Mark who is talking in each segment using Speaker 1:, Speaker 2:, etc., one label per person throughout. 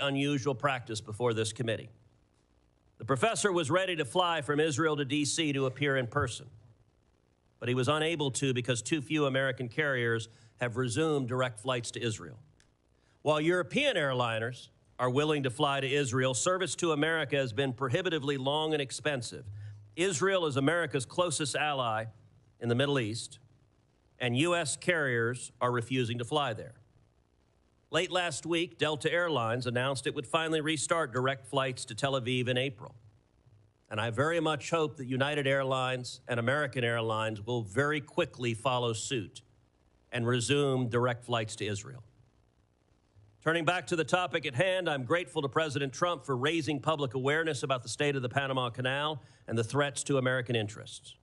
Speaker 1: unusual practice before this committee. The professor was ready to fly from Israel to D.C. to appear in person, but he was unable to because too few American carriers have resumed direct flights to Israel. While European airliners are willing to fly to Israel, service to America has been prohibitively long and expensive. Israel is America's closest ally in the Middle East, and U.S. carriers are refusing to fly there. Late last week, Delta Airlines announced it would finally restart direct flights to Tel Aviv in April. And I very much hope that United Airlines and American Airlines will very quickly follow suit and resume direct flights to Israel. Turning back to the topic at hand, I'm grateful to President Trump for raising public awareness about the state of the Panama Canal and the threats to American interests.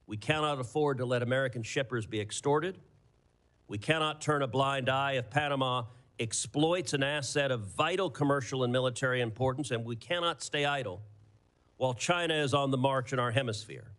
Speaker 1: We cannot afford to let American shippers be extorted. We cannot turn a blind eye if Panama exploits an asset of vital commercial and military importance, and we cannot stay idle while China is on the march in our hemisphere.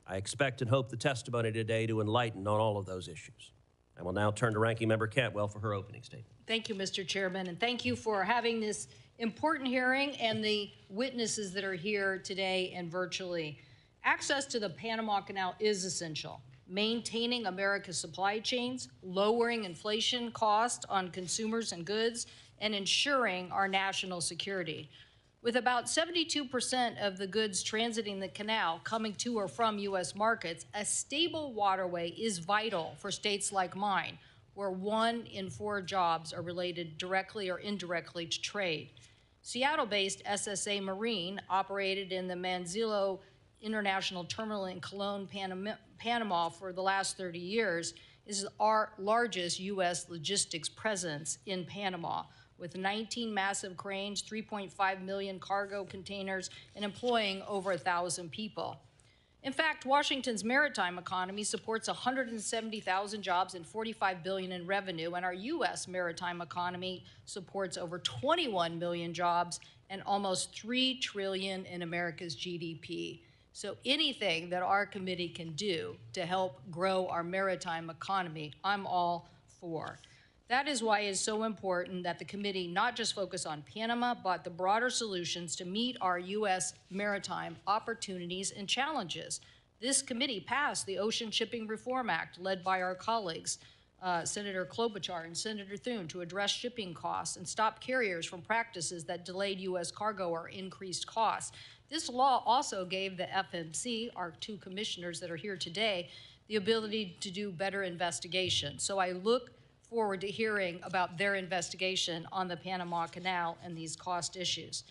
Speaker 1: I expect and hope the testimony today to enlighten on all of those issues. I will now turn to Ranking Member Cantwell for her opening statement.
Speaker 2: Thank you, Mr. Chairman, and thank you for having this important hearing and the witnesses that are here today and virtually. Access to the Panama Canal is essential. Maintaining America's supply chains, lowering inflation costs on consumers and goods, and ensuring our national security. With about 72% of the goods transiting the canal coming to or from U.S. markets, a stable waterway is vital for states like mine, where 1 in 4 jobs are related directly or indirectly to trade. Seattle-based SSA Marine, operated in the Manzillo International Terminal in Cologne, Panama for the last 30 years, is our largest U.S. logistics presence in Panama, with 19 massive cranes, 3.5 million cargo containers, and employing over 1,000 people. In fact, Washington's maritime economy supports 170,000 jobs and $45 billion in revenue, and our U.S. maritime economy supports over 21 million jobs and almost $3 trillion in America's GDP. So anything that our committee can do to help grow our maritime economy, I'm all for. That is why it's so important that the committee not just focus on Panama, but the broader solutions to meet our U.S. maritime opportunities and challenges. This committee passed the Ocean Shipping Reform Act, led by our colleagues, Senator Klobuchar and Senator Thune, to address shipping costs and stop carriers from practices that delayed U.S. cargo or increased costs. This law also gave the FMC, our 2 commissioners that are here today, the ability to do better investigation. So I look forward to hearing about their investigation on the Panama Canal and these cost issues.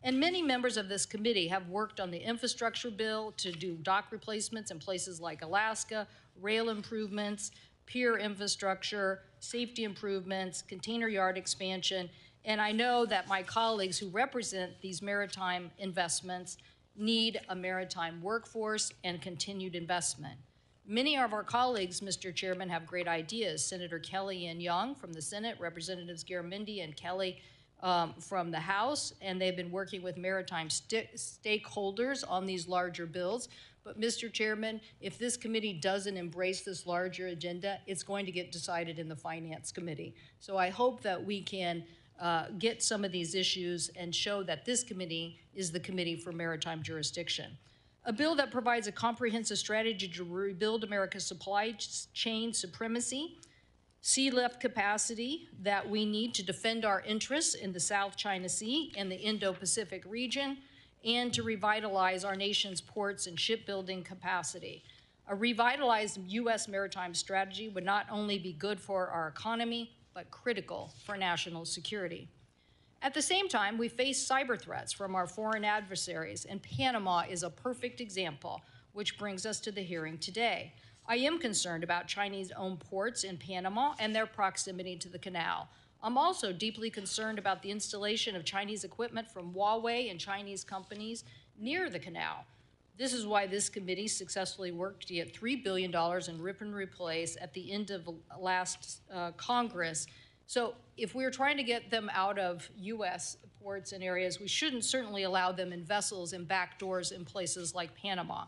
Speaker 2: And many members of this committee have worked on the infrastructure bill to do dock replacements in places like Alaska, rail improvements, pier infrastructure, safety improvements, container yard expansion, and I know that my colleagues who represent these maritime investments need a maritime workforce and continued investment. Many of our colleagues, Mr. Chairman, have great ideas. Senator Kelly and Young from the Senate, Representatives Garamendi and Kelly from the House, and they've been working with maritime stakeholders on these larger bills. But, Mr. Chairman, if this committee doesn't embrace this larger agenda, it's going to get decided in the Finance Committee. So I hope that we can get some of these issues and show that this committee is the Committee for Maritime Jurisdiction. A bill that provides a comprehensive strategy to rebuild America's supply chain supremacy, sea left capacity that we need to defend our interests in the South China Sea and the Indo-Pacific region, and to revitalize our nation's ports and shipbuilding capacity. A revitalized U.S. maritime strategy would not only be good for our economy, but critical for national security. At the same time, we face cyber threats from our foreign adversaries, and Panama is a perfect example, which brings us to the hearing today. I am concerned about Chinese-owned ports in Panama and their proximity to the canal. I'm also deeply concerned about the installation of Chinese equipment from Huawei and Chinese companies near the canal. This is why this committee successfully worked to get $3 billion in rip and replace at the end of last Congress. So if we're trying to get them out of U.S. ports and areas, we shouldn't certainly allow them in vessels and back doors in places like Panama.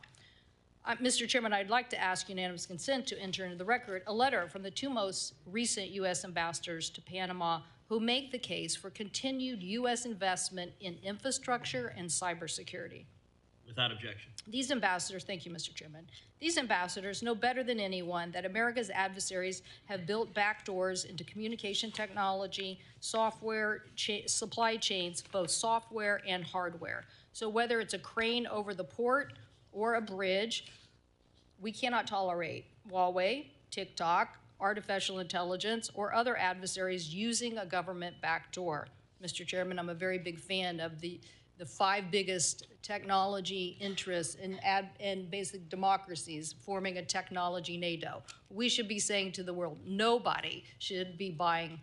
Speaker 2: Mr. Chairman, I'd like to ask unanimous consent to enter into the record a letter from the 2 most recent U.S. ambassadors to Panama who make the case for continued U.S. investment in infrastructure and cybersecurity.
Speaker 1: Without objection.
Speaker 2: These ambassadors, thank you, Mr. Chairman. These ambassadors know better than anyone that America's adversaries have built backdoors into communication technology, software, supply chains, both software and hardware. So whether it's a crane over the port or a bridge, we cannot tolerate Huawei, TikTok, artificial intelligence, or other adversaries using a government backdoor. Mr. Chairman, I'm a very big fan of the 5 biggest technology interests and basic democracies forming a technology NATO. We should be saying to the world, nobody should be buying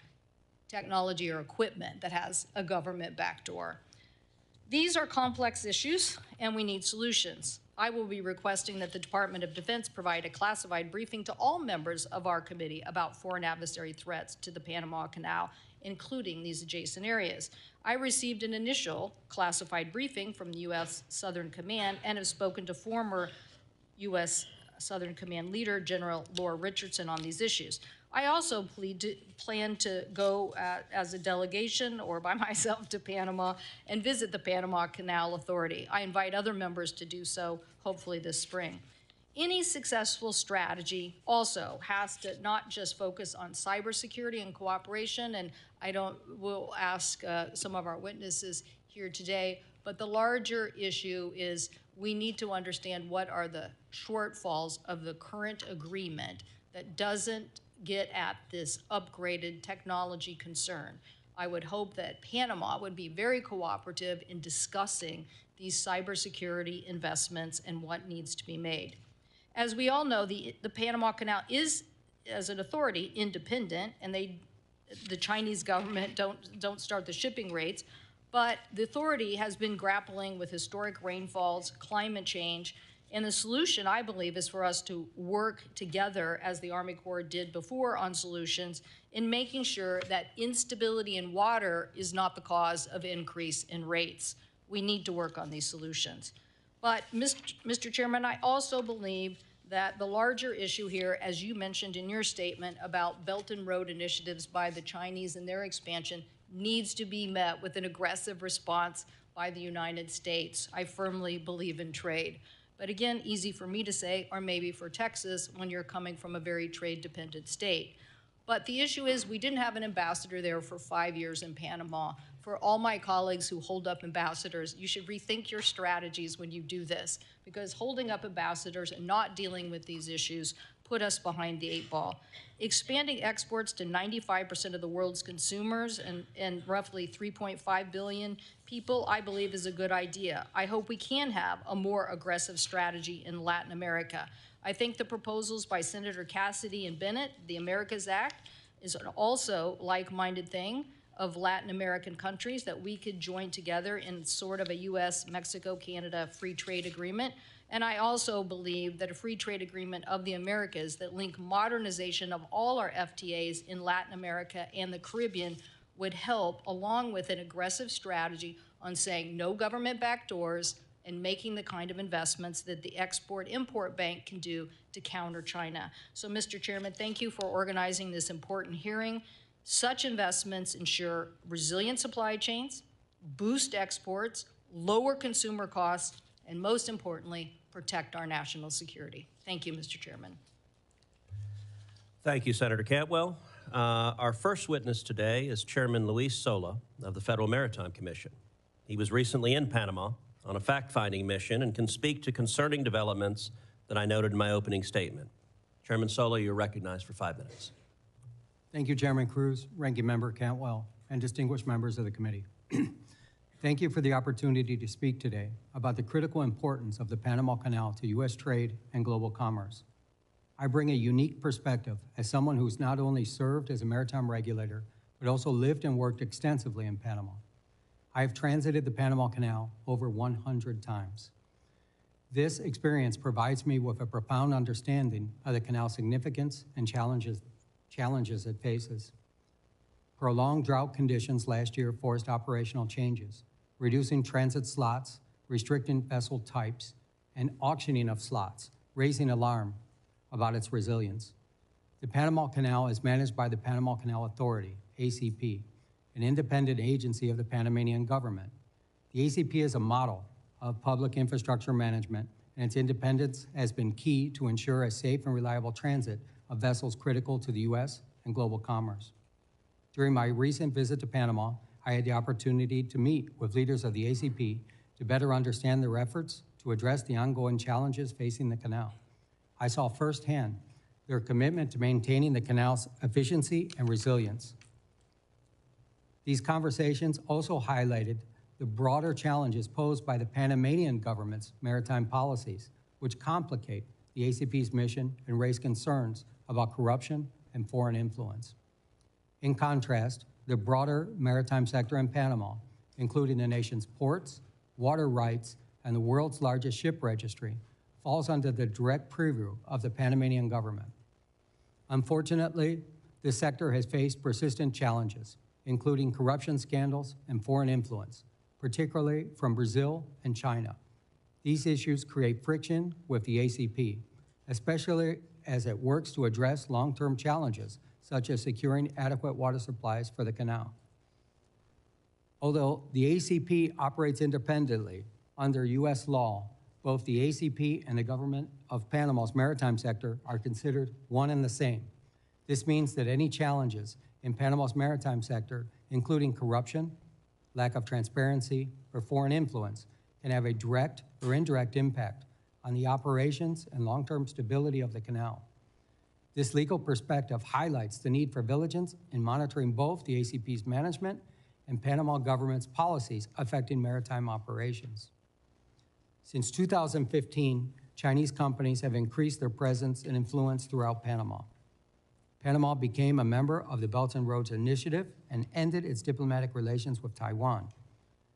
Speaker 2: technology or equipment that has a government backdoor. These are complex issues, and we need solutions. I will be requesting that the Department of Defense provide a classified briefing to all members of our committee about foreign adversary threats to the Panama Canal, including these adjacent areas. I received an initial classified briefing from the U.S. Southern Command and have spoken to former U.S. Southern Command leader, General Laura Richardson, on these issues. I also plan to go as a delegation or by myself to Panama and visit the Panama Canal Authority. I invite other members to do so, hopefully this spring. Any successful strategy also has to not just focus on cybersecurity and cooperation, and we'll ask some of our witnesses here today, but the larger issue is we need to understand what are the shortfalls of the current agreement that doesn't get at this upgraded technology concern. I would hope that Panama would be very cooperative in discussing these cybersecurity investments and what needs to be made. As we all know, the Panama Canal is, as an authority, independent, and the Chinese government don't start the shipping rates, but the authority has been grappling with historic rainfalls, climate change, and the solution, I believe, is for us to work together, as the Army Corps did before, on solutions in making sure that instability in water is not the cause of increase in rates. We need to work on these solutions. But, Mr. Chairman, I also believe that the larger issue here, as you mentioned in your statement about Belt and Road initiatives by the Chinese and their expansion, needs to be met with an aggressive response by the United States. I firmly believe in trade. But again, easy for me to say, or maybe for Texas, when you're coming from a very trade-dependent state. But the issue is we didn't have an ambassador there for 5 years in Panama. For all my colleagues who hold up ambassadors, you should rethink your strategies when you do this, because holding up ambassadors and not dealing with these issues put us behind the 8 ball. Expanding exports to 95% of the world's consumers and roughly 3.5 billion people, I believe, is a good idea. I hope we can have a more aggressive strategy in Latin America. I think the proposals by Senator Cassidy and Bennett, the Americas Act, is an also like-minded thing of Latin American countries that we could join together in sort of a U.S., Mexico, Canada free trade agreement. And I also believe that a free trade agreement of the Americas that link modernization of all our FTAs in Latin America and the Caribbean would help, along with an aggressive strategy on saying no government backdoors and making the kind of investments that the Export-Import Bank can do to counter China. So, Mr. Chairman, thank you for organizing this important hearing. Such investments ensure resilient supply chains, boost exports, lower consumer costs, and most importantly, protect our national security. Thank you, Mr. Chairman.
Speaker 1: Thank you, Senator Cantwell. Our first witness today is Chairman Luis Sola of the Federal Maritime Commission. He was recently in Panama on a fact-finding mission and can speak to concerning developments that I noted in my opening statement. Chairman Sola, you're recognized for 5 minutes.
Speaker 3: Thank you, Chairman Cruz, Ranking Member Cantwell, and distinguished members of the committee. Thank you for the opportunity to speak today about the critical importance of the Panama Canal to U.S. trade and global commerce. I bring a unique perspective as someone who's not only served as a maritime regulator, but also lived and worked extensively in Panama. I have transited the Panama Canal over 100 times. This experience provides me with a profound understanding of the canal's significance and challenges it faces. Prolonged drought conditions last year forced operational changes, reducing transit slots, restricting vessel types, and auctioning of slots, raising alarm about its resilience. The Panama Canal is managed by the Panama Canal Authority, ACP, an independent agency of the Panamanian government. The ACP is a model of public infrastructure management, and its independence has been key to ensure a safe and reliable transit of vessels critical to the U.S. and global commerce. During my recent visit to Panama, I had the opportunity to meet with leaders of the ACP to better understand their efforts to address the ongoing challenges facing the canal. I saw firsthand their commitment to maintaining the canal's efficiency and resilience. These conversations also highlighted the broader challenges posed by the Panamanian government's maritime policies, which complicate the ACP's mission and raise concerns about corruption and foreign influence. In contrast, the broader maritime sector in Panama, including the nation's ports, water rights, and the world's largest ship registry, falls under the direct purview of the Panamanian government. Unfortunately, this sector has faced persistent challenges, including corruption scandals and foreign influence, particularly from Brazil and China. These issues create friction with the ACP, especially as it works to address long-term challenges, such as securing adequate water supplies for the canal. Although the ACP operates independently under U.S. law, both the ACP and the government of Panama's maritime sector are considered one and the same. This means that any challenges in Panama's maritime sector, including corruption, lack of transparency, or foreign influence, can have a direct or indirect impact on the operations and long-term stability of the canal. This legal perspective highlights the need for vigilance in monitoring both the ACP's management and Panama government's policies affecting maritime operations. Since 2015, Chinese companies have increased their presence and influence throughout Panama. Panama became a member of the Belt and Roads Initiative and ended its diplomatic relations with Taiwan.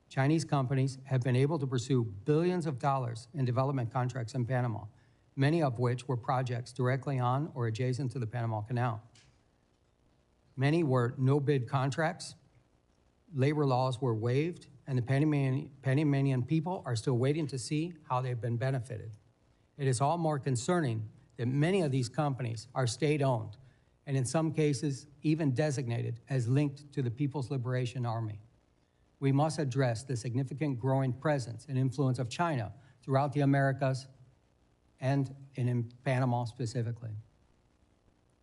Speaker 3: Chinese companies have been able to pursue billions of dollars in development contracts in Panama, many of which were projects directly on or adjacent to the Panama Canal. Many were no-bid contracts, labor laws were waived, and the Panamanian people are still waiting to see how they've been benefited. It is all more concerning that many of these companies are state-owned, and in some cases, even designated as linked to the People's Liberation Army. We must address the significant growing presence and influence of China throughout the Americas and in Panama specifically.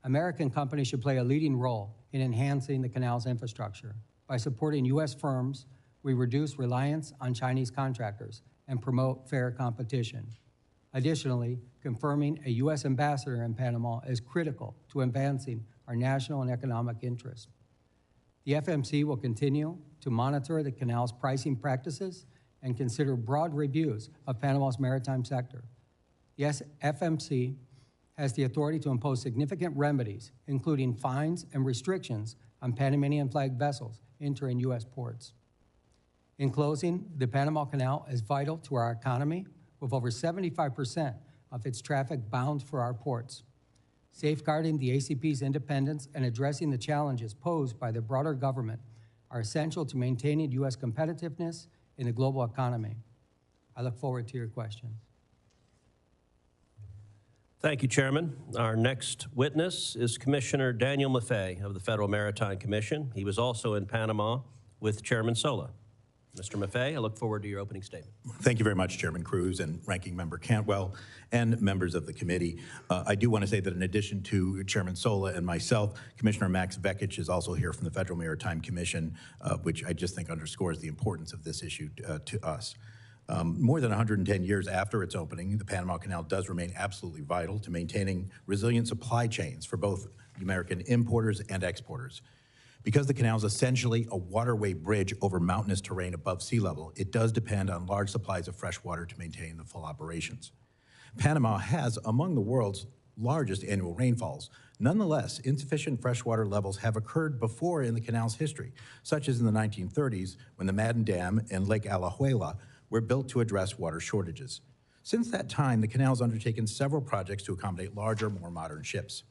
Speaker 3: American companies should play a leading role in enhancing the canal's infrastructure. By supporting U.S. firms, we reduce reliance on Chinese contractors and promote fair competition. Additionally, confirming a U.S. ambassador in Panama is critical to advancing our national and economic interests. The FMC will continue to monitor the canal's pricing practices and consider broad reviews of Panama's maritime sector. Yes, FMC has the authority to impose significant remedies, including fines and restrictions on Panamanian-flagged vessels entering U.S. ports. In closing, the Panama Canal is vital to our economy, with over 75% of its traffic bound for our ports. Safeguarding the ACP's independence and addressing the challenges posed by the broader government are essential to maintaining U.S. competitiveness in the global economy. I look forward to your questions.
Speaker 1: Thank you, Chairman. Our next witness is Commissioner Daniel Maay of the Federal Maritime Commission. He was also in Panama with Chairman Sola. Mr. Maay, I look forward to your opening statement.
Speaker 4: Thank you very much, Chairman Cruz and Ranking Member Cantwell and members of the committee. I do want to say that in addition to Chairman Sola and myself, Commissioner Max Vekich is also here from the Federal Maritime Commission, which I just think underscores the importance of this issue to us. More than 110 years after its opening, the Panama Canal does remain absolutely vital to maintaining resilient supply chains for both American importers and exporters. Because the canal is essentially a waterway bridge over mountainous terrain above sea level, it does depend on large supplies of fresh water to maintain the full operations. Panama has among the world's largest annual rainfalls. Nonetheless, insufficient freshwater levels have occurred before in the canal's history, such as in the 1930s when the Madden Dam and Lake Alajuela were built to address water shortages. Since that time, the canal has undertaken several projects to accommodate larger, more modern ships.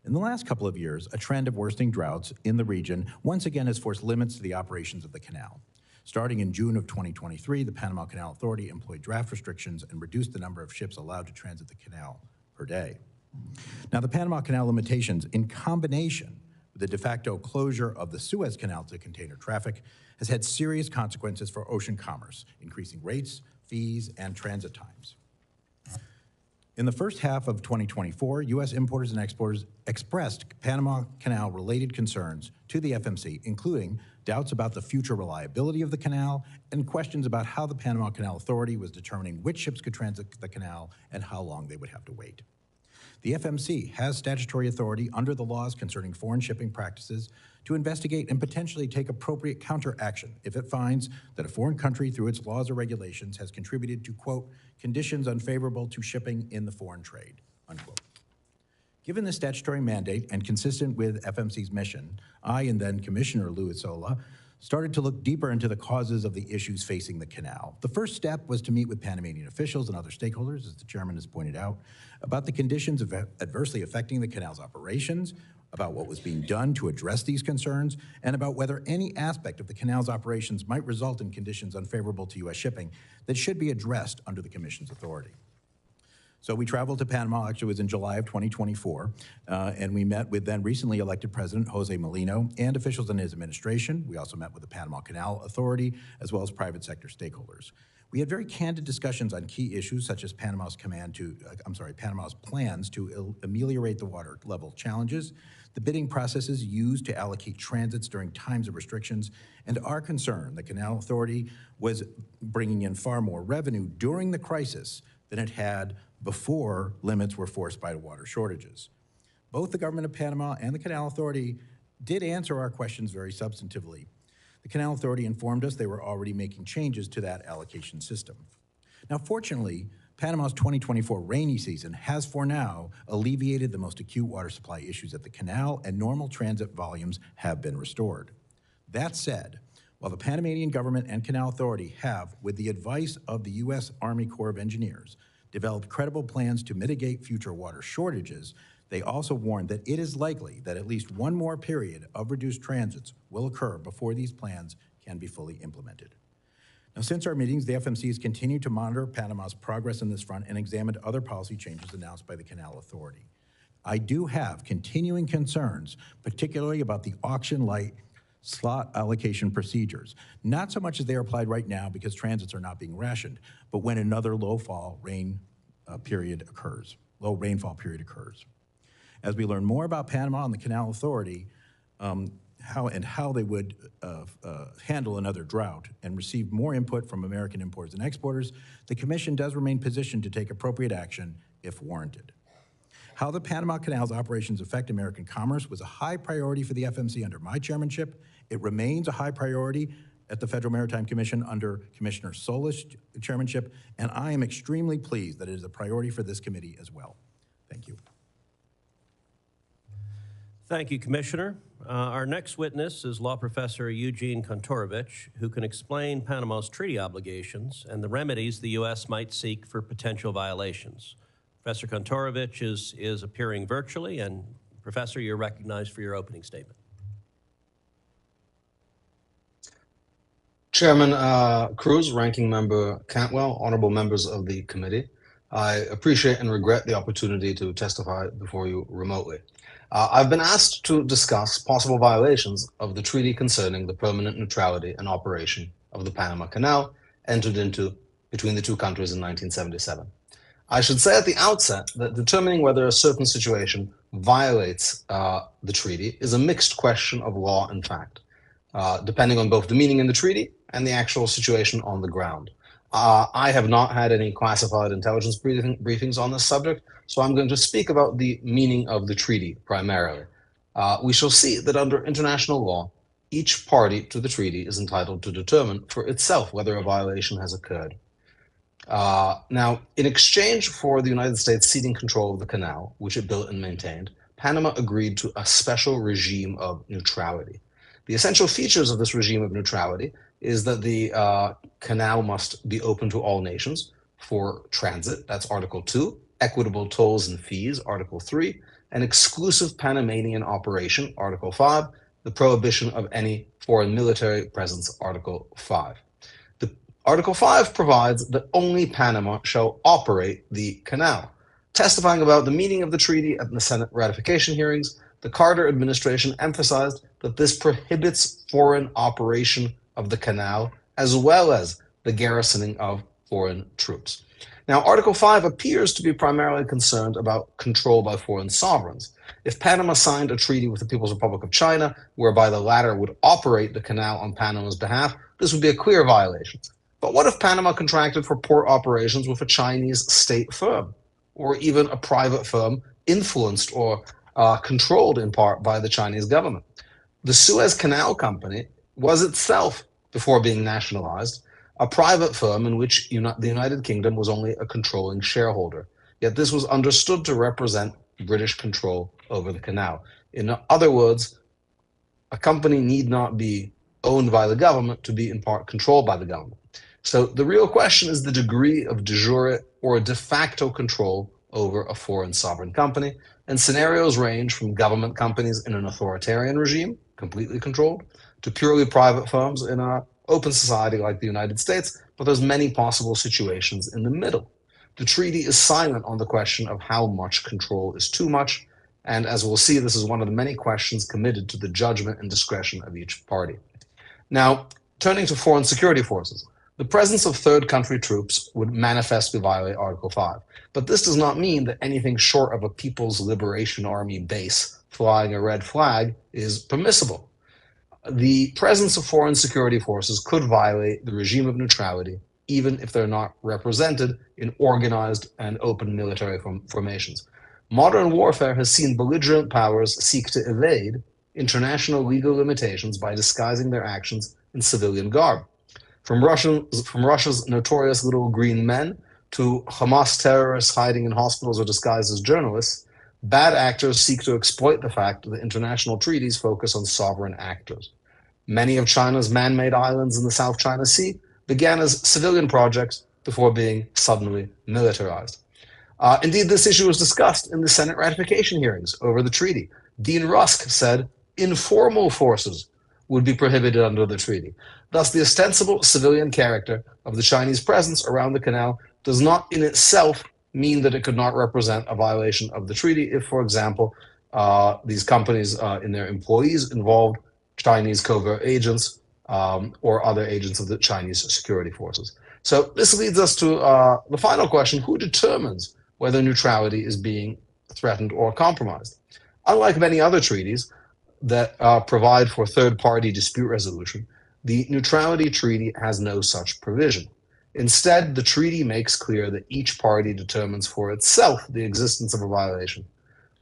Speaker 4: In the last couple of years, a trend of worsening droughts in the region once again has forced limits to the operations of the canal. Starting in June of 2023, the Panama Canal Authority employed draft restrictions and reduced the number of ships allowed to transit the canal per day. Now, the Panama Canal limitations, in combination with the de facto closure of the Suez Canal to container traffic has had serious consequences for ocean commerce, increasing rates, fees, and transit times. In the first half of 2024, U.S. importers and exporters expressed Panama Canal-related concerns to the FMC, including doubts about the future reliability of the canal and questions about how the Panama Canal Authority was determining which ships could transit the canal and how long they would have to wait. The FMC has statutory authority under the laws concerning foreign shipping practices to investigate and potentially take appropriate counteraction if it finds that a foreign country, through its laws or regulations, has contributed to, quote, conditions unfavorable to shipping in the foreign trade, unquote. Given this statutory mandate and consistent with FMC's mission, I and then Commissioner Luisola started to look deeper into the causes of the issues facing the canal. The first step was to meet with Panamanian officials and other stakeholders, as the chairman has pointed out, about the conditions adversely affecting the canal's operations, about what was being done to address these concerns, and about whether any aspect of the canal's operations might result in conditions unfavorable to U.S. shipping that should be addressed under the Commission's authority. So we traveled to Panama, actually it was in July of 2024, and we met with then recently elected President Jose Molino and officials in his administration. We also met with the Panama Canal Authority, as well as private sector stakeholders. We had very candid discussions on key issues such as Panama's plans to ameliorate the water level challenges, the bidding processes used to allocate transits during times of restrictions, and our concern the Canal Authority was bringing in far more revenue during the crisis than it had before limits were forced by water shortages. Both the government of Panama and the Canal Authority did answer our questions very substantively. The Canal Authority informed us they were already making changes to that allocation system. Now, fortunately, Panama's 2024 rainy season has for now alleviated the most acute water supply issues at the canal, and normal transit volumes have been restored. That said, while the Panamanian government and Canal Authority have, with the advice of the U.S. Army Corps of Engineers, developed credible plans to mitigate future water shortages, they also warned that it is likely that at least one more period of reduced transits will occur before these plans can be fully implemented. Now, since our meetings, the FMC has continued to monitor Panama's progress on this front and examined other policy changes announced by the Canal Authority. I do have continuing concerns, particularly about the auction-light slot allocation procedures, not so much as they are applied right now because transits are not being rationed, but when another low rainfall period occurs. As we learn more about Panama and the Canal Authority, how they would handle another drought and receive more input from American importers and exporters, the Commission does remain positioned to take appropriate action if warranted. How the Panama Canal's operations affect American commerce was a high priority for the FMC under my chairmanship. It remains a high priority at the Federal Maritime Commission under Commissioner Sola's chairmanship, and I am extremely pleased that it is a priority for this committee as well. Thank you.
Speaker 1: Thank you, Commissioner. Our next witness is law professor Eugene Korovich, who can explain Panama's treaty obligations and the remedies the U.S. might seek for potential violations. Professor Korovich is appearing virtually, and Professor, you're recognized for your opening statement.
Speaker 5: Chairman Cruz, Ranking Member Cantwell, honorable members of the committee, I appreciate and regret the opportunity to testify before you remotely. I've been asked to discuss possible violations of the treaty concerning the permanent neutrality and operation of the Panama Canal entered into between the two countries in 1977. I should say at the outset that determining whether a certain situation violates the treaty is a mixed question of law and fact, depending on both the meaning in the treaty and the actual situation on the ground. I have not had any classified intelligence briefings on this subject, so I'm going to speak about the meaning of the treaty primarily. We shall see that under international law, each party to the treaty is entitled to determine for itself whether a violation has occurred. Now, in exchange for the United States ceding control of the canal, which it built and maintained, Panama agreed to a special regime of neutrality. The essential features of this regime of neutrality is that the canal must be open to all nations for transit, that's Article 2, equitable tolls and fees, Article 3, an exclusive Panamanian operation, Article 5, the prohibition of any foreign military presence, Article 5. Article 5 provides that only Panama shall operate the canal. Testifying about the meaning of the treaty at the Senate ratification hearings, the Carter administration emphasized that this prohibits foreign operation of the canal as well as the garrisoning of foreign troops. Now, Article 5 appears to be primarily concerned about control by foreign sovereigns. If Panama signed a treaty with the People's Republic of China, whereby the latter would operate the canal on Panama's behalf, this would be a clear violation. But what if Panama contracted for port operations with a Chinese state firm, or even a private firm influenced or controlled in part by the Chinese government? The Suez Canal Company was itself, before being nationalized, a private firm in which the United Kingdom was only a controlling shareholder. Yet this was understood to represent British control over the canal. In other words, a company need not be owned by the government to be in part controlled by the government. So the real question is the degree of de jure or de facto control over a foreign sovereign company. And scenarios range from government companies in an authoritarian regime, completely controlled, to purely private firms in an open society like the United States, but there's many possible situations in the middle. The treaty is silent on the question of how much control is too much, and as we'll see, this is one of the many questions committed to the judgment and discretion of each party. Now, turning to foreign security forces, the presence of third country troops would manifestly violate Article 5, but this does not mean that anything short of a People's Liberation Army base flying a red flag is permissible. The presence of foreign security forces could violate the regime of neutrality, even if they're not represented in organized and open military formations. Modern warfare has seen belligerent powers seek to evade international legal limitations by disguising their actions in civilian garb. From Russia's notorious little green men to Hamas terrorists hiding in hospitals or disguised as journalists, bad actors seek to exploit the fact that international treaties focus on sovereign actors. Many of China's man-made islands in the South China Sea began as civilian projects before being suddenly militarized. Indeed, this issue was discussed in the Senate ratification hearings over the treaty. Dean Rusk said informal forces would be prohibited under the treaty. Thus, the ostensible civilian character of the Chinese presence around the canal does not in itself mean that it could not represent a violation of the treaty if, for example, these companies and their employees involved Chinese covert agents or other agents of the Chinese security forces. So this leads us to the final question: who determines whether neutrality is being threatened or compromised? Unlike many other treaties that provide for third-party dispute resolution, the neutrality treaty has no such provision. Instead, the treaty makes clear that each party determines for itself the existence of a violation.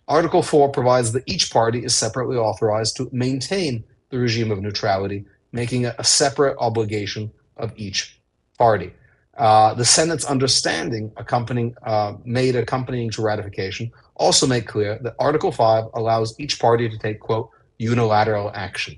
Speaker 5: Article 4 provides that each party is separately authorized to maintain the regime of neutrality, making it a separate obligation of each party. The Senate's understanding accompanying to ratification also make clear that Article 5 allows each party to take, quote, unilateral action.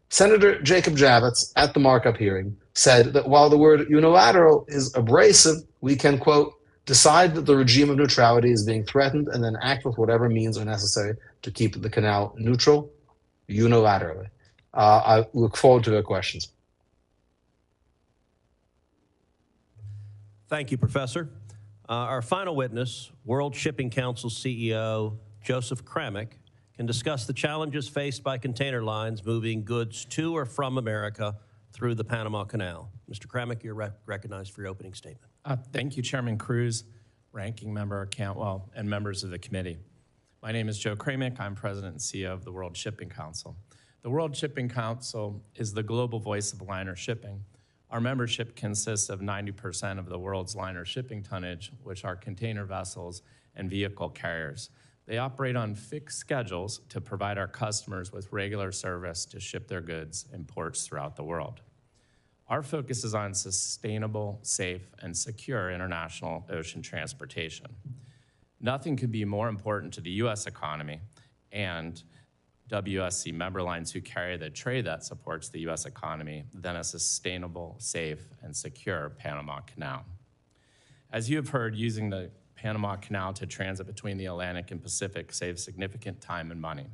Speaker 5: Senator Jacob Javits, at the markup hearing, said that while the word unilateral is abrasive, we can, quote, decide that the regime of neutrality is being threatened and then act with whatever means are necessary to keep the canal neutral unilaterally. I look forward to their questions.
Speaker 1: Thank you, Professor. Our final witness, World Shipping Council CEO Joseph Kramick, can discuss the challenges faced by container lines moving goods to or from America through the Panama Canal. Mr. Kramick, you're recognized for your opening statement.
Speaker 6: Thank you, Chairman Cruz, Ranking Member Cantwell, and members of the committee. My name is Joe Kramick. I'm President and CEO of the World Shipping Council. The World Shipping Council is the global voice of liner shipping. Our membership consists of 90% of the world's liner shipping tonnage, which are container vessels and vehicle carriers. They operate on fixed schedules to provide our customers with regular service to ship their goods in ports throughout the world. Our focus is on sustainable, safe, and secure international ocean transportation. Nothing could be more important to the U.S. economy and WSC member lines who carry the trade that supports the U.S. economy than a sustainable, safe, and secure Panama Canal. As you have heard, using the Panama Canal to transit between the Atlantic and Pacific saves significant time and money.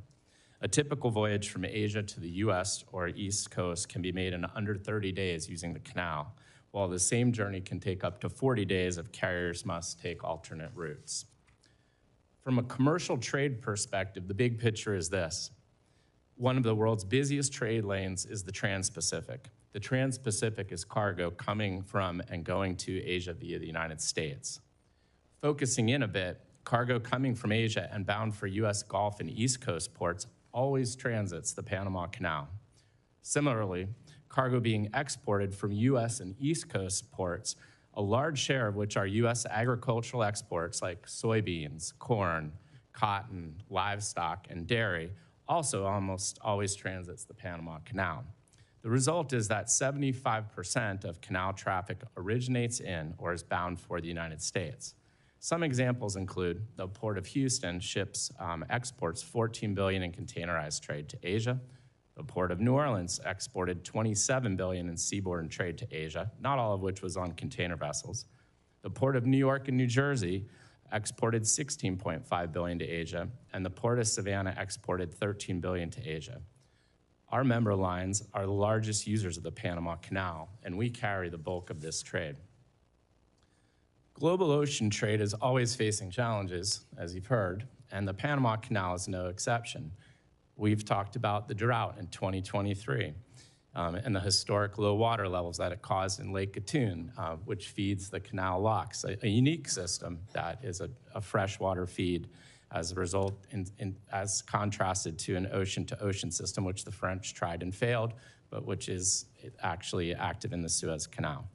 Speaker 6: A typical voyage from Asia to the U.S. or East Coast can be made in under 30 days using the canal, while the same journey can take up to 40 days if carriers must take alternate routes. From a commercial trade perspective, the big picture is this. One of the world's busiest trade lanes is the Trans-Pacific. The Trans-Pacific is cargo coming from and going to Asia via the United States. Focusing in a bit, cargo coming from Asia and bound for US Gulf and East Coast ports always transits the Panama Canal. Similarly, cargo being exported from US and East Coast ports, a large share of which are US agricultural exports like soybeans, corn, cotton, livestock, and dairy, also almost always transits the Panama Canal. The result is that 75% of canal traffic originates in or is bound for the United States. Some examples include the Port of Houston ships exports $14 billion in containerized trade to Asia. The Port of New Orleans exported $27 billion in seaborne trade to Asia, not all of which was on container vessels. The Port of New York and New Jersey exported $16.5 billion to Asia, and the Port of Savannah exported $13 billion to Asia. Our member lines are the largest users of the Panama Canal, and we carry the bulk of this trade. Global ocean trade is always facing challenges, as you've heard, and the Panama Canal is no exception. We've talked about the drought in 2023 and the historic low water levels that it caused in Lake Gatun, which feeds the canal locks, a unique system that is a freshwater feed as a result, as contrasted to an ocean-to-ocean system, which the French tried and failed, but which is actually active in the Suez Canal.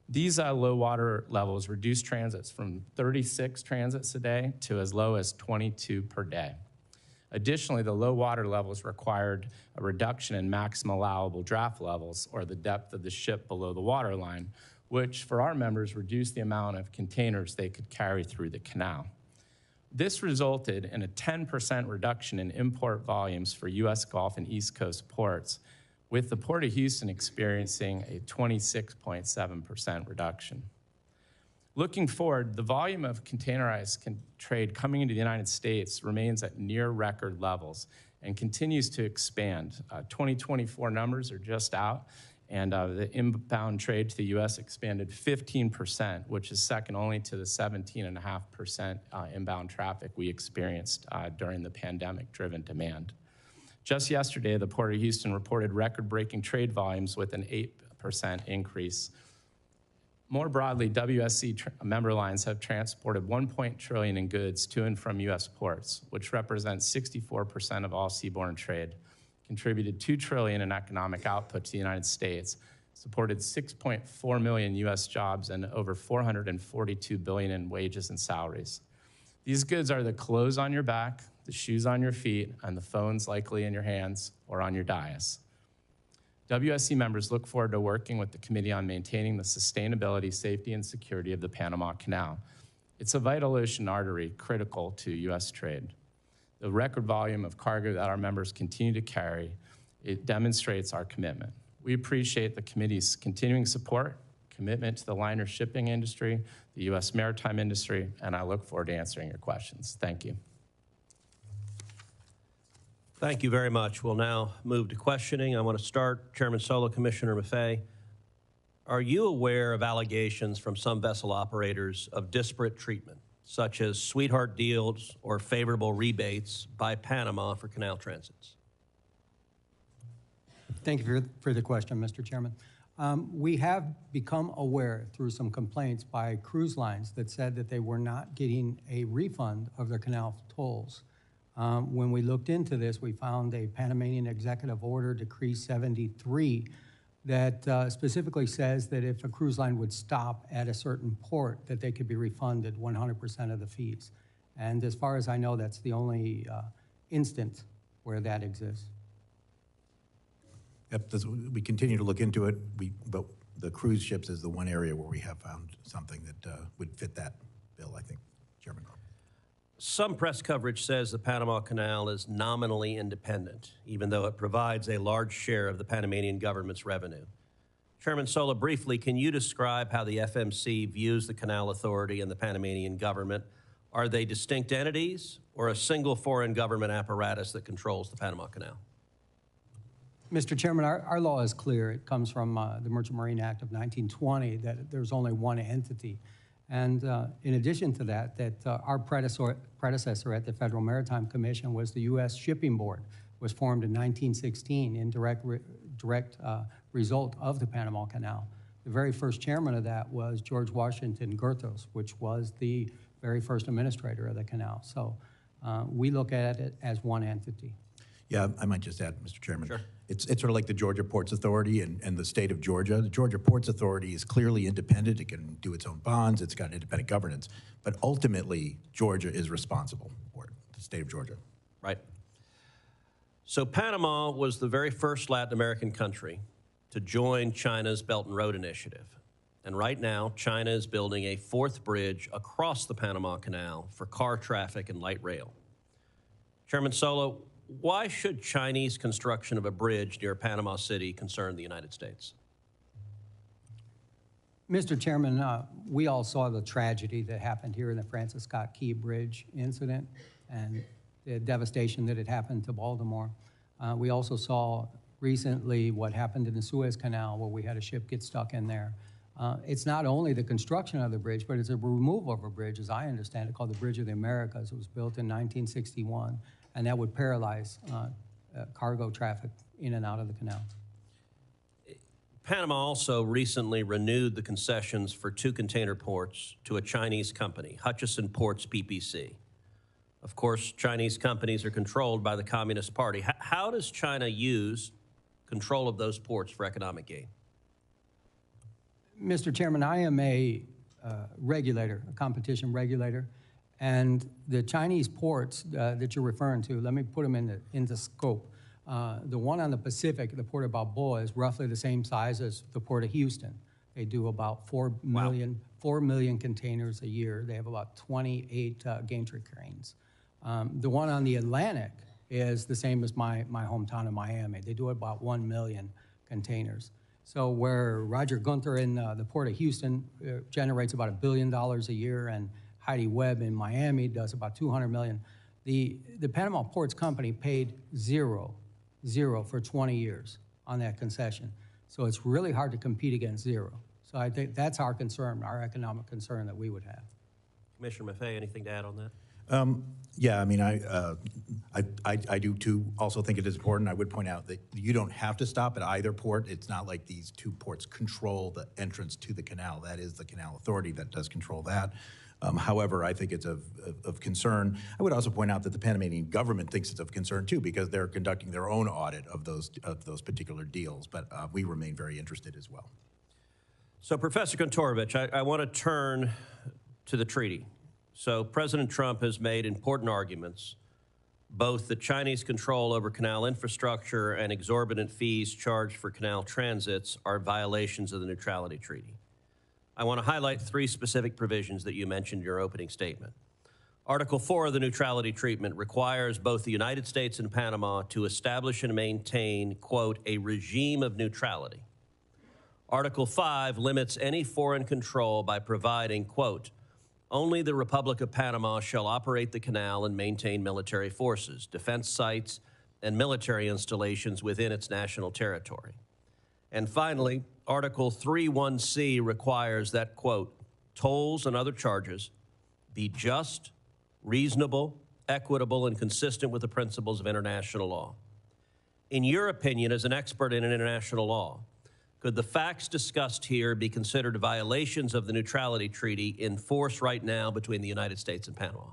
Speaker 6: These low water levels reduce transits from 36 transits a day to as low as 22 per day. Additionally, the low water levels required a reduction in maximum allowable draft levels, or the depth of the ship below the waterline, which for our members reduced the amount of containers they could carry through the canal. This resulted in a 10% reduction in import volumes for US Gulf and East Coast ports, with the Port of Houston experiencing a 26.7% reduction. Looking forward, the volume of containerized trade coming into the United States remains at near record levels and continues to expand. 2024 numbers are just out, and the inbound trade to the U.S. expanded 15%, which is second only to the 17.5% inbound traffic we experienced during the pandemic-driven demand. Just yesterday, the Port of Houston reported record-breaking trade volumes with an 8% increase. More broadly, WSC member lines have transported $1 trillion in goods to and from U.S. ports, which represents 64% of all seaborne trade, contributed $2 trillion in economic output to the United States, supported 6.4 million U.S. jobs, and over $442 billion in wages and salaries. These goods are the clothes on your back, the shoes on your feet, and the phones likely in your hands or on your dais. WSC members look forward to working with the committee on maintaining the sustainability, safety, and security of the Panama Canal. It's a vital ocean artery critical to U.S. trade. The record volume of cargo that our members continue to carry, it demonstrates our commitment. We appreciate the committee's continuing support, commitment to the liner shipping industry, the U.S. maritime industry, and I look forward to answering your questions. Thank you.
Speaker 1: Thank you very much. We'll now move to questioning. I want to start, Chairman Solo, Commissioner Maffei. Are you aware of allegations from some vessel operators of disparate treatment, such as sweetheart deals or favorable rebates by Panama for canal transits?
Speaker 3: Thank you for the question, Mr. Chairman. We have become aware through some complaints by cruise lines that said that they were not getting a refund of their canal tolls. When we looked into this, we found a Panamanian Executive Order, Decree 73, that specifically says that if a cruise line would stop at a certain port, that they could be refunded 100% of the fees. And as far as I know, that's the only instance where that exists.
Speaker 4: Yep, we continue to look into it, but the cruise ships is the one area where we have found something that would fit that bill, I think, Chairman.
Speaker 1: Some press coverage says the Panama Canal is nominally independent, even though it provides a large share of the Panamanian government's revenue. Chairman Sola, briefly, can you describe how the FMC views the Canal Authority and the Panamanian government? Are they distinct entities or a single foreign government apparatus that controls the Panama Canal?
Speaker 3: Mr. Chairman, our law is clear. It comes from the Merchant Marine Act of 1920 that there's only one entity. And in addition to that, our predecessor at the Federal Maritime Commission was the U.S. Shipping Board, was formed in 1916 in direct result of the Panama Canal. The very first chairman of that was George Washington Goethals, which was the very first administrator of the canal. So we look at it as one entity.
Speaker 4: Yeah, I might just add, Mr. Chairman.
Speaker 1: Sure.
Speaker 4: It's sort of like the Georgia Ports Authority and the state of Georgia. The Georgia Ports Authority is clearly independent. It can do its own bonds. It's got independent governance. But ultimately, Georgia is responsible for it, the state of Georgia.
Speaker 1: Right. So Panama was the very first Latin American country to join China's Belt and Road Initiative. And right now, China is building a fourth bridge across the Panama Canal for car traffic and light rail. Chairman Solo, why should Chinese construction of a bridge near Panama City concern the United States?
Speaker 3: Mr. Chairman, we all saw the tragedy that happened here in the Francis Scott Key Bridge incident and the devastation that had happened to Baltimore. We also saw recently what happened in the Suez Canal, where we had a ship get stuck in there. It's not only the construction of the bridge, but it's a removal of a bridge, as I understand it, called the Bridge of the Americas. It was built in 1961, and that would paralyze cargo traffic in and out of the canal.
Speaker 1: Panama also recently renewed the concessions for 2 container ports to a Chinese company, Hutchison Ports PPC. Of course, Chinese companies are controlled by the Communist Party. How does China use control of those ports for economic gain?
Speaker 3: Mr. Chairman, I am a regulator, a competition regulator, and the Chinese ports that you're referring to, let me put them into scope. The one on the Pacific, the Port of Balboa, is roughly the same size as the Port of Houston. They do about 4 million containers a year. They have about 28 gantry cranes. The one on the Atlantic is the same as my hometown of Miami. They do about 1 million containers. So where Roger Gunther in the Port of Houston generates about $1 billion a year, and Heidi Webb in Miami does about 200 million, the Panama Ports Company paid zero for 20 years on that concession. So it's really hard to compete against zero. So I think that's our concern, our economic concern that we would have.
Speaker 1: Commissioner Maffei, anything to add on that?
Speaker 4: Yeah, I mean, I do too also think it is important. I would point out that you don't have to stop at either port. It's not like these 2 ports control the entrance to the canal. That is the Canal Authority that does control that. However, I think it's of concern. I would also point out that the Panamanian government thinks it's of concern too, because they're conducting their own audit of those particular deals. But we remain very interested as well.
Speaker 1: So, Professor Korovich, I want to turn to the treaty. So President Trump has made important arguments, both that Chinese control over canal infrastructure and exorbitant fees charged for canal transits are violations of the neutrality treaty. I want to highlight 3 specific provisions that you mentioned in your opening statement. Article 4 of the neutrality treatment requires both the United States and Panama to establish and maintain, quote, a regime of neutrality. Article 5 limits any foreign control by providing, quote, only the Republic of Panama shall operate the canal and maintain military forces, defense sites, and military installations within its national territory. And finally, Article 3(1)(c) requires that, quote, tolls and other charges be just, reasonable, equitable, and consistent with the principles of international law. In your opinion, as an expert in international law, could the facts discussed here be considered violations of the neutrality treaty in force right now between the United States and Panama?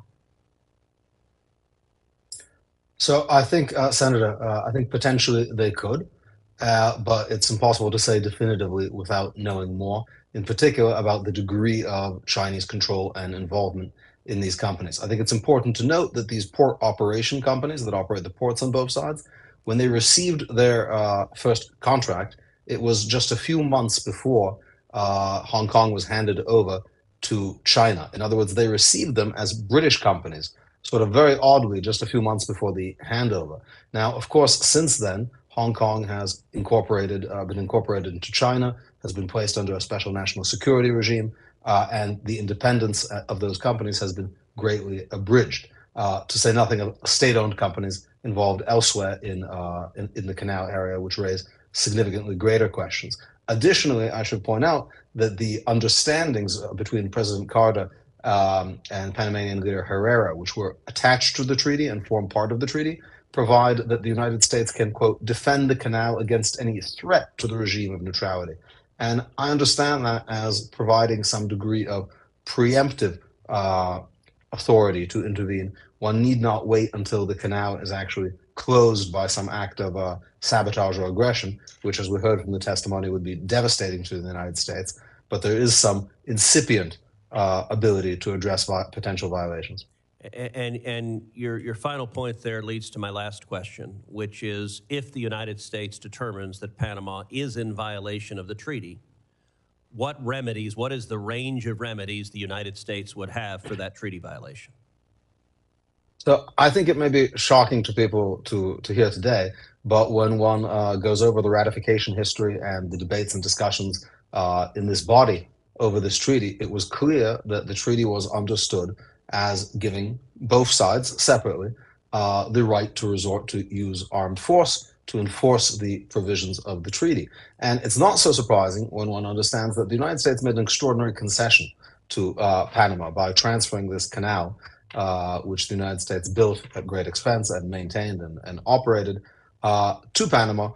Speaker 5: So I think, Senator, I think potentially they could, but it's impossible to say definitively without knowing more, in particular about the degree of Chinese control and involvement in these companies. I think it's important to note that these port operation companies that operate the ports on both sides, when they received their first contract, it was just a few months before Hong Kong was handed over to China. In other words, they received them as British companies, sort of very oddly, just a few months before the handover. Now, of course, since then, Hong Kong has been incorporated into China, has been placed under a special national security regime, and the independence of those companies has been greatly abridged, to say nothing of state-owned companies involved elsewhere in the canal area, which raise significantly greater questions. Additionally, I should point out that the understandings between President Carter and Panamanian leader Herrera, which were attached to the treaty and form part of the treaty, provide that the United States can, quote, defend the canal against any threat to the regime of neutrality. And I understand that as providing some degree of preemptive authority to intervene. One need not wait until the canal is actually closed by some act of sabotage or aggression, which, as we heard from the testimony, would be devastating to the United States. But there is some incipient ability to address potential violations.
Speaker 1: And your final point there leads to my last question, which is if the United States determines that Panama is in violation of the treaty, what remedies, what is the range of remedies the United States would have for that treaty violation?
Speaker 5: So I think it may be shocking to people to hear today, but when one goes over the ratification history and the debates and discussions in this body over this treaty, it was clear that the treaty was understood as giving both sides separately the right to resort to use armed force to enforce the provisions of the treaty. And it's not so surprising when one understands that the United States made an extraordinary concession to Panama by transferring this canal, which the United States built at great expense and maintained and operated, to Panama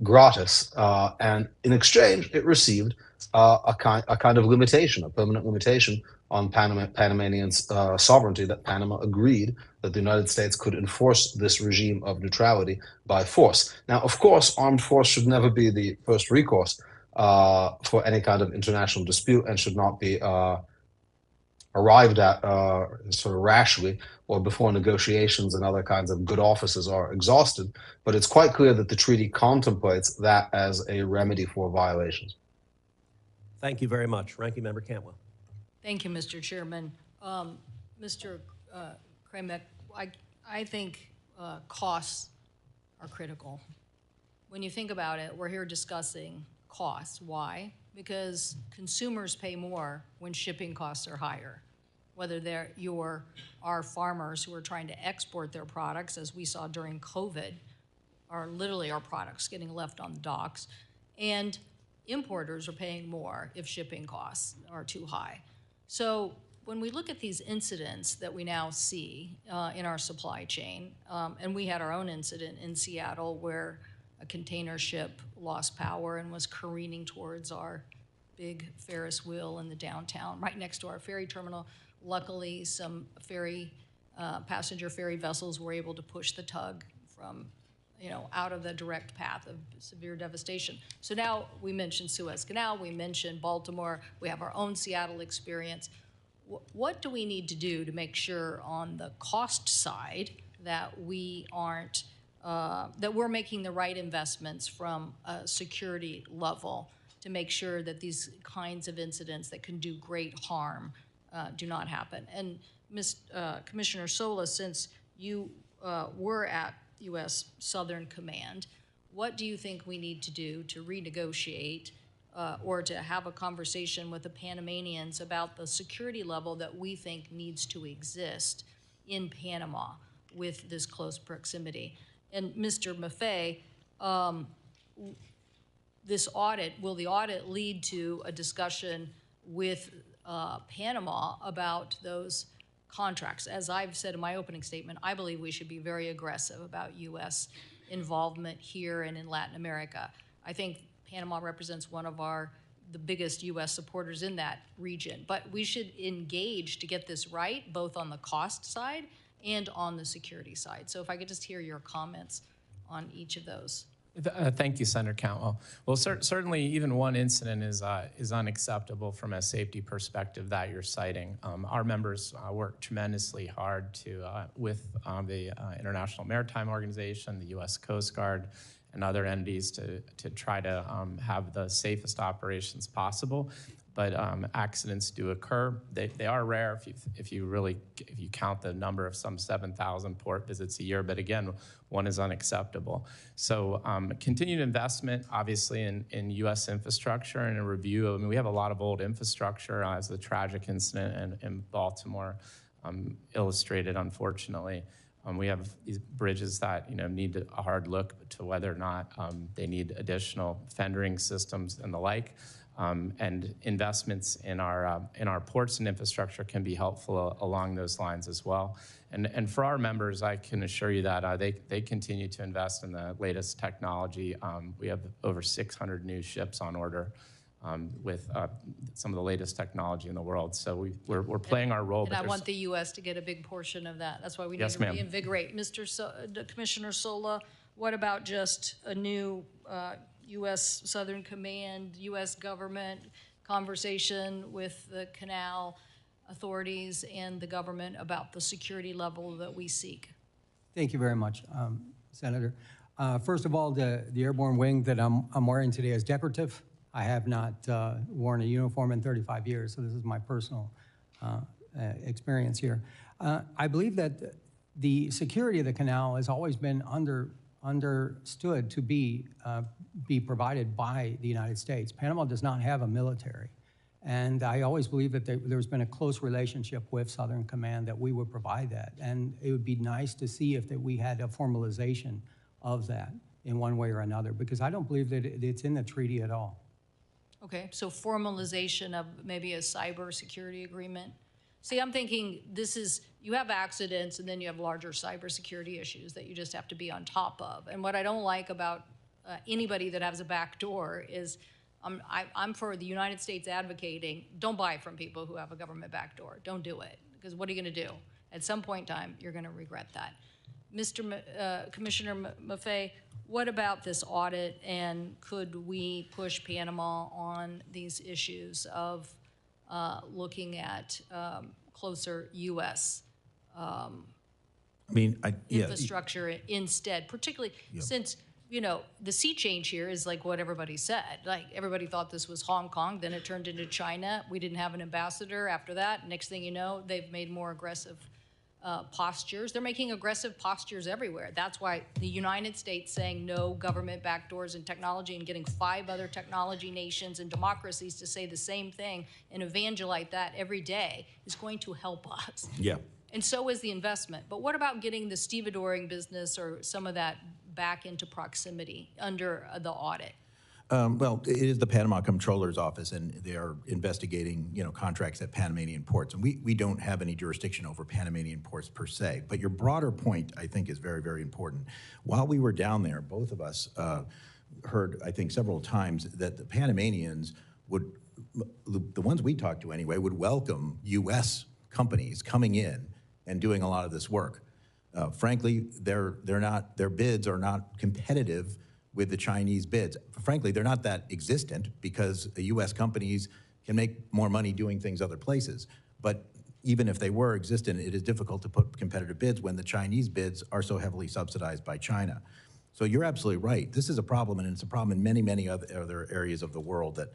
Speaker 5: gratis. And in exchange, it received a kind of limitation, a permanent limitation on Panamanian sovereignty, that Panama agreed that the United States could enforce this regime of neutrality by force. Now, of course, armed force should never be the first recourse for any kind of international dispute and should not be arrived at sort of rashly or before negotiations and other kinds of good offices are exhausted. But it's quite clear that the treaty contemplates that as a remedy for violations.
Speaker 1: Thank you very much. Ranking Member Cantwell.
Speaker 2: Thank you, Mr. Chairman. Mr. Kramek, I think costs are critical. When you think about it, we're here discussing costs. Why? Because consumers pay more when shipping costs are higher, whether our farmers who are trying to export their products, as we saw during COVID, are literally our products getting left on the docks, and importers are paying more if shipping costs are too high. So when we look at these incidents that we now see in our supply chain, and we had our own incident in Seattle where a container ship lost power and was careening towards our big Ferris wheel in the downtown, right next to our ferry terminal. Luckily, some passenger ferry vessels were able to push the tug from, out of the direct path of severe devastation. So now we mentioned Suez Canal, we mentioned Baltimore, we have our own Seattle experience. What do we need to do to make sure on the cost side that we aren't, that we're making the right investments from a security level to make sure that these kinds of incidents that can do great harm do not happen? And Commissioner Sola, since you were at U.S. Southern Command, what do you think we need to do to renegotiate or to have a conversation with the Panamanians about the security level that we think needs to exist in Panama with this close proximity? And Mr. Maffei, this audit, will the audit lead to a discussion with Panama about those contracts? As I've said in my opening statement, I believe we should be very aggressive about U.S. involvement here and in Latin America. I think Panama represents one of the biggest U.S. supporters in that region, but we should engage to get this right, both on the cost side and on the security side. So if I could just hear your comments on each of those.
Speaker 6: Thank you, Senator Cantwell. Well, certainly even one incident is unacceptable from a safety perspective that you're citing. Our members work tremendously hard with the International Maritime Organization, the U.S. Coast Guard, and other entities to try to have the safest operations possible. But accidents do occur. They are rare if you count the number of some 7,000 port visits a year. But again, one is unacceptable. So continued investment, obviously, in U.S. infrastructure and a review. I mean, we have a lot of old infrastructure, as the tragic incident in Baltimore illustrated, unfortunately. We have these bridges that need a hard look to whether or not they need additional fendering systems and the like. And investments in our ports and infrastructure can be helpful along those lines as well. And for our members, I can assure you that they continue to invest in the latest technology. We have over 600 new ships on order with some of the latest technology in the world. So we're playing our role.
Speaker 2: And I want the U.S. to get a big portion of that. That's why we need
Speaker 6: Yes,
Speaker 2: to
Speaker 6: ma'am.
Speaker 2: reinvigorate. Commissioner Sola, what about just a new U.S. Southern Command, U.S. government conversation with the canal authorities and the government about the security level that we seek?
Speaker 3: Thank you very much, Senator. First of all, the airborne wing that I'm wearing today is decorative. I have not worn a uniform in 35 years, so this is my personal experience here. I believe that the security of the canal has always been understood to be provided by the United States. Panama does not have a military. And I always believe that there's been a close relationship with Southern Command that we would provide that. And it would be nice to see if we had a formalization of that in one way or another, because I don't believe that it's in the treaty at all.
Speaker 2: Okay, so formalization of maybe a cybersecurity agreement. See, I'm thinking you have accidents and then you have larger cybersecurity issues that you just have to be on top of. And what I don't like about anybody that has a back door is I'm for the United States advocating, don't buy from people who have a government back door. Don't do it, because what are you going to do? At some point in time, you're going to regret that. Commissioner Maffei, what about this audit, and could we push Panama on these issues of looking at closer U.S. infrastructure instead, particularly since the sea change here is like what everybody said. Like, everybody thought this was Hong Kong, then it turned into China. We didn't have an ambassador after that. Next thing you know, they've made more aggressive postures. They're making aggressive postures everywhere. That's why the United States saying no government backdoors in technology and getting 5 other technology nations and democracies to say the same thing and evangelize that every day is going to help us.
Speaker 4: Yeah.
Speaker 2: And so is the investment. But what about getting the stevedoring business or some of that back into proximity under the audit?
Speaker 4: Well, it is the Panama Comptroller's Office, and they are investigating, contracts at Panamanian ports. And we don't have any jurisdiction over Panamanian ports per se. But your broader point, I think, is very, very important. While we were down there, both of us heard, I think, several times that the Panamanians would, the ones we talked to anyway, would welcome U.S. companies coming in and doing a lot of this work. Frankly, their bids are not competitive with the Chinese bids. Frankly, they're not that existent because U.S. companies can make more money doing things other places. But even if they were existent, it is difficult to put competitive bids when the Chinese bids are so heavily subsidized by China. So you're absolutely right. This is a problem, and it's a problem in many, many other areas of the world that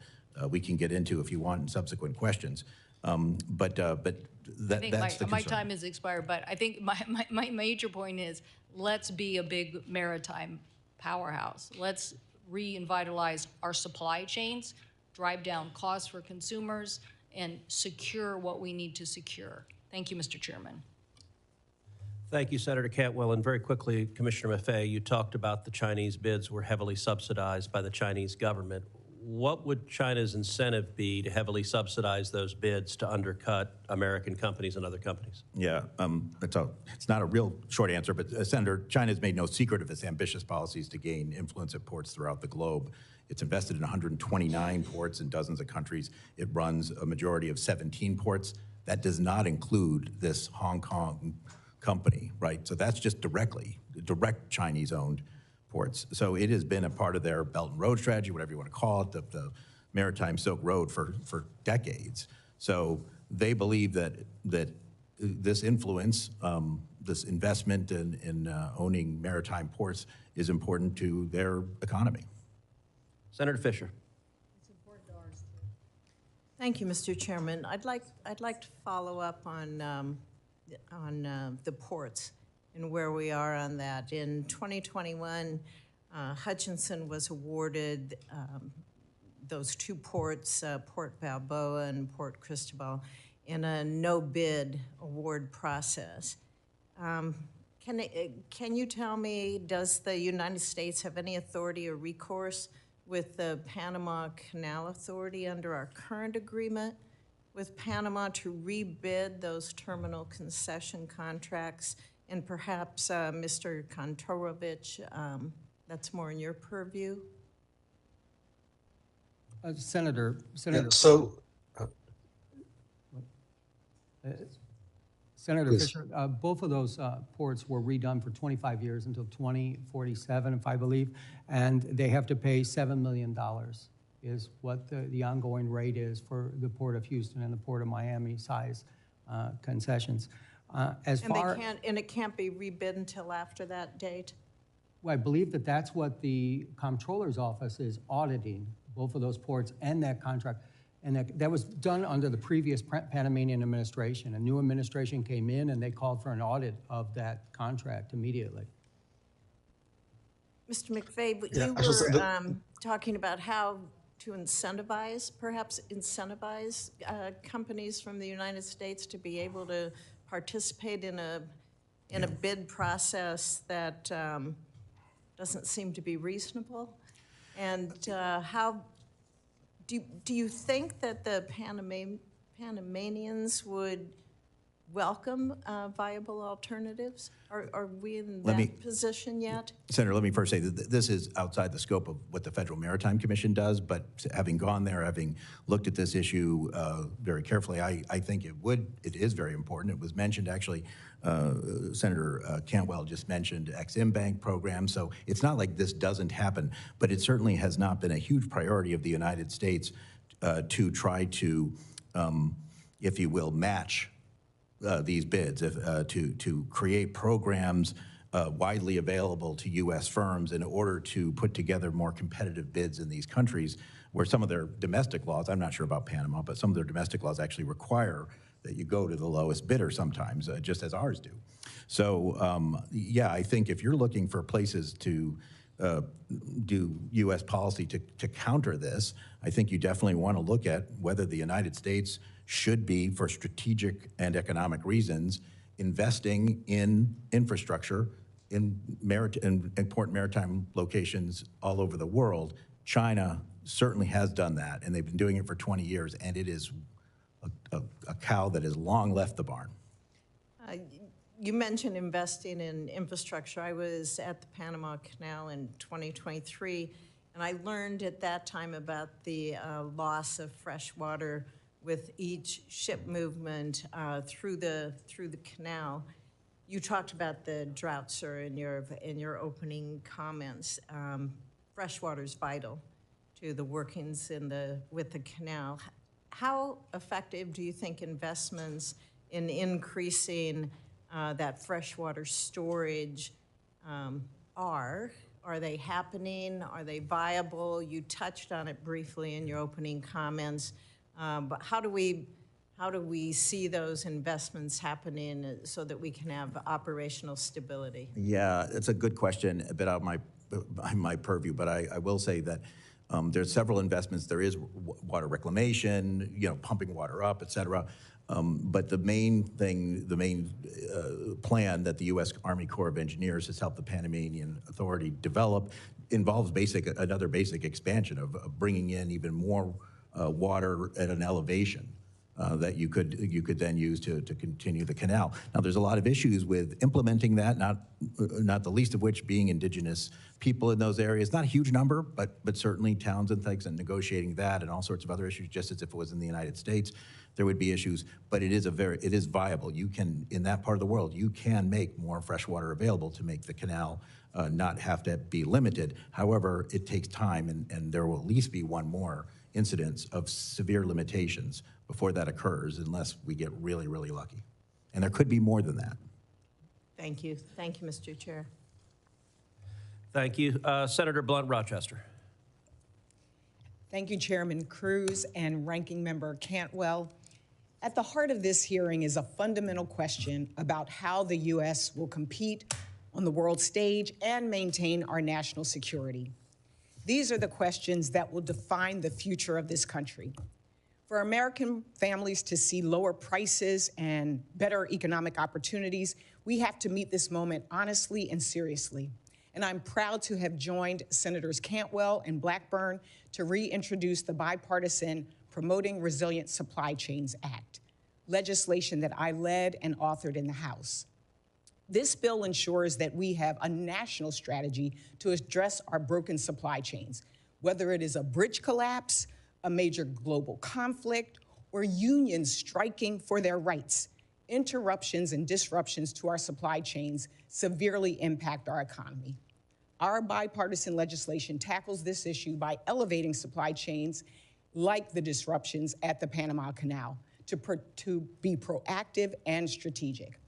Speaker 4: we can get into if you want in subsequent questions. That's the concern.
Speaker 2: My time has expired, but I think my major point is let's be a big maritime powerhouse. Let's revitalize our supply chains, drive down costs for consumers, and secure what we need to secure. Thank you, Mr. Chairman.
Speaker 1: Thank you, Senator Cantwell. And very quickly, Commissioner Maffei, you talked about the Chinese bids were heavily subsidized by the Chinese government. What would China's incentive be to heavily subsidize those bids to undercut American companies and other companies?
Speaker 4: Yeah, it's not a real short answer, but Senator, China's made no secret of its ambitious policies to gain influence at ports throughout the globe. It's invested in 129 ports in dozens of countries. It runs a majority of 17 ports. That does not include this Hong Kong company, right? So that's just direct Chinese-owned ports. So it has been a part of their Belt and Road strategy, whatever you want to call it, the Maritime Silk Road for decades. So they believe that this influence, this investment in owning maritime ports is important to their economy.
Speaker 1: Senator Fisher.
Speaker 2: It's important to ours too.
Speaker 7: Thank you, Mr. Chairman. I'd like to follow up on the ports and where we are on that. In 2021, Hutchinson was awarded those 2 ports, Port Balboa and Port Cristobal, in a no-bid award process. Can you tell me, does the United States have any authority or recourse with the Panama Canal Authority under our current agreement with Panama to rebid those terminal concession contracts? And perhaps, Mr. Korovich, that's more in your purview?
Speaker 3: Senator,
Speaker 5: Yeah, so,
Speaker 3: Senator
Speaker 5: Please.
Speaker 3: Fisher, both of those ports were redone for 25 years until 2047, if I believe, and they have to pay $7 million is what the ongoing rate is for the Port of Houston and the Port of Miami size concessions.
Speaker 7: And it can't be rebid until after that date?
Speaker 3: Well, I believe that's what the comptroller's office is auditing, both of those ports and that contract. And that was done under the previous Panamanian administration. A new administration came in and they called for an audit of that contract immediately.
Speaker 7: Mr. McVeigh, but
Speaker 5: Yeah,
Speaker 7: you
Speaker 5: I should say
Speaker 7: were talking about how to perhaps incentivize companies from the United States to be able to participate in a bid process that doesn't seem to be reasonable. And how do you think that the Panamanians would welcome viable alternatives? Are we in that position yet?
Speaker 4: Senator, let me first say that this is outside the scope of what the Federal Maritime Commission does, but having gone there, having looked at this issue very carefully, I think it is very important. It was mentioned actually, Senator Cantwell just mentioned Ex-Im Bank program, so it's not like this doesn't happen, but it certainly has not been a huge priority of the United States to try to, if you will, match these bids, to create programs widely available to U.S. firms in order to put together more competitive bids in these countries where some of their domestic laws, I'm not sure about Panama, but some of their domestic laws actually require that you go to the lowest bidder sometimes, just as ours do. So, yeah, I think if you're looking for places to do U.S. policy to counter this, I think you definitely want to look at whether the United States should be, for strategic and economic reasons, investing in infrastructure in important maritime locations all over the world. China certainly has done that, and they've been doing it for 20 years, and it is a cow that has long left the barn.
Speaker 7: You mentioned investing in infrastructure. I was at the Panama Canal in 2023, and I learned at that time about the loss of fresh water with each ship movement through the canal. You talked about the drought, sir, in your opening comments. Fresh water is vital to the workings with the canal. How effective do you think investments in increasing that freshwater storage are? Are they happening? Are they viable? You touched on it briefly in your opening comments, but how do we see those investments happening so that we can have operational stability?
Speaker 4: Yeah, it's a good question, a bit out of my purview, but I will say that there's several investments. There is water reclamation, pumping water up, et cetera. But the main plan that the U.S. Army Corps of Engineers has helped the Panamanian Authority develop involves another basic expansion of bringing in even more water at an elevation that you could then use to continue the canal. Now, there's a lot of issues with implementing that, not the least of which being indigenous people in those areas. Not a huge number, but certainly towns and things, and negotiating that and all sorts of other issues, just as if it was in the United States, there would be issues. But it is viable. You can, in that part of the world, you can make more fresh water available to make the canal not have to be limited. However, it takes time, and there will at least be one more incidence of severe limitations before that occurs, unless we get really, really lucky. And there could be more than that.
Speaker 7: Thank you. Thank you, Mr. Chair.
Speaker 1: Thank you. Senator Blunt Rochester.
Speaker 8: Thank you, Chairman Cruz and Ranking Member Cantwell. At the heart of this hearing is a fundamental question about how the U.S. will compete on the world stage and maintain our national security. These are the questions that will define the future of this country. For American families to see lower prices and better economic opportunities, we have to meet this moment honestly and seriously. And I'm proud to have joined Senators Cantwell and Blackburn to reintroduce the bipartisan Promoting Resilient Supply Chains Act, legislation that I led and authored in the House. This bill ensures that we have a national strategy to address our broken supply chains, whether it is a bridge collapse, a major global conflict, or unions striking for their rights. Interruptions and disruptions to our supply chains severely impact our economy. Our bipartisan legislation tackles this issue by elevating supply chains like the disruptions at the Panama Canal to be proactive and strategic.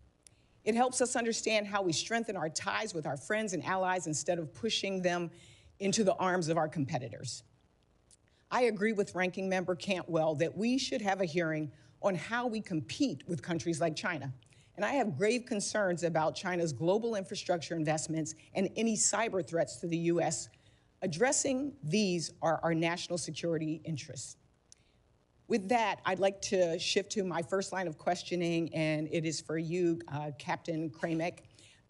Speaker 8: It helps us understand how we strengthen our ties with our friends and allies instead of pushing them into the arms of our competitors. I agree with Ranking Member Cantwell that we should have a hearing on how we compete with countries like China. And I have grave concerns about China's global infrastructure investments and any cyber threats to the U.S. Addressing these are our national security interests. With that, I'd like to shift to my first line of questioning, and it is for you, Captain Kramick.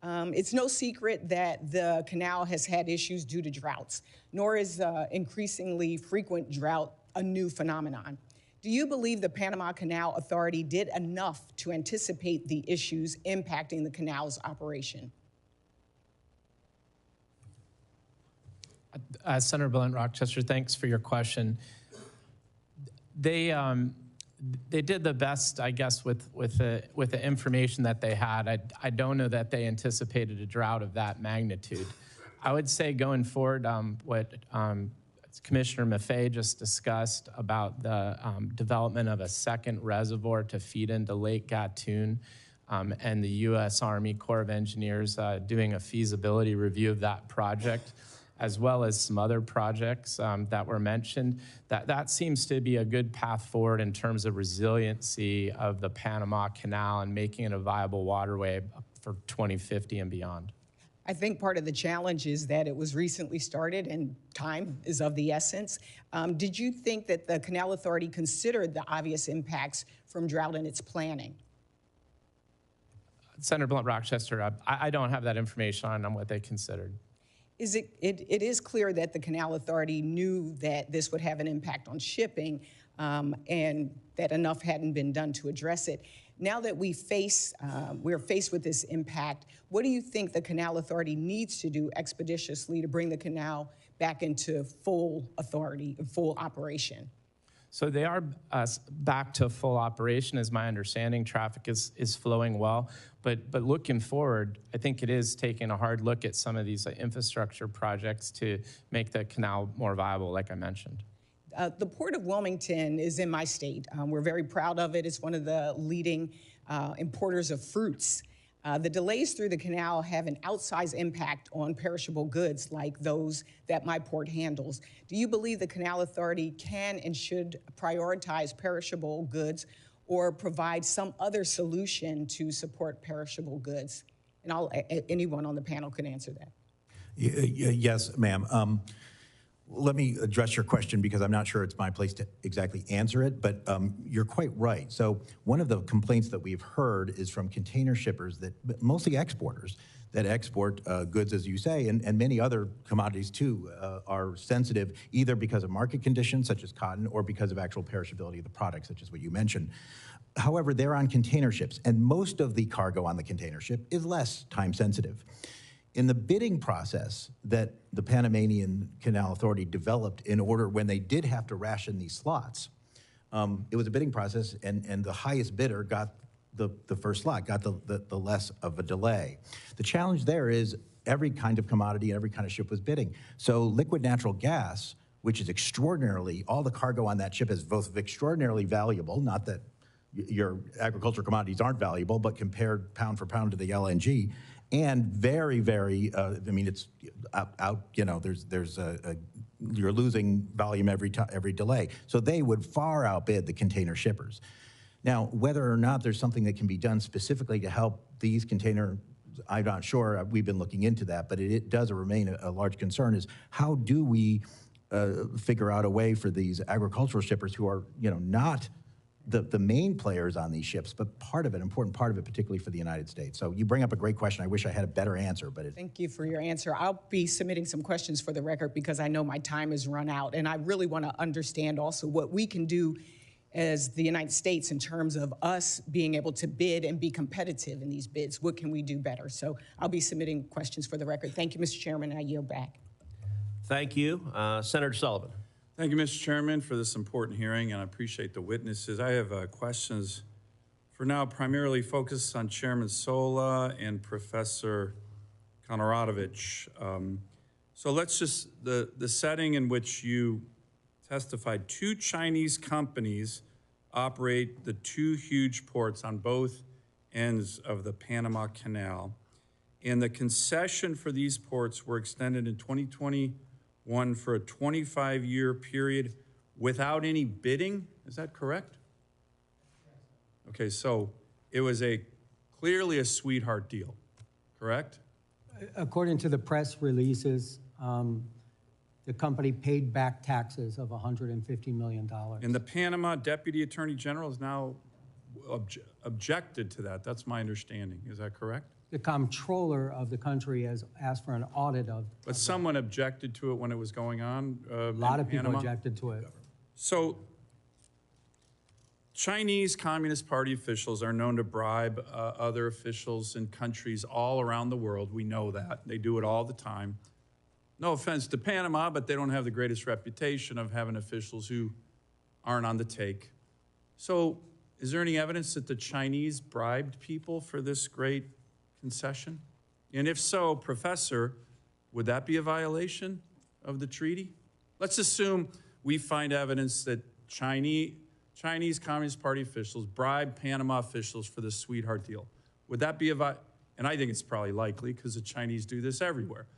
Speaker 8: It's no secret that the canal has had issues due to droughts, nor is increasingly frequent drought a new phenomenon. Do you believe the Panama Canal Authority did enough to anticipate the issues impacting the canal's operation?
Speaker 6: Senator Blunt Rochester, thanks for your question. They did the best, I guess, with the information that they had. I don't know that they anticipated a drought of that magnitude. I would say going forward, what Commissioner Maffei just discussed about the development of a second reservoir to feed into Lake Gatun, and the U.S. Army Corps of Engineers doing a feasibility review of that project, as well as some other projects that were mentioned, that seems to be a good path forward in terms of resiliency of the Panama Canal and making it a viable waterway for 2050 and beyond.
Speaker 8: I think part of the challenge is that it was recently started and time is of the essence. Did you think that the Canal Authority considered the obvious impacts from drought in its planning?
Speaker 6: Senator Blunt Rochester, I don't have that information on what they considered.
Speaker 8: It is clear that the Canal Authority knew that this would have an impact on shipping and that enough hadn't been done to address it. Now that we're faced with this impact, what do you think the Canal Authority needs to do expeditiously to bring the canal back into full authority, full operation?
Speaker 6: So they are back to full operation, is my understanding. Traffic is flowing well. But looking forward, I think it is taking a hard look at some of these infrastructure projects to make the canal more viable, like I mentioned.
Speaker 8: The Port of Wilmington is in my state. We're very proud of it. It's one of the leading importers of fruits. The delays through the canal have an outsized impact on perishable goods like those that my port handles. Do you believe the Canal Authority can and should prioritize perishable goods or provide some other solution to support perishable goods? And anyone on the panel can answer that.
Speaker 4: Yes, ma'am. Let me address your question because I'm not sure it's my place to exactly answer it, but you're quite right. So one of the complaints that we've heard is from container shippers, mostly exporters, that export goods, as you say, and many other commodities too, are sensitive either because of market conditions, such as cotton, or because of actual perishability of the product, such as what you mentioned. However, they're on container ships, and most of the cargo on the container ship is less time sensitive. In the bidding process that the Panamanian Canal Authority developed in order when they did have to ration these slots, it was a bidding process, and the highest bidder got the first slot, got the less of a delay. The challenge there is every kind of commodity, every kind of ship was bidding. So liquid natural gas, which is extraordinarily, all the cargo on that ship is both extraordinarily valuable, not that your agricultural commodities aren't valuable, but compared pound for pound to the LNG, and very, very, I mean, it's out, you know, you're losing volume every delay. So they would far outbid the container shippers. Now, whether or not there's something that can be done specifically to help these container, I'm not sure, we've been looking into that, but it does remain a large concern, is how do we figure out a way for these agricultural shippers who are, not the main players on these ships, but important part of it, particularly for the United States. So you bring up a great question. I wish I had a better answer, but
Speaker 8: Thank you for your answer. I'll be submitting some questions for the record because I know my time has run out, and I really want to understand also what we can do as the United States in terms of us being able to bid and be competitive in these bids. What can we do better? So I'll be submitting questions for the record. Thank you, Mr. Chairman, and I yield back.
Speaker 1: Thank you. Senator Sullivan.
Speaker 9: Thank you, Mr. Chairman, for this important hearing, and I appreciate the witnesses. I have questions for now primarily focused on Chairman Sola and Professor Korovich. So let's just, the setting in which you testified, 2 Chinese companies operate the 2 huge ports on both ends of the Panama Canal, and the concession for these ports were extended in 2021 for a 25-year period without any bidding. Is that correct? Okay, so it was clearly a sweetheart deal, correct?
Speaker 3: According to the press releases, the company paid back taxes of $150 million.
Speaker 9: And the Panama Deputy Attorney General has now objected to that. That's my understanding. Is that correct?
Speaker 3: The comptroller of the country has asked for an audit of.
Speaker 9: But someone objected to it when it was going on.
Speaker 3: A lot of people objected to it.
Speaker 9: So Chinese Communist Party officials are known to bribe other officials in countries all around the world. We know that. They do it all the time. No offense to Panama, but they don't have the greatest reputation of having officials who aren't on the take. So is there any evidence that the Chinese bribed people for this great concession? And if so, Professor, would that be a violation of the treaty? Let's assume we find evidence that Chinese Communist Party officials bribed Panama officials for this sweetheart deal. Would that be and I think it's probably likely because the Chinese do this everywhere.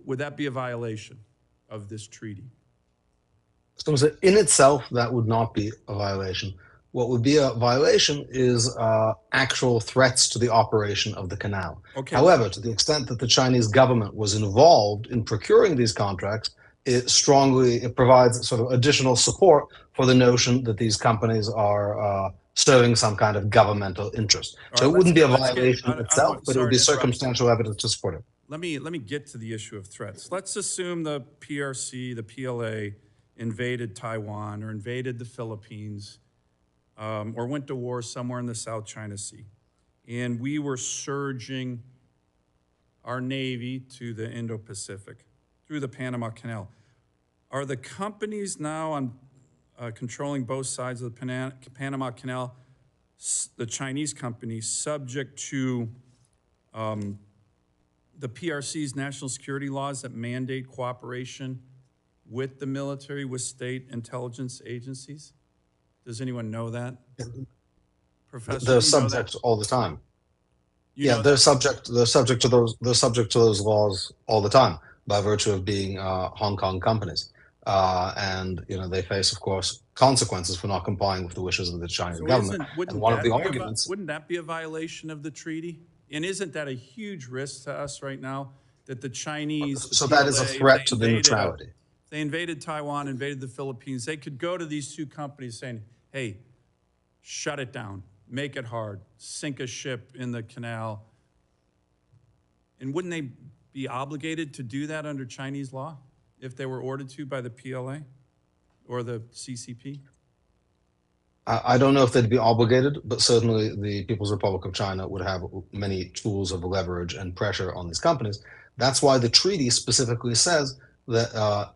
Speaker 9: Would that be a violation of this treaty?
Speaker 5: So in itself, that would not be a violation. What would be a violation is actual threats to the operation of the canal.
Speaker 9: Okay.
Speaker 5: However, to the extent that the Chinese government was involved in procuring these contracts, it provides sort of additional support for the notion that these companies are serving some kind of governmental interest. So it wouldn't be a violation itself, but it would be circumstantial evidence to support it.
Speaker 9: Let me get to the issue of threats. Let's assume the PRC, the PLA, invaded Taiwan or invaded the Philippines, or went to war somewhere in the South China Sea. And we were surging our Navy to the Indo-Pacific through the Panama Canal. Are the companies now controlling both sides of the Panama Canal, the Chinese companies, subject to the PRC's national security laws that mandate cooperation with the military, with state intelligence agencies? Does anyone know that? Professor,
Speaker 5: They're subject all the time. They're subject to those laws all the time by virtue of being Hong Kong companies. And they face, of course, consequences for not complying with the wishes of the Chinese government. And one of the arguments
Speaker 9: wouldn't that be a violation of the treaty? And isn't that a huge risk to us right now that the Chinese?
Speaker 5: So that is a threat to the neutrality.
Speaker 9: They invaded Taiwan, invaded the Philippines. They could go to these 2 companies saying, "Hey, shut it down, make it hard, sink a ship in the canal." And wouldn't they be obligated to do that under Chinese law if they were ordered to by the PLA or the CCP?
Speaker 5: I don't know if they'd be obligated, but certainly the People's Republic of China would have many tools of leverage and pressure on these companies. That's why the treaty specifically says that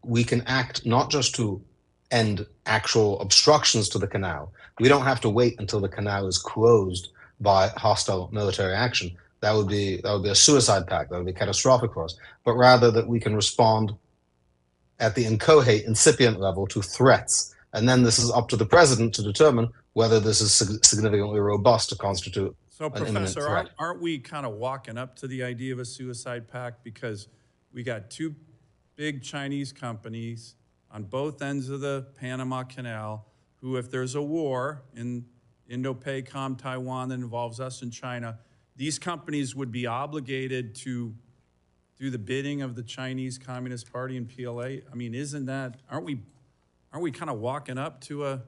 Speaker 5: we can act not just to end actual obstructions to the canal. We don't have to wait until the canal is closed by hostile military action. That would be a suicide pact. That would be catastrophic for us. But rather that we can respond at the inchoate, incipient level to threats. And then this is up to the president to determine whether this is significantly robust to constitute
Speaker 9: So,
Speaker 5: an imminent
Speaker 9: Professor,
Speaker 5: threat.
Speaker 9: aren't we kind of walking up to the idea of a suicide pact because we got 2 big Chinese companies on both ends of the Panama Canal who, if there's a war in Indo-PACOM, Taiwan that involves us and China, these companies would be obligated to do the bidding of the Chinese Communist Party and PLA? I mean, aren't we kind of walking up to a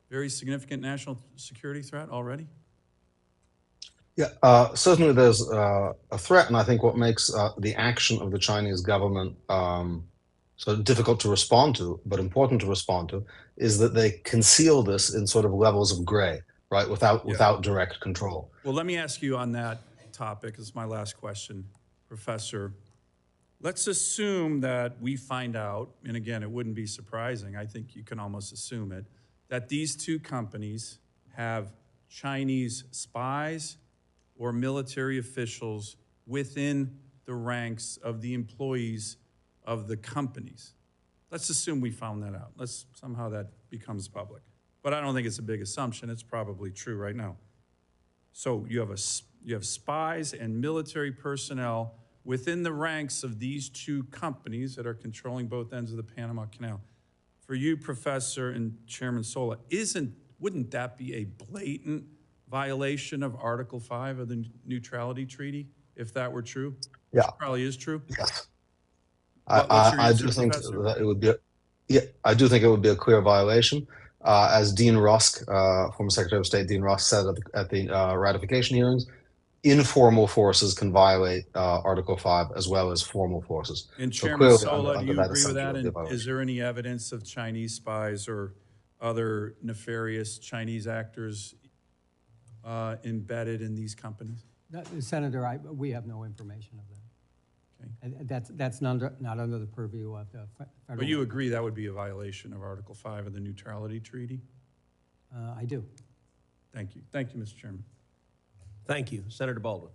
Speaker 9: very significant national security threat already?
Speaker 5: Yeah, certainly there's a threat, and I think what makes the action of the Chinese government so difficult to respond to, but important to respond to, is that they conceal this in sort of levels of gray, right, without direct control.
Speaker 9: Well, let me ask you on that topic. This is my last question, Professor. Let's assume that we find out, and again, it wouldn't be surprising, I think you can almost assume it, that these two companies have Chinese spies or military officials within the ranks of the employees of the companies. Let's assume we found that out. Somehow that becomes public. But I don't think it's a big assumption. It's probably true right now. So you have spies and military personnel within the ranks of these two companies that are controlling both ends of the Panama Canal. For you, Professor and Chairman Sola, wouldn't that be a blatant violation of Article 5 of the Neutrality Treaty, if that were true?
Speaker 5: Yeah.
Speaker 9: Which probably is true.
Speaker 5: Yes.
Speaker 9: I
Speaker 5: do think that it would be I do think it would be a clear violation. As Dean Rusk, former Secretary of State Dean Rusk said at the ratification hearings, informal forces can violate Article 5 as well as formal forces.
Speaker 9: And
Speaker 5: So
Speaker 9: Chairman
Speaker 5: clearly,
Speaker 9: Sola, do you agree with that?
Speaker 5: essentially,
Speaker 9: And is there any evidence of Chinese spies or other nefarious Chinese actors embedded in these companies?
Speaker 3: Senator, we have no information of that.
Speaker 9: Okay.
Speaker 3: And that's not under the purview of the federal.
Speaker 9: But you agree that would be a violation of Article 5 of the Neutrality Treaty?
Speaker 3: I do.
Speaker 9: Thank you. Thank you, Mr. Chairman.
Speaker 1: Thank you. Senator Baldwin.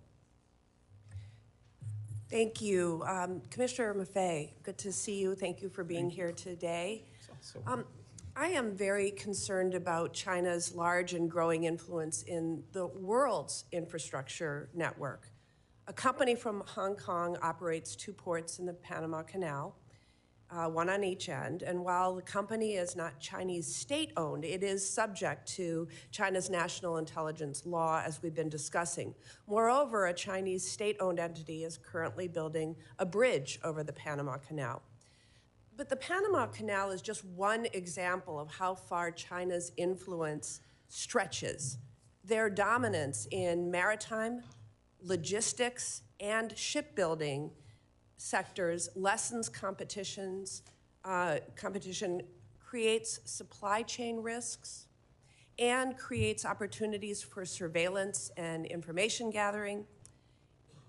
Speaker 10: Thank you. Commissioner Maffei, good to see you. Thank you for being here today. I am very concerned about China's large and growing influence in the world's infrastructure network. A company from Hong Kong operates 2 ports in the Panama Canal, one on each end. And while the company is not Chinese state-owned, it is subject to China's national intelligence law, as we've been discussing. Moreover, a Chinese state-owned entity is currently building a bridge over the Panama Canal. But the Panama Canal is just one example of how far China's influence stretches. Their dominance in maritime, logistics, and shipbuilding sectors lessens competition, creates supply chain risks, and creates opportunities for surveillance and information gathering.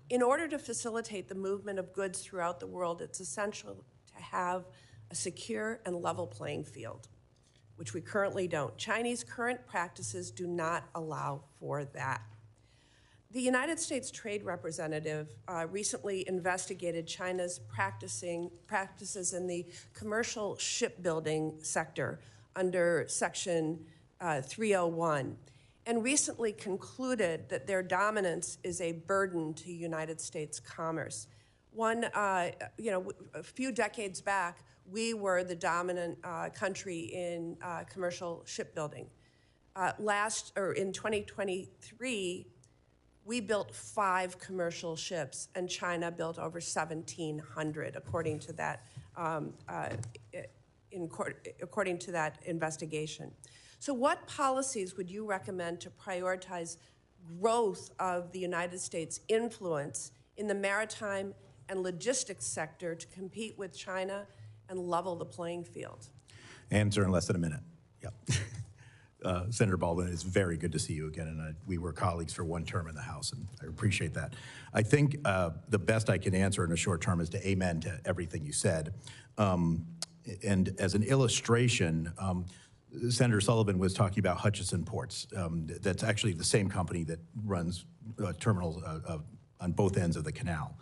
Speaker 10: In order to facilitate the movement of goods throughout the world, it's essential to have a secure and level playing field, which we currently don't. Chinese current practices do not allow for that. The United States Trade Representative recently investigated China's practices in the commercial shipbuilding sector under Section 301, and recently concluded that their dominance is a burden to United States commerce. A few decades back, we were the dominant country in commercial shipbuilding. In 2023, we built 5 commercial ships, and China built over 1,700, according to that investigation. So what policies would you recommend to prioritize growth of the United States' influence in the maritime and logistics sector to compete with China and level the playing field?
Speaker 4: Answer in less than a minute. Yeah. Senator Baldwin, it's very good to see you again, and we were colleagues for 1 term in the House, and I appreciate that. I think the best I can answer in a short term is to amen to everything you said. And as an illustration, Senator Sullivan was talking about Hutchison Ports. That's actually the same company that runs terminals on both ends of the canal.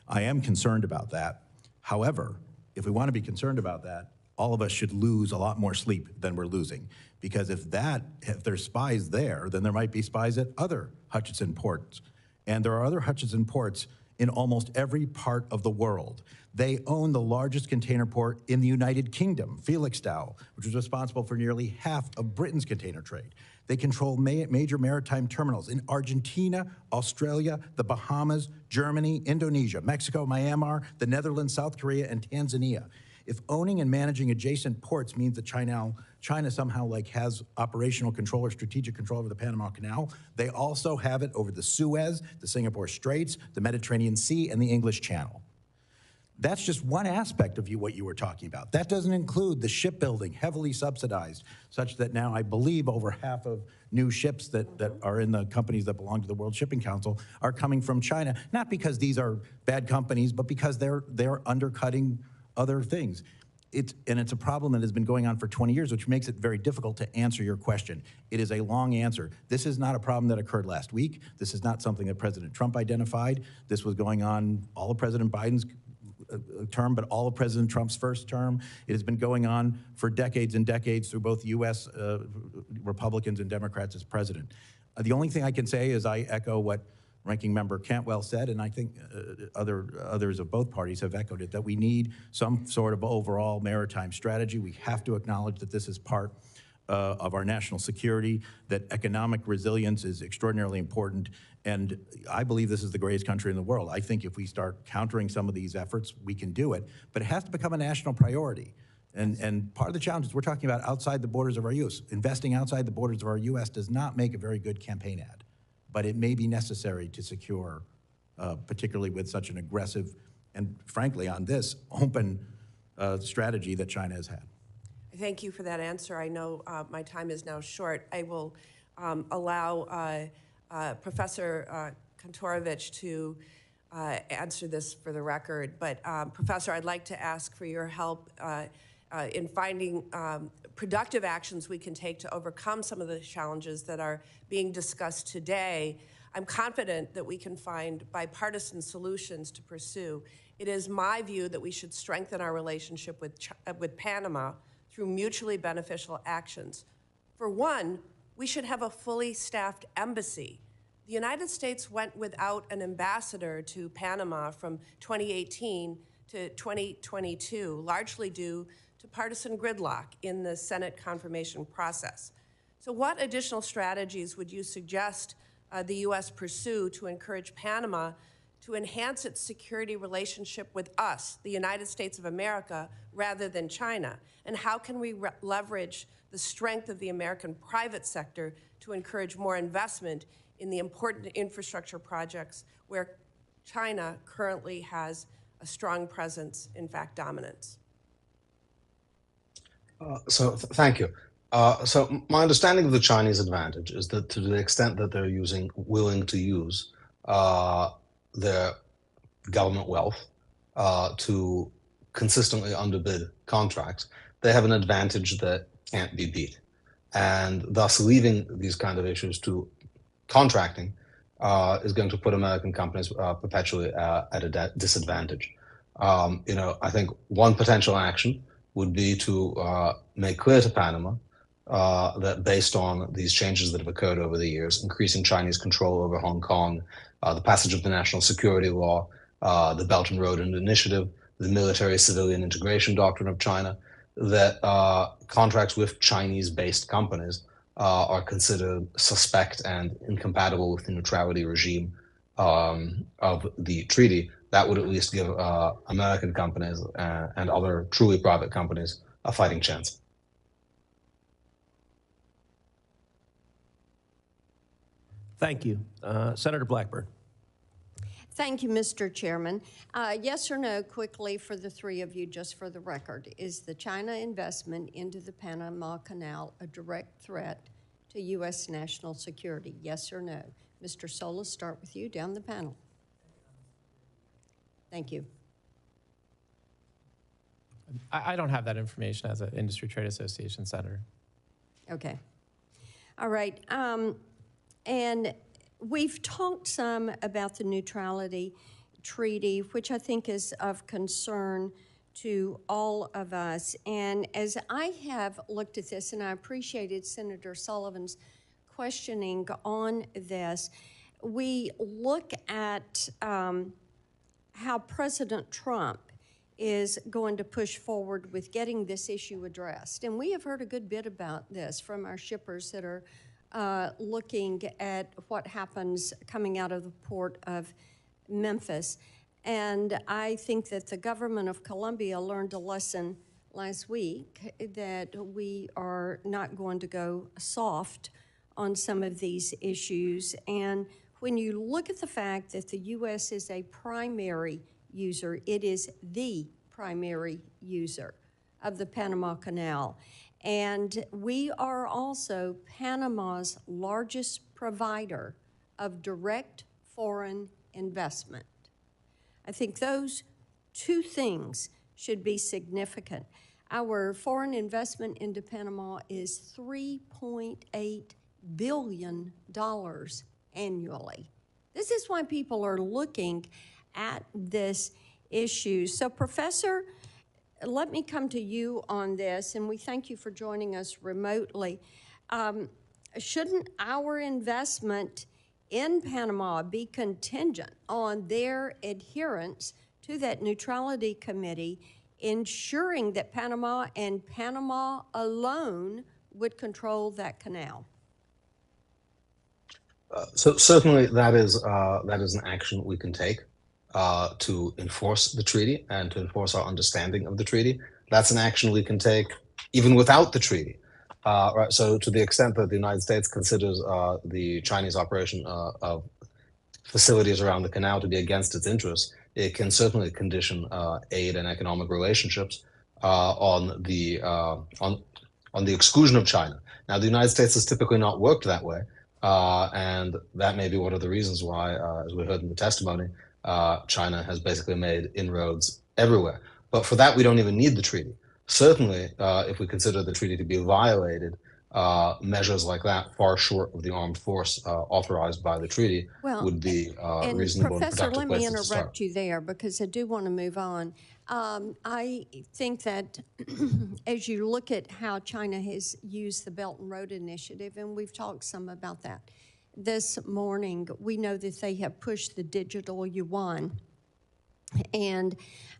Speaker 4: I am concerned about that. However, if we want to be concerned about that, all of us should lose a lot more sleep than we're losing. Because if there's spies there, then there might be spies at other Hutchison ports. And there are other Hutchison ports in almost every part of the world. They own the largest container port in the United Kingdom, Felixstowe, which is responsible for nearly half of Britain's container trade. They control major maritime terminals in Argentina, Australia, the Bahamas, Germany, Indonesia, Mexico, Myanmar, the Netherlands, South Korea, and Tanzania. If owning and managing adjacent ports means that China somehow has operational control or strategic control over the Panama Canal, they also have it over the Suez, the Singapore Straits, the Mediterranean Sea, and the English Channel. That's just one aspect of what you were talking about. That doesn't include the shipbuilding, heavily subsidized, such that now I believe over half of new ships that are in the companies that belong to the World Shipping Council are coming from China, not because these are bad companies, but because they're undercutting other things. It's a problem that has been going on for 20 years, which makes it very difficult to answer your question. It is a long answer. This is not a problem that occurred last week. This is not something that President Trump identified. This was going on all of President Biden's term, but all of President Trump's first term. It has been going on for decades and decades through both U.S. Republicans and Democrats as president. The only thing I can say is I echo what Ranking Member Cantwell said, and I think others of both parties have echoed it, that we need some sort of overall maritime strategy. We have to acknowledge that this is part of our national security, that economic resilience is extraordinarily important, and I believe this is the greatest country in the world. I think if we start countering some of these efforts, we can do it, but it has to become a national priority. And part of the challenge is we're talking about outside the borders of our U.S. Investing outside the borders of our U.S. does not make a very good campaign ad, but it may be necessary to secure, particularly with such an aggressive and, frankly, on this, open strategy that China has had.
Speaker 10: Thank you for that answer. I know my time is now short. I will allow Professor Korovich to answer this for the record. But Professor, I'd like to ask for your help in finding productive actions we can take to overcome some of the challenges that are being discussed today. I'm confident that we can find bipartisan solutions to pursue. It is my view that we should strengthen our relationship with Panama through mutually beneficial actions. For one, we should have a fully staffed embassy. The United States went without an ambassador to Panama from 2018 to 2022, largely due to partisan gridlock in the Senate confirmation process. So what additional strategies would you suggest the U.S. pursue to encourage Panama to enhance its security relationship with us, the United States of America, rather than China? And how can we leverage the strength of the American private sector to encourage more investment in the important infrastructure projects where China currently has a strong presence, in fact, dominance?
Speaker 5: Thank you. So my understanding of the Chinese advantage is that to the extent that they're willing to use their government wealth to consistently underbid contracts, they have an advantage that can't be beat. And thus leaving these kind of issues to contracting is going to put American companies perpetually at a disadvantage. I think one potential action would be to make clear to Panama that based on these changes that have occurred over the years, increasing Chinese control over Hong Kong, the passage of the National Security Law, the Belt and Road Initiative, the military-civilian integration doctrine of China, that contracts with Chinese-based companies are considered suspect and incompatible with the neutrality regime of the treaty. That would at least give American companies and other truly private companies a fighting chance.
Speaker 1: Thank you. Senator Blackburn.
Speaker 11: Thank you, Mr. Chairman. Yes or no, quickly for the three of you, just for the record, is the China investment into the Panama Canal a direct threat to U.S. national security? Yes or no? Mr. Solis, start with you down the panel. Thank you.
Speaker 6: I don't have that information as an industry trade association senator.
Speaker 11: Okay. All right. And we've talked some about the neutrality treaty, which I think is of concern to all of us. And as I have looked at this, and I appreciated Senator Sullivan's questioning on this, we look at how President Trump is going to push forward with getting this issue addressed. And we have heard a good bit about this from our shippers that are looking at what happens coming out of the port of Memphis. And I think that the government of Colombia learned a lesson last week that we are not going to go soft on some of these issues. And when you look at the fact that the U.S. is a primary user, it is the primary user of the Panama Canal. And we are also Panama's largest provider of direct foreign investment. I think those two things should be significant. Our foreign investment into Panama is $3.8 billion annually. This is why people are looking at this issue. So, Professor, let me come to you on this, and we thank you for joining us remotely. Shouldn't our investment in Panama be contingent on their adherence to that neutrality committee, ensuring that Panama and Panama alone would control that canal?
Speaker 5: So certainly that is an action we can take to enforce the treaty and to enforce our understanding of the treaty. That's an action we can take even without the treaty. Right. So to the extent that the United States considers the Chinese operation of facilities around the canal to be against its interests, it can certainly condition aid and economic relationships on the exclusion of China. Now, the United States has typically not worked that way. And that may be one of the reasons why, as we heard in the testimony, China has basically made inroads everywhere. But for that, we don't even need the treaty. Certainly, if we consider the treaty to be violated, measures like that, far short of the armed force authorized by the treaty, would be reasonable and
Speaker 11: Professor,
Speaker 5: productive
Speaker 11: let me
Speaker 5: places to start.
Speaker 11: interrupt you there because I do want to move on. I think that as you look at how China has used the Belt and Road Initiative, and we've talked some about that this morning, we know that they have pushed the digital yuan. And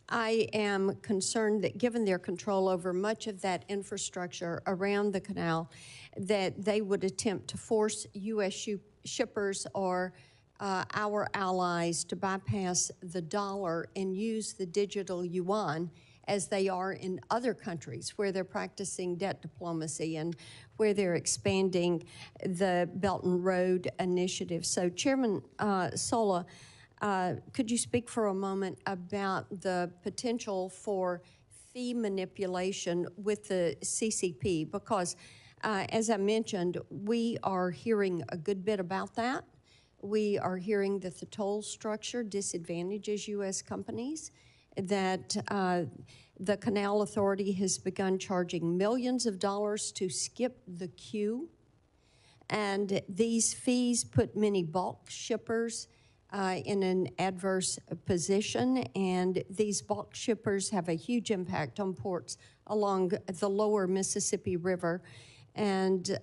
Speaker 11: I am concerned that given their control over much of that infrastructure around the canal, that they would attempt to force U.S. shippers or our allies to bypass the dollar and use the digital yuan as they are in other countries where they're practicing debt diplomacy and where they're expanding the Belt and Road Initiative. So Chairman Sola, could you speak for a moment about the potential for fee manipulation with the CCP? Because as I mentioned, we are hearing a good bit about that. We are hearing that the toll structure disadvantages U.S. companies, that the Canal Authority has begun charging millions of dollars to skip the queue. And these fees put many bulk shippers in an adverse position, and these bulk shippers have a huge impact on ports along the lower Mississippi River. And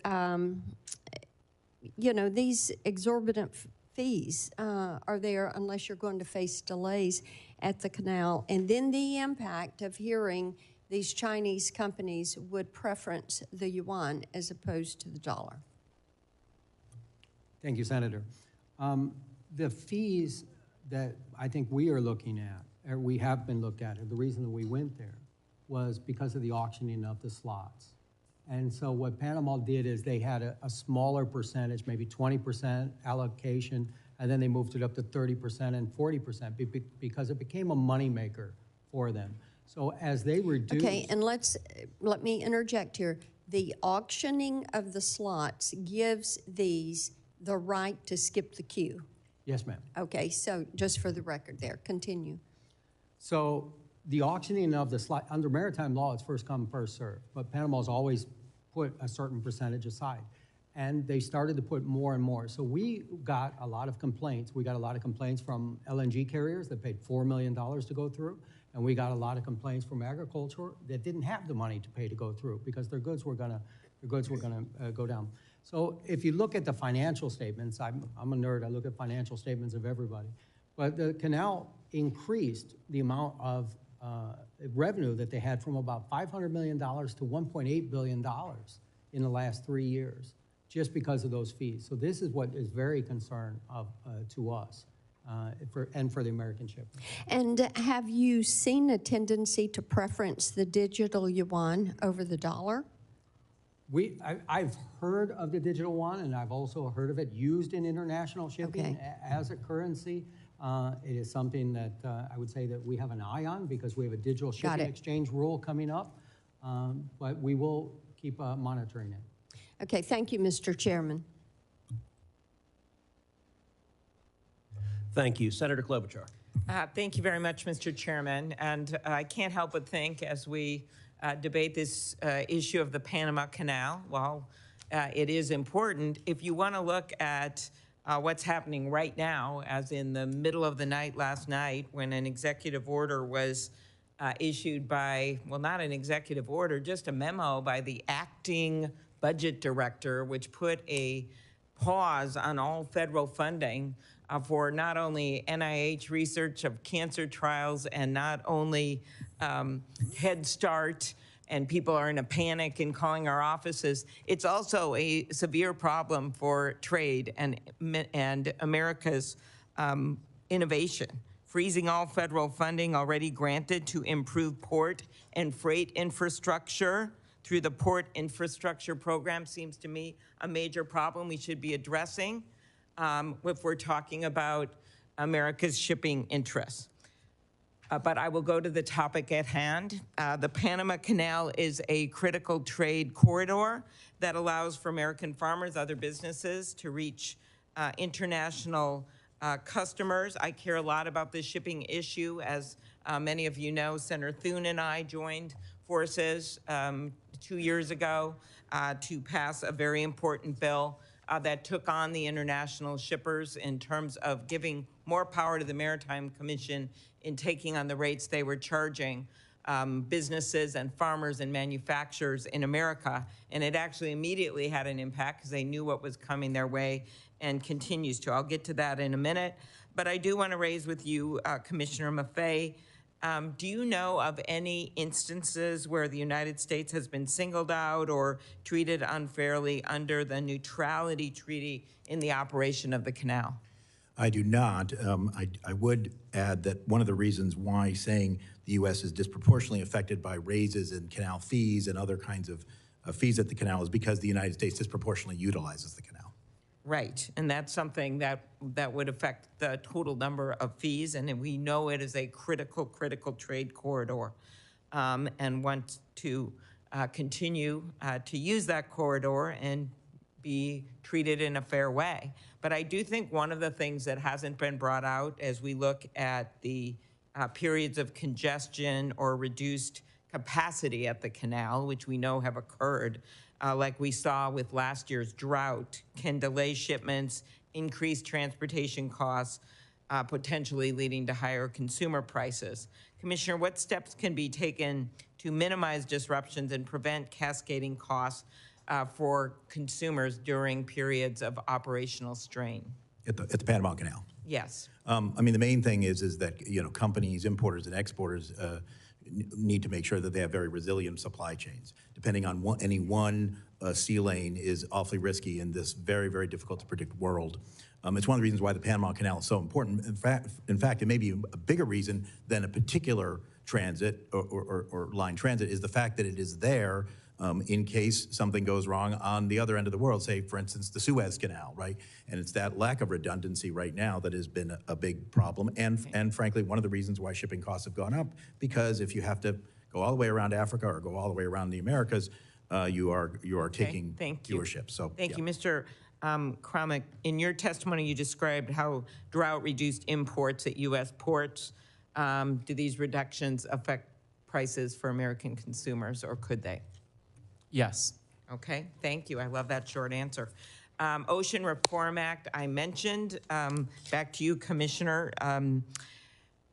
Speaker 11: you know, these exorbitant fees are there unless you're going to face delays at the canal. And then the impact of hearing these Chinese companies would preference the yuan as opposed to the dollar.
Speaker 3: Thank you, Senator. The fees that I think we are looking at, or we have been looked at, the reason that we went there was because of the auctioning of the slots. And so what Panama did is they had a smaller percentage, maybe 20% allocation, and then they moved it up to 30% and 40% because it became a moneymaker for them. So as they reduced—
Speaker 11: Okay, and let me interject here. The auctioning of the slots gives these the right to skip the queue.
Speaker 3: Yes, ma'am.
Speaker 11: Okay, so just for the record there, continue.
Speaker 3: So the auctioning of the slot, under maritime law, it's first come, first served, but Panama's always put a certain percentage aside. And they started to put more and more. So we got a lot of complaints. We got a lot of complaints from LNG carriers that paid $4 million to go through. And we got a lot of complaints from agriculture that didn't have the money to pay to go through because their goods were gonna go down. So if you look at the financial statements, I'm a nerd, I look at financial statements of everybody. But the canal increased the amount of revenue that they had from about $500 million to $1.8 billion in the last 3 years, just because of those fees. So this is what is very concerned to us and for the American shippers.
Speaker 11: And have you seen a tendency to preference the digital yuan over the dollar?
Speaker 3: I've heard of the digital yuan, and I've also heard of it used in international shipping as a currency. It is something that I would say that we have an eye on because we have a digital shipping exchange rule coming up, but we will keep monitoring it.
Speaker 11: Okay, thank you, Mr. Chairman.
Speaker 1: Thank you. Senator Klobuchar.
Speaker 12: Thank you very much, Mr. Chairman. And I can't help but think as we debate this issue of the Panama Canal, while it is important, if you want to look at what's happening right now, as in the middle of the night last night when an executive order was issued by, well, not an executive order, just a memo by the acting budget director, which put a pause on all federal funding for not only NIH research of cancer trials and not only Head Start, and people are in a panic and calling our offices. It's also a severe problem for trade and America's innovation. Freezing all federal funding already granted to improve port and freight infrastructure through the Port Infrastructure Program seems to me a major problem we should be addressing if we're talking about America's shipping interests. But I will go to the topic at hand. The Panama Canal is a critical trade corridor that allows for American farmers, other businesses to reach international customers. I care a lot about this shipping issue. As many of you know, Senator Thune and I joined forces 2 years ago to pass a very important bill that took on the international shippers in terms of giving more power to the Maritime Commission in taking on the rates they were charging businesses and farmers and manufacturers in America. And it actually immediately had an impact because they knew what was coming their way and continues to. I'll get to that in a minute. But I do want to raise with you, Commissioner Maffei, do you know of any instances where the United States has been singled out or treated unfairly under the neutrality treaty in the operation of the canal?
Speaker 4: I do not. I would add that one of the reasons why saying the U.S. is disproportionately affected by raises in canal fees and other kinds of fees at the canal is because the United States disproportionately utilizes the canal.
Speaker 12: Right, and that's something that would affect the total number of fees, and we know it is a critical trade corridor, and want to continue to use that corridor and be treated in a fair way. But I do think one of the things that hasn't been brought out as we look at the periods of congestion or reduced capacity at the canal, which we know have occurred, like we saw with last year's drought, can delay shipments, increase transportation costs, potentially leading to higher consumer prices. Commissioner, what steps can be taken to minimize disruptions and prevent cascading costs for consumers during periods of operational strain?
Speaker 4: At the Panama Canal?
Speaker 12: Yes.
Speaker 4: I mean, the main thing is that, you know, companies, importers and exporters need to make sure that they have very resilient supply chains. Depending on any one sea lane is awfully risky in this very, very difficult to predict world. It's one of the reasons why the Panama Canal is so important. In fact, it may be a bigger reason than a particular transit or line transit is the fact that it is there in case something goes wrong on the other end of the world, say, for instance, the Suez Canal, right? And it's that lack of redundancy right now that has been a big problem. And frankly, one of the reasons why shipping costs have gone up, because if you have to go all the way around Africa or go all the way around the Americas, you are taking fewer ships. So
Speaker 12: Thank you, Mr. Kromick. In your testimony, you described how drought reduced imports at U.S. ports. Do these reductions affect prices for American consumers, or could they?
Speaker 6: Yes.
Speaker 12: Okay, thank you. I love that short answer. Ocean Reform Act, I mentioned. Back to you, Commissioner.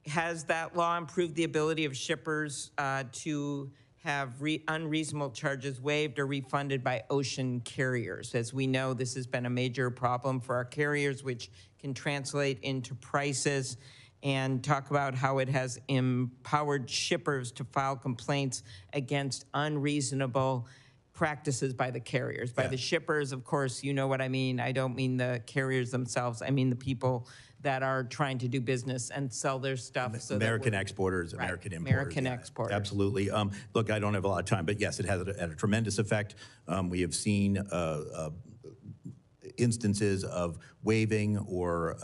Speaker 12: Has that law improved the ability of shippers to have unreasonable charges waived or refunded by ocean carriers. As we know, this has been a major problem for our carriers, which can translate into prices, and talk about how it has empowered shippers to file complaints against unreasonable practices by the carriers. By the shippers, of course, you know what I mean. I don't mean the carriers themselves. I mean the people that are trying to do business and sell their stuff. So
Speaker 4: American exporters, American importers.
Speaker 12: American exporters.
Speaker 4: Absolutely. Look, I don't have a lot of time, but yes, it has had a tremendous effect. We have seen instances of waiving or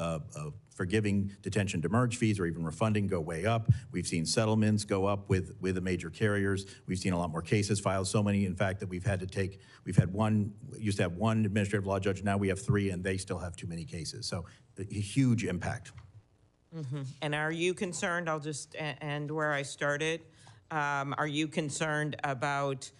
Speaker 4: forgiving detention demurrage fees or even refunding go way up. We've seen settlements go up with the major carriers. We've seen a lot more cases filed, so many, in fact, that we used to have one administrative law judge, now we have 3, and they still have too many cases. So a huge impact.
Speaker 12: And are you concerned, I'll just end where I started, are you concerned about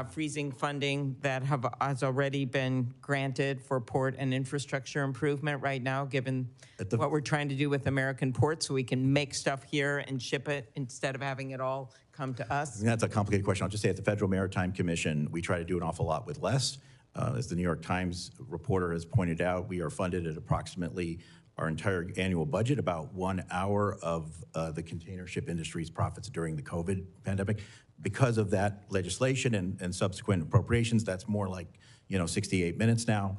Speaker 12: freezing funding that has already been granted for port and infrastructure improvement right now, given what we're trying to do with American ports, so we can make stuff here and ship it instead of having it all come to us?
Speaker 4: That's a complicated question. I'll just say at the Federal Maritime Commission, we try to do an awful lot with less. As the New York Times reporter has pointed out, we are funded at approximately our entire annual budget, about 1 hour of the container ship industry's profits during the COVID pandemic. Because of that legislation and subsequent appropriations, that's more like 68 minutes now.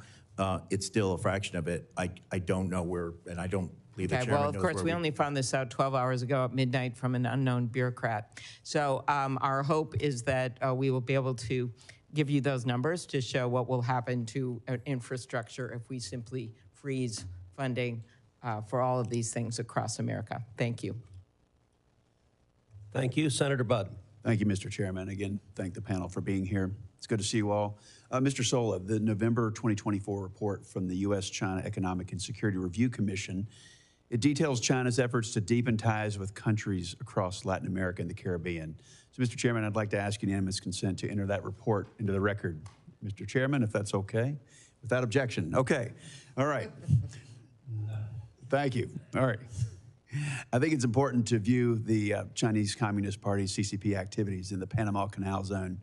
Speaker 4: It's still a fraction of it. I don't know where, and I don't believe the chairman
Speaker 12: Well, of
Speaker 4: knows
Speaker 12: course,
Speaker 4: where
Speaker 12: we only found this out 12 hours ago at midnight from an unknown bureaucrat. So our hope is that we will be able to give you those numbers to show what will happen to infrastructure if we simply freeze funding for all of these things across America. Thank you.
Speaker 1: Thank you. Senator Budd.
Speaker 13: Thank you, Mr. Chairman. Again, thank the panel for being here. It's good to see you all. Mr. Sola, the November 2024 report from the U.S.-China Economic and Security Review Commission, it details China's efforts to deepen ties with countries across Latin America and the Caribbean. So, Mr. Chairman, I'd like to ask unanimous consent to enter that report into the record. Mr. Chairman, if that's okay? Without objection. Okay. All right. Thank you. All right. I think it's important to view the Chinese Communist Party, CCP, activities in the Panama Canal Zone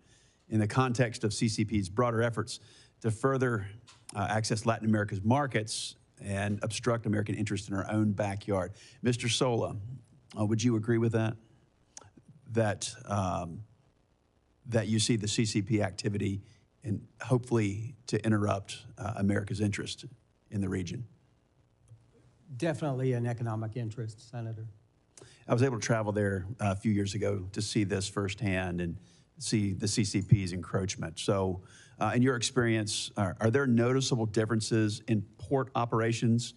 Speaker 13: in the context of CCP's broader efforts to further access Latin America's markets and obstruct American interest in our own backyard. Mr. Sola, would you agree with that? That you see the CCP activity and hopefully to interrupt America's interest in the region?
Speaker 3: Definitely an economic interest, Senator.
Speaker 13: I was able to travel there a few years ago to see this firsthand and see the CCP's encroachment. So in your experience, are there noticeable differences in port operations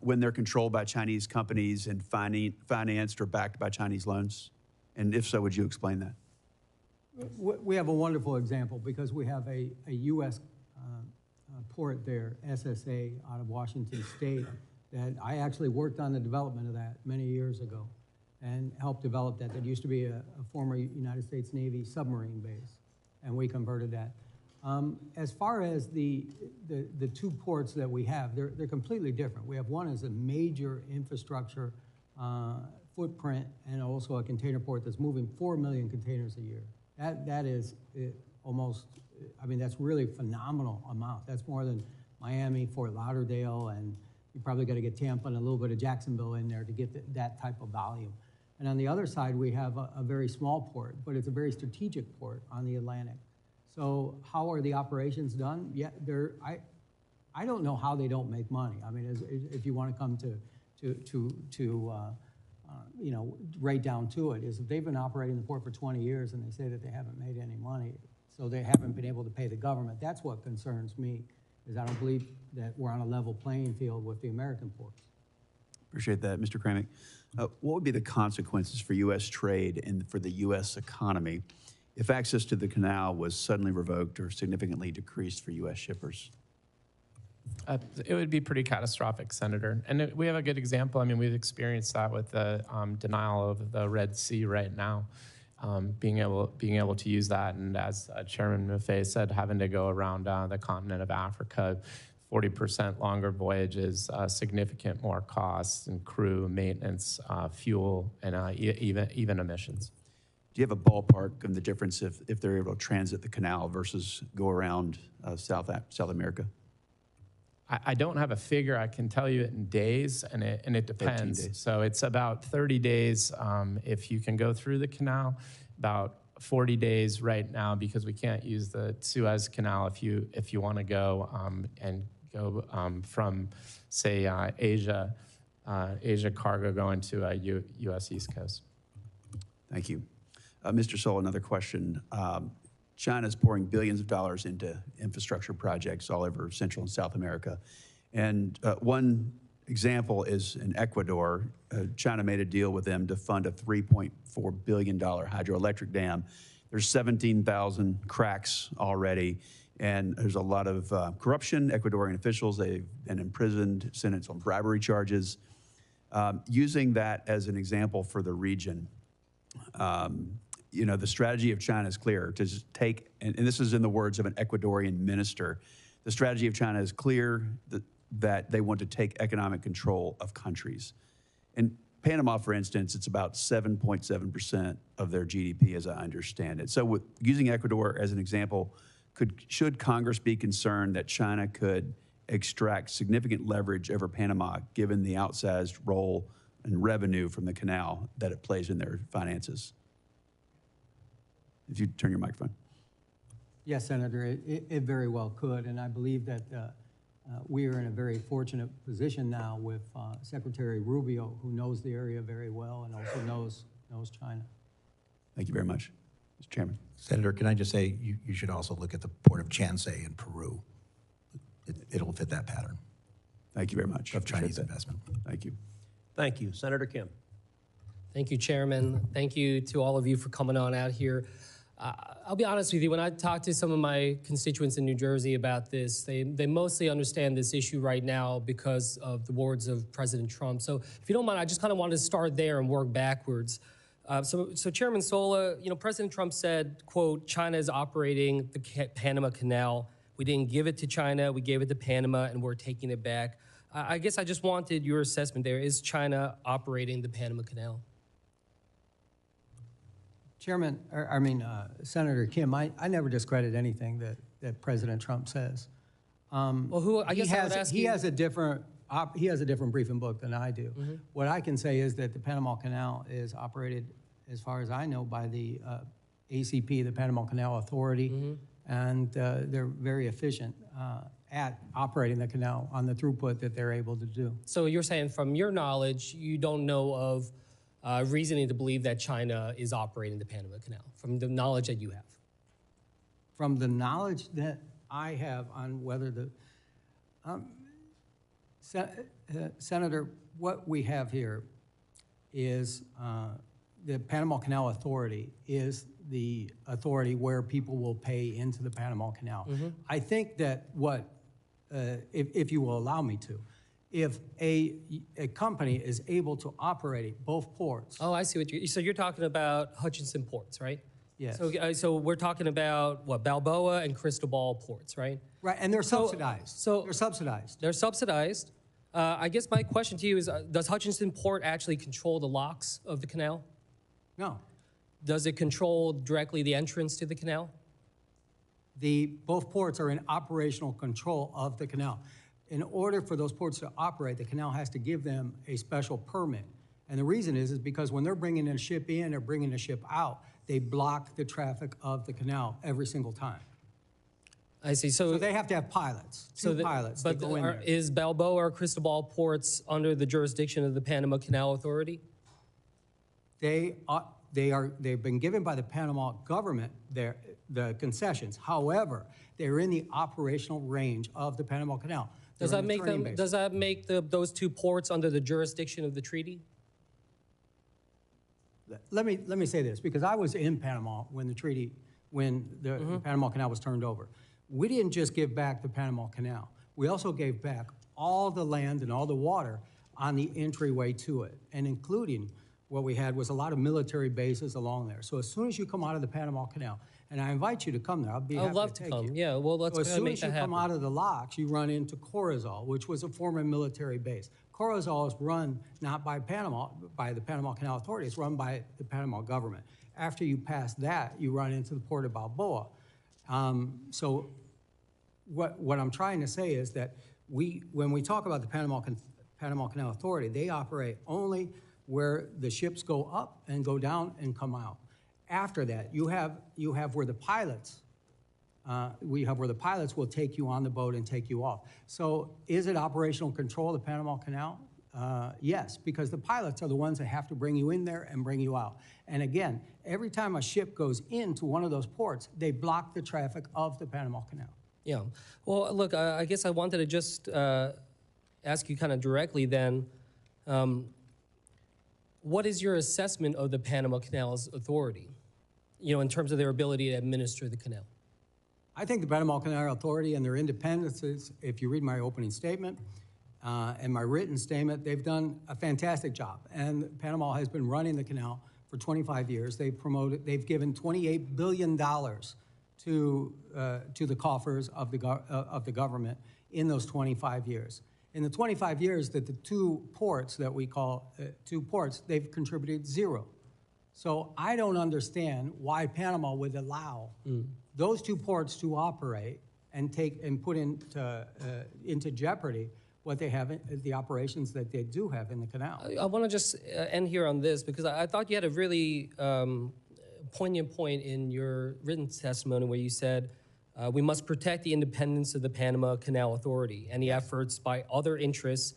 Speaker 13: when they're controlled by Chinese companies and financed or backed by Chinese loans? And if so, would you explain that?
Speaker 3: We have a wonderful example because we have a U.S. Port there, SSA, out of Washington State, that I actually worked on the development of that many years ago and helped develop that. That used to be a former United States Navy submarine base, and we converted that. As far as the 2 ports that we have, they're completely different. We have one as a major infrastructure footprint and also a container port that's moving 4 million containers a year. That is almost, I mean, that's really a phenomenal amount. That's more than Miami, Fort Lauderdale, and you probably got to get Tampa and a little bit of Jacksonville in there to get that type of volume. And on the other side, we have a very small port, but it's a very strategic port on the Atlantic. So how are the operations done? Yeah, I don't know how they don't make money. I mean, if you want to come to right down to it, is if they've been operating the port for 20 years and they say that they haven't made any money, so they haven't been able to pay the government. That's what concerns me, is I don't believe that we're on a level playing field with the American ports.
Speaker 13: Appreciate that. Mr. Kramick, what would be the consequences for U.S. trade and for the U.S. economy if access to the canal was suddenly revoked or significantly decreased for U.S. shippers?
Speaker 6: It would be pretty catastrophic, Senator. And we have a good example. I mean, we've experienced that with the denial of the Red Sea right now. Being able to use that, and as Chairman Maffei said, having to go around the continent of Africa, 40% longer voyages, significant more costs and crew, maintenance, fuel, and even emissions.
Speaker 13: Do you have a ballpark of the difference if they're able to transit the canal versus go around South America?
Speaker 6: I don't have a figure. I can tell you it in days, and it depends.
Speaker 13: 13 days.
Speaker 6: So it's about 30 days if you can go through the canal, about 40 days right now because we can't use the Suez Canal if you want to go and go from, say, Asia cargo going to U.S. East Coast.
Speaker 13: Thank you. Mr. Soul, another question. China's pouring billions of dollars into infrastructure projects all over Central and South America. And one example is in Ecuador. China made a deal with them to fund a $3.4 billion hydroelectric dam. There's 17,000 cracks already, and there's a lot of corruption. Ecuadorian officials, they've been imprisoned, sentenced on bribery charges. Using that as an example for the region, you know, the strategy of China is clear to just take, and this is in the words of an Ecuadorian minister, the strategy of China is clear that they want to take economic control of countries. In Panama, for instance, it's about 7.7% of their GDP, as I understand it. So with using Ecuador as an example, should Congress be concerned that China could extract significant leverage over Panama, given the outsized role and revenue from the canal that it plays in their finances? If you turn your microphone.
Speaker 3: Yes, Senator, it very well could, and I believe that we are in a very fortunate position now with Secretary Rubio, who knows the area very well and also knows China.
Speaker 13: Thank you very much. Mr. Chairman.
Speaker 4: Senator, can I just say you should also look at the port of Chansay in Peru. It'll fit that pattern.
Speaker 13: Thank you very much.
Speaker 4: Of Chinese investment.
Speaker 13: Thank you.
Speaker 1: Thank you. Senator Kim.
Speaker 14: Thank you, Chairman. Thank you to all of you for coming on out here. I'll be honest with you, when I talk to some of my constituents in New Jersey about this, they mostly understand this issue right now because of the words of President Trump. So if you don't mind, I just kind of wanted to start there and work backwards. So Chairman Sola, you know, President Trump said, quote, China is operating the Panama Canal. We didn't give it to China, we gave it to Panama, and we're taking it back. I guess I just wanted your assessment there. Is China operating the Panama Canal?
Speaker 3: Chairman, Senator Kim, I never discredit anything that President Trump says.
Speaker 14: Well, I guess I would ask you.
Speaker 3: He has a different briefing book than I do.
Speaker 14: Mm-hmm.
Speaker 3: What I can say is that the Panama Canal is operated, as far as I know, by the ACP, the Panama Canal Authority,
Speaker 14: Mm-hmm.
Speaker 3: and they're very efficient at operating the canal on the throughput that they're able to do.
Speaker 14: So you're saying from your knowledge, you don't know of reasoning to believe that China is operating the Panama Canal, from the knowledge that you have?
Speaker 3: From the knowledge that I have on whether the, Senator, what we have here is the Panama Canal Authority is the authority where people will pay into the Panama Canal.
Speaker 14: Mm-hmm.
Speaker 3: I think that what, if you will allow me to, if a company is able to operate both ports.
Speaker 14: Oh, I see what so you're talking about Hutchinson ports, right?
Speaker 3: Yes.
Speaker 14: So we're talking about what, Balboa and Cristobal ports, right?
Speaker 3: Right, and they're subsidized.
Speaker 14: They're subsidized. I guess my question to you is, does Hutchinson Port actually control the locks of the canal?
Speaker 3: No.
Speaker 14: Does it control directly the entrance to the canal?
Speaker 3: Both ports are in operational control of the canal. In order for those ports to operate, the canal has to give them a special permit. And the reason is because when they're bringing a ship in or bringing a ship out, they block the traffic of the canal every single time.
Speaker 14: I see. So
Speaker 3: they have to have pilots, pilots that go in there.
Speaker 14: Is Balboa or Cristobal ports under the jurisdiction of the Panama Canal Authority?
Speaker 3: They've been given by the Panama government the concessions. However, they're in the operational range of the Panama Canal.
Speaker 14: Does that make those two ports under the jurisdiction of the treaty?
Speaker 3: Let me say this, because I was in Panama when the Panama Canal was turned over. We didn't just give back the Panama Canal. We also gave back all the land and all the water on the entryway to it, and including what we had was a lot of military bases along there. So as soon as you come out of the Panama Canal, and I invite you to come there, I'd be happy to take you.
Speaker 14: I'd love to come. Yeah, well, let's make that happen.
Speaker 3: So as soon as you come out of the locks, you run into Corizal, which was a former military base. Corizal is run not by Panama, by the Panama Canal Authority. It's run by the Panama government. After you pass that, you run into the Port of Balboa. So what I'm trying to say is that when we talk about the Panama Canal Authority, they operate only where the ships go up and go down and come out. After that, you have where the pilots, where the pilots will take you on the boat and take you off. So is it operational control of the Panama Canal? Yes, because the pilots are the ones that have to bring you in there and bring you out. And again, every time a ship goes into one of those ports, they block the traffic of the Panama Canal.
Speaker 14: Yeah. Well, look, I guess I wanted to just ask you kind of directly then, what is your assessment of the Panama Canal's authority, in terms of their ability to administer the canal?
Speaker 3: I think the Panama Canal Authority and their independence is, if you read my opening statement and my written statement, they've done a fantastic job. And Panama has been running the canal for 25 years. They've given $28 billion to the coffers of the government in those 25 years. In the 25 years that the two ports that we call two ports, they've contributed zero. So I don't understand why Panama would allow those two ports to operate and put into jeopardy what they have, the operations that they do have in the canal.
Speaker 14: I want to just end here on this because I thought you had a really poignant point in your written testimony where you said, we must protect the independence of the Panama Canal Authority. Any efforts by other interests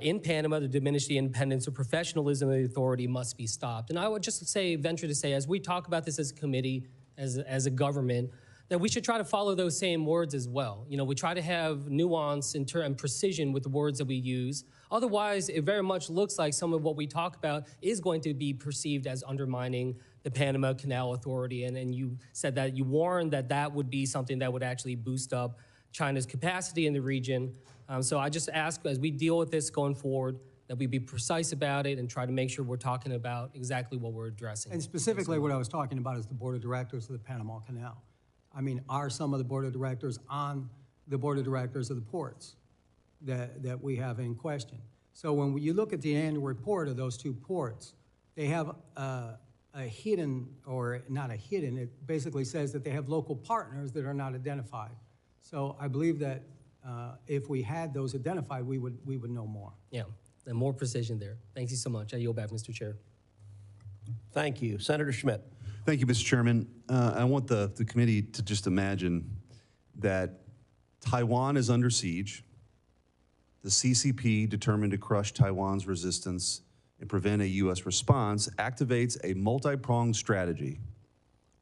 Speaker 14: in Panama to diminish the independence or professionalism of the authority must be stopped. And I would just venture to say, as we talk about this as a committee, as a government, that we should try to follow those same words as well. We try to have nuance and precision with the words that we use. Otherwise, it very much looks like some of what we talk about is going to be perceived as undermining the Panama Canal Authority. And you said that you warned that that would be something that would actually boost up China's capacity in the region. So I just ask, as we deal with this going forward, that we be precise about it and try to make sure we're talking about exactly what we're addressing.
Speaker 3: And specifically what I was talking about is the board of directors of the Panama Canal. I mean, are some of the board of directors on the board of directors of the ports that we have in question? So when you look at the annual report of those two ports, they have a hidden, or not a hidden, it basically says that they have local partners that are not identified. So I believe that if we had those identified, we would know more.
Speaker 14: Yeah, and more precision there. Thank you so much. I yield back, Mr. Chair.
Speaker 1: Thank you. Senator Schmidt.
Speaker 13: Thank you, Mr. Chairman. I want the committee to just imagine that Taiwan is under siege. The CCP, determined to crush Taiwan's resistance and prevent a U.S. response, activates a multi-pronged strategy,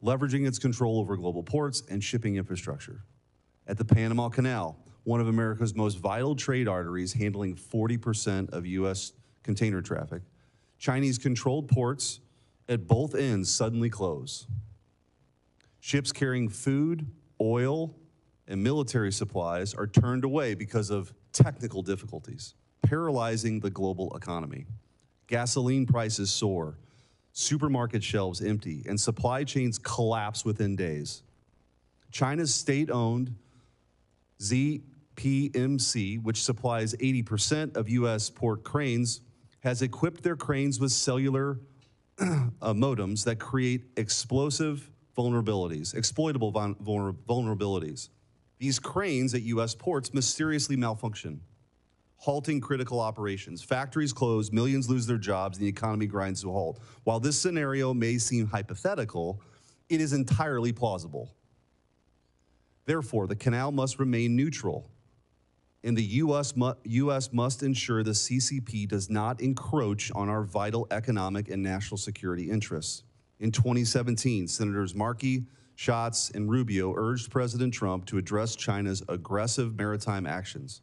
Speaker 13: leveraging its control over global ports and shipping infrastructure. At the Panama Canal, one of America's most vital trade arteries, handling 40% of U.S. container traffic, Chinese-controlled ports at both ends suddenly close. Ships carrying food, oil, and military supplies are turned away because of technical difficulties, paralyzing the global economy. Gasoline prices soar, supermarket shelves empty, and supply chains collapse within days. China's state-owned ZPMC, which supplies 80% of U.S. port cranes, has equipped their cranes with cellular modems that create exploitable vulnerabilities. These cranes at U.S. ports mysteriously malfunction, halting critical operations. Factories close, millions lose their jobs, and the economy grinds to a halt. While this scenario may seem hypothetical, it is entirely plausible. Therefore, the canal must remain neutral, and the U.S. must ensure the CCP does not encroach on our vital economic and national security interests. In 2017, Senators Markey, Schatz, and Rubio urged President Trump to address China's aggressive maritime actions.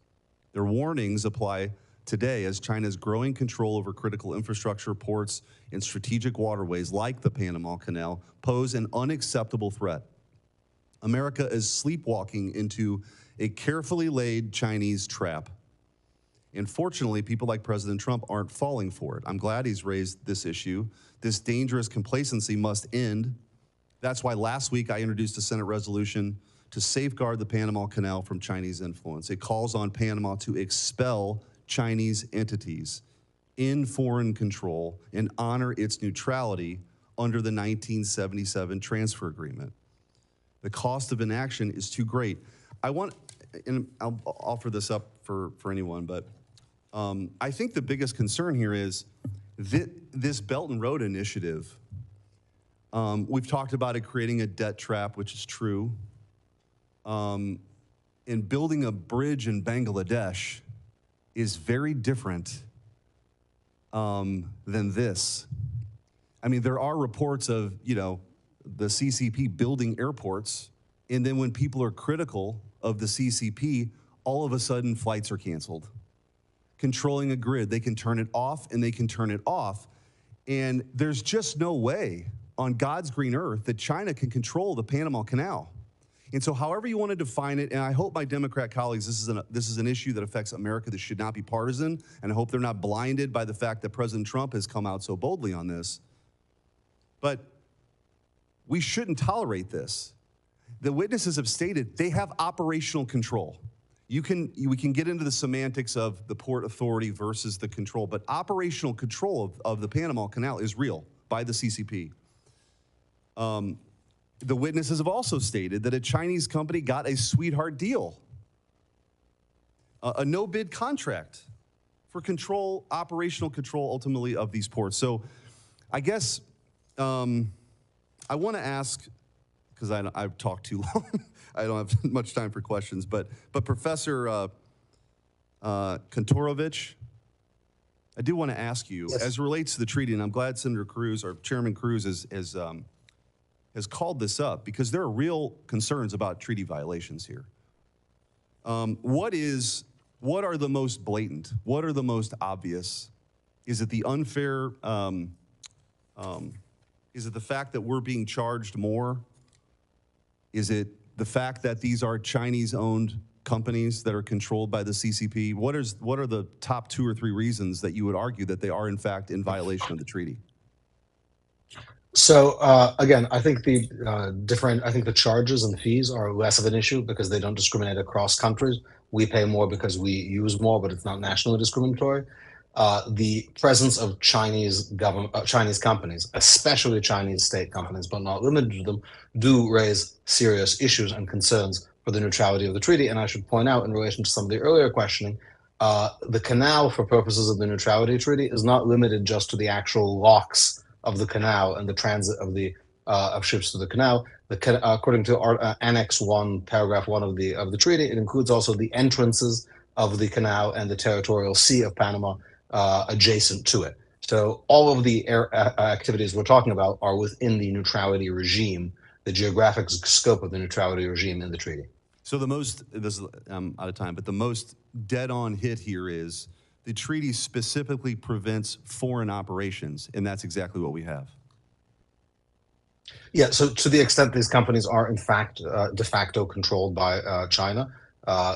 Speaker 13: Their warnings apply today as China's growing control over critical infrastructure, ports, and strategic waterways like the Panama Canal pose an unacceptable threat. America is sleepwalking into a carefully laid Chinese trap. And fortunately, people like President Trump aren't falling for it. I'm glad he's raised this issue. This dangerous complacency must end. That's why last week I introduced a Senate resolution to safeguard the Panama Canal from Chinese influence. It calls on Panama to expel Chinese entities in foreign control and honor its neutrality
Speaker 15: under the 1977 transfer agreement. The cost of inaction is too great. And I'll offer this up for anyone, but I think the biggest concern here is this Belt and Road Initiative. We've talked about it creating a debt trap, which is true. And building a bridge in Bangladesh is very different than this. I mean, there are reports of, the CCP building airports, and then when people are critical of the CCP, all of a sudden flights are canceled. Controlling a grid, they can turn it off and they can turn it off. And there's just no way on God's green earth that China can control the Panama Canal. And so however you want to define it, and I hope my Democrat colleagues, this is an issue that affects America that should not be partisan, and I hope they're not blinded by the fact that President Trump has come out so boldly on this. But we shouldn't tolerate this. The witnesses have stated they have operational control. We can get into the semantics of the Port Authority versus the control, but operational control of the Panama Canal is real by the CCP. The witnesses have also stated that a Chinese company got a sweetheart deal, a no-bid contract for operational control ultimately of these ports. So I guess I want to ask, because I've talked too long, I don't have much time for questions, but Professor Korovich, I do want to ask you, yes, as it relates to the treaty, and I'm glad Senator Cruz, or Chairman Cruz, has called this up, because there are real concerns about treaty violations here. What are the most blatant? What are the most obvious? Is it the unfair, is it the fact that we're being charged more? Is it the fact that these are Chinese-owned companies that are controlled by the CCP? What are the top 2 or 3 reasons that you would argue that they are, in fact, in violation of the treaty?
Speaker 5: So again, I think the charges and fees are less of an issue because they don't discriminate across countries. We pay more because we use more, but it's not nationally discriminatory. The presence of Chinese companies, especially Chinese state companies, but not limited to them, do raise serious issues and concerns for the neutrality of the treaty. And I should point out, in relation to some of the earlier questioning, the canal, for purposes of the neutrality treaty, is not limited just to the actual locks of the canal and the transit of ships through the canal. According to Annex 1, Paragraph 1 of the treaty, it includes also the entrances of the canal and the territorial sea of Panama adjacent to it. So all of the activities we're talking about are within the neutrality regime, the geographic scope of the neutrality regime in the treaty.
Speaker 15: So I'm out of time, but the most dead-on hit here is the treaty specifically prevents foreign operations, and that's exactly what we have.
Speaker 5: Yeah, so to the extent these companies are in fact de facto controlled by China,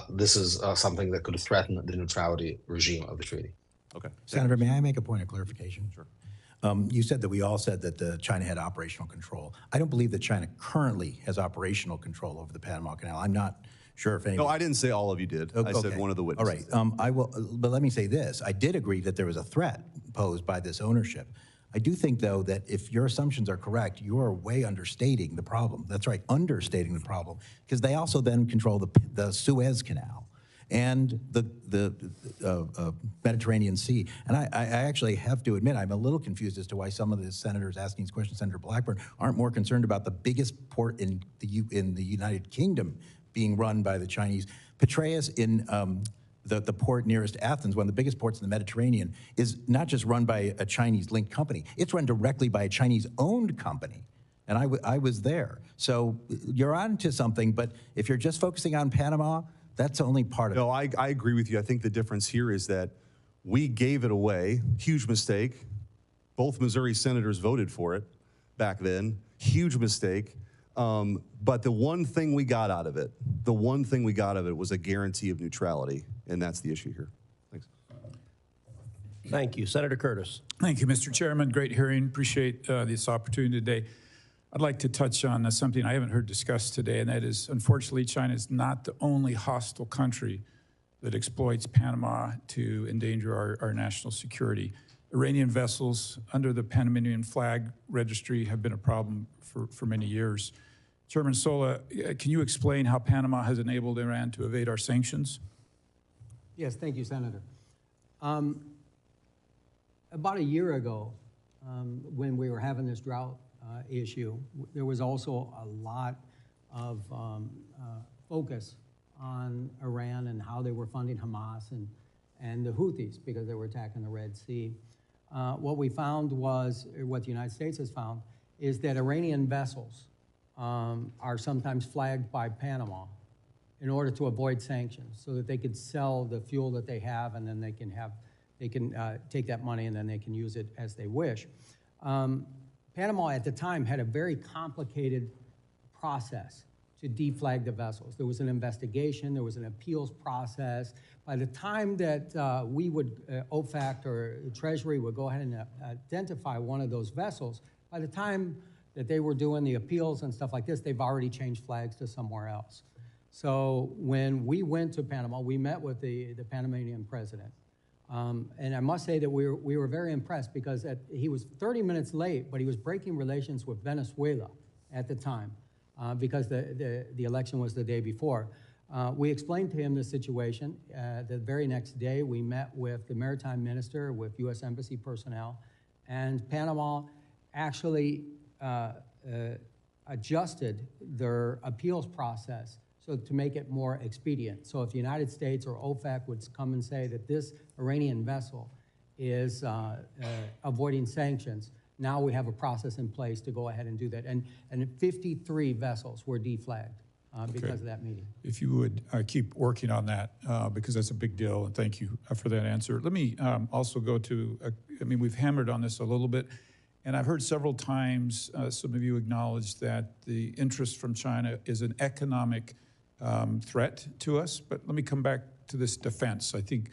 Speaker 5: this is something that could threaten the neutrality regime of the treaty.
Speaker 15: Okay.
Speaker 4: Senator, may I make a point of clarification? Sure. You said that we all said that China had operational control. I don't believe that China currently has operational control over the Panama Canal. I'm not sure if anybody...
Speaker 15: No, I didn't say all of you did. I said one of the witnesses.
Speaker 4: All right. I will, but let me say this. I did agree that there was a threat posed by this ownership. I do think, though, that if your assumptions are correct, you are way understating the problem. That's right, understating the problem, because they also then control the Suez Canal and the Mediterranean Sea. And I actually have to admit, I'm a little confused as to why some of the senators asking these questions, Senator Blackburn, aren't more concerned about the biggest port in the United Kingdom being run by the Chinese. Petraeus in the port nearest Athens, one of the biggest ports in the Mediterranean, is not just run by a Chinese-linked company. It's run directly by a Chinese-owned company. And I was there. So you're on to something, but if you're just focusing on Panama, that's only part of it.
Speaker 15: No, I agree with you. I think the difference here is that we gave it away. Huge mistake. Both Missouri senators voted for it back then. Huge mistake. But the one thing we got out of it, was a guarantee of neutrality, and that's the issue here. Thanks.
Speaker 1: Thank you. Senator Curtis.
Speaker 9: Thank you, Mr. Chairman. Great hearing. Appreciate this opportunity today. I'd like to touch on something I haven't heard discussed today, and that is, unfortunately, China is not the only hostile country that exploits Panama to endanger our national security. Iranian vessels under the Panamanian flag registry have been a problem for many years. Chairman Sola, can you explain how Panama has enabled Iran to evade our sanctions?
Speaker 3: Yes, thank you, Senator. About a year ago, when we were having this drought issue, there was also a lot of focus on Iran and how they were funding Hamas and the Houthis because they were attacking the Red Sea. What we found was, what the United States has found, is that Iranian vessels are sometimes flagged by Panama in order to avoid sanctions so that they could sell the fuel that they have and then they can take that money and then they can use it as they wish. Panama at the time had a very complicated process to deflag the vessels. There was an investigation, there was an appeals process. By the time that we would, OFAC or the Treasury would go ahead and identify one of those vessels, by the time that they were doing the appeals and stuff like this, they've already changed flags to somewhere else. So when we went to Panama, we met with the Panamanian president. And I must say that we were very impressed because he was 30 minutes late, but he was breaking relations with Venezuela at the time because the election was the day before. We explained to him the situation. The very next day, we met with the maritime minister, with U.S. Embassy personnel, and Panama actually adjusted their appeals process so to make it more expedient. So if the United States or OFAC would come and say that this Iranian vessel is avoiding sanctions, now we have a process in place to go ahead and do that. And 53 vessels were deflagged because of that meeting.
Speaker 9: If you would keep working on that, because that's a big deal, and thank you for that answer. Let me also go to, I mean, we've hammered on this a little bit, and I've heard several times some of you acknowledge that the interest from China is an economic threat to us. But let me come back to this defense. I think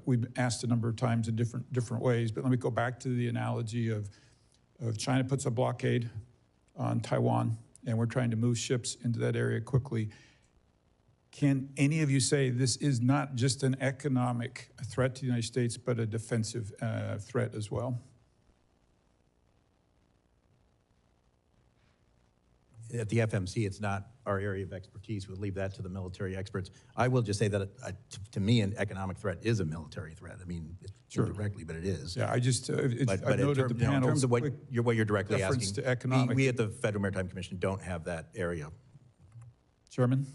Speaker 9: we've asked a number of times in different ways, but let me go back to the analogy of China puts a blockade on Taiwan, and we're trying to move ships into that area quickly. Can any of you say this is not just an economic threat to the United States, but a defensive threat as well?
Speaker 4: At the FMC, it's not our area of expertise. We'll leave that to the military experts. I will just say that, to me, an economic threat is a military threat. I mean,
Speaker 9: Sure.
Speaker 4: indirectly, but it is.
Speaker 9: Yeah, I just,
Speaker 4: But
Speaker 9: I noted the
Speaker 4: in
Speaker 9: panel's
Speaker 4: terms of what you're directly
Speaker 9: reference
Speaker 4: asking,
Speaker 9: to economic.
Speaker 4: we at the Federal Maritime Commission don't have that area.
Speaker 9: Chairman?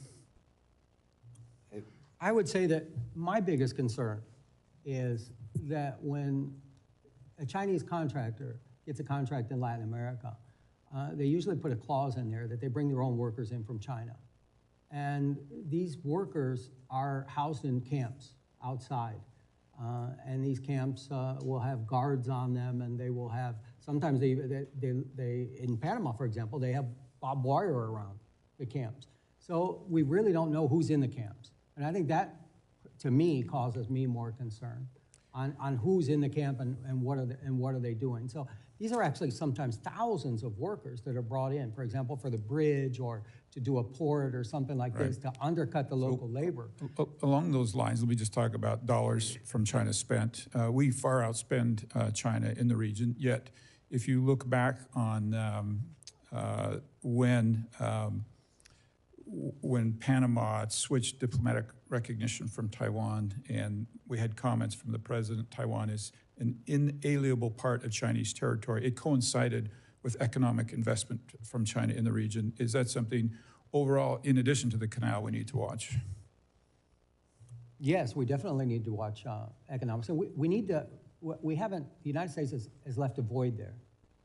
Speaker 3: I would say that my biggest concern is that when a Chinese contractor gets a contract in Latin America, they usually put a clause in there that they bring their own workers in from China. And these workers are housed in camps outside. And these camps will have guards on them, and they will have, sometimes they in Panama, for example, they have barbed wire around the camps. So we really don't know who's in the camps. And I think that, to me, causes me more concern on who's in the camp and what are they doing. So these are actually sometimes thousands of workers that are brought in, for example, for the bridge or to do a port or something like this to undercut the local labor.
Speaker 9: Along those lines, let me just talk about dollars from China spent. We far outspend China in the region, yet if you look back on when Panama switched diplomatic recognition from Taiwan, and we had comments from the president, Taiwan is an inalienable part of Chinese territory. It coincided with economic investment from China in the region. Is that something overall, in addition to the canal, we need to watch?
Speaker 3: Yes, we definitely need to watch economics. And we need to, we haven't, the United States has left a void there.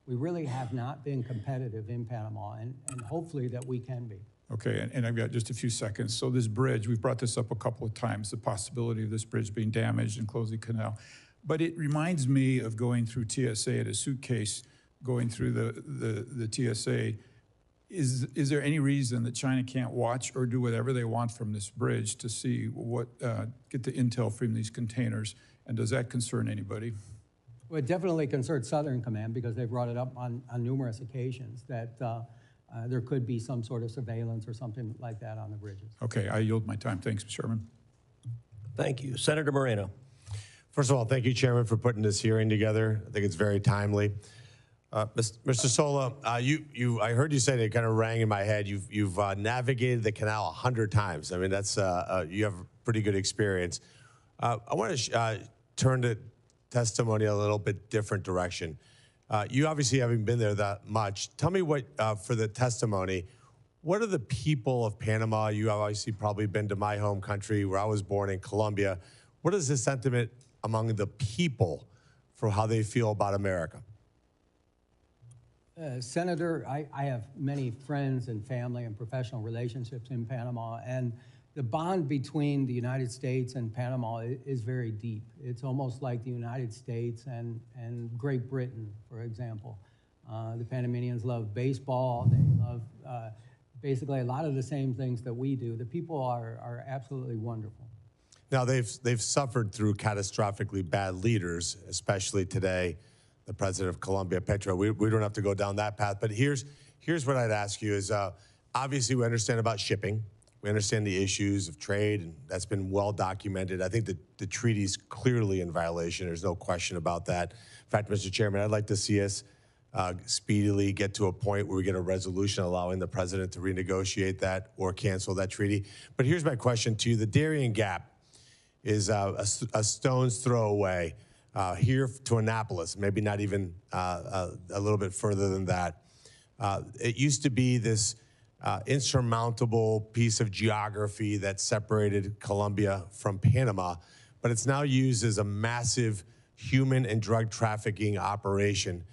Speaker 3: We really have not been competitive in Panama, and hopefully that we can be.
Speaker 9: Okay, and I've got just a few seconds. So this bridge, we've brought this up a couple of times, the possibility of this bridge being damaged and closing the canal. But it reminds me of going through TSA at a suitcase, going through the TSA. Is there any reason that China can't watch or do whatever they want from this bridge to see what, get the intel from these containers? And does that concern anybody?
Speaker 3: Well, it definitely concerns Southern Command because they brought it up on numerous occasions that there could be some sort of surveillance or something like that on the bridges.
Speaker 9: Okay, I yield my time. Thanks, Mr. Chairman.
Speaker 1: Thank you. Senator Moreno.
Speaker 16: First of all, thank you, Chairman, for putting this hearing together. I think it's very timely. Mr. Sola, I heard you say, it kind of rang in my head, you've navigated the canal 100 times. I mean, that's, you have pretty good experience. I want to turn the testimony a little bit different direction. You obviously haven't been there that much. Tell me what, for the testimony, what are the people of Panama? You have obviously probably been to my home country where I was born in Colombia. What is the sentiment among the people for how they feel about America?
Speaker 3: Senator, I have many friends and family and professional relationships in Panama, and the bond between the United States and Panama is very deep. It's almost like the United States and Great Britain, for example. The Panamanians love baseball. They love basically a lot of the same things that we do. The people are absolutely wonderful.
Speaker 16: Now, they've suffered through catastrophically bad leaders, especially today, the president of Colombia, Petro. We don't have to go down that path, but here's what I'd ask you is, obviously we understand about shipping. We understand the issues of trade, and that's been well documented. I think that the treaty's clearly in violation. There's no question about that. In fact, Mr. Chairman, I'd like to see us speedily get to a point where we get a resolution allowing the president to renegotiate that or cancel that treaty. But here's my question to you. The Darien Gap is a stone's throw away here to Annapolis, maybe not even a little bit further than that. It used to be this insurmountable piece of geography that separated Colombia from Panama, but it's now used as a massive human and drug trafficking operation.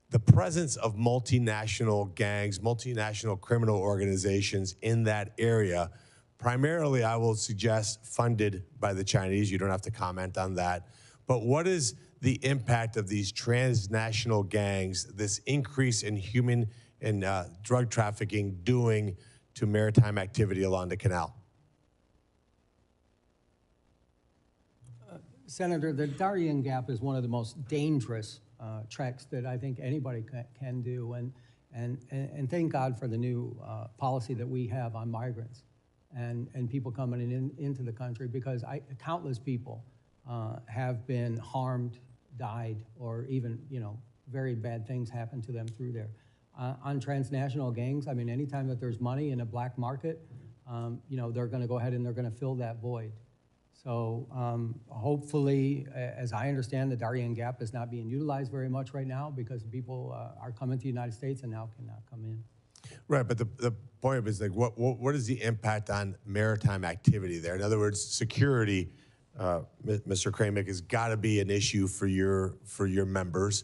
Speaker 16: The presence of multinational gangs, multinational criminal organizations in that area, primarily, I will suggest, funded by the Chinese. You don't have to comment on that. But what is the impact of these transnational gangs, this increase in human and drug trafficking doing to maritime activity along the canal?
Speaker 3: Senator, the Darien Gap is one of the most dangerous treks that I think anybody can do, and thank God for the new policy that we have on migrants and people coming into the country, because countless people have been harmed, died, or even, very bad things happen to them through there. On transnational gangs, I mean, anytime that there's money in a black market, they're going to go ahead and they're going to fill that void. So hopefully, as I understand, the Darien Gap is not being utilized very much right now because people are coming to the United States and now cannot come in.
Speaker 16: Right, but the point is, like, what is the impact on maritime activity there? In other words, security, Mr. Kramick, has got to be an issue for your members.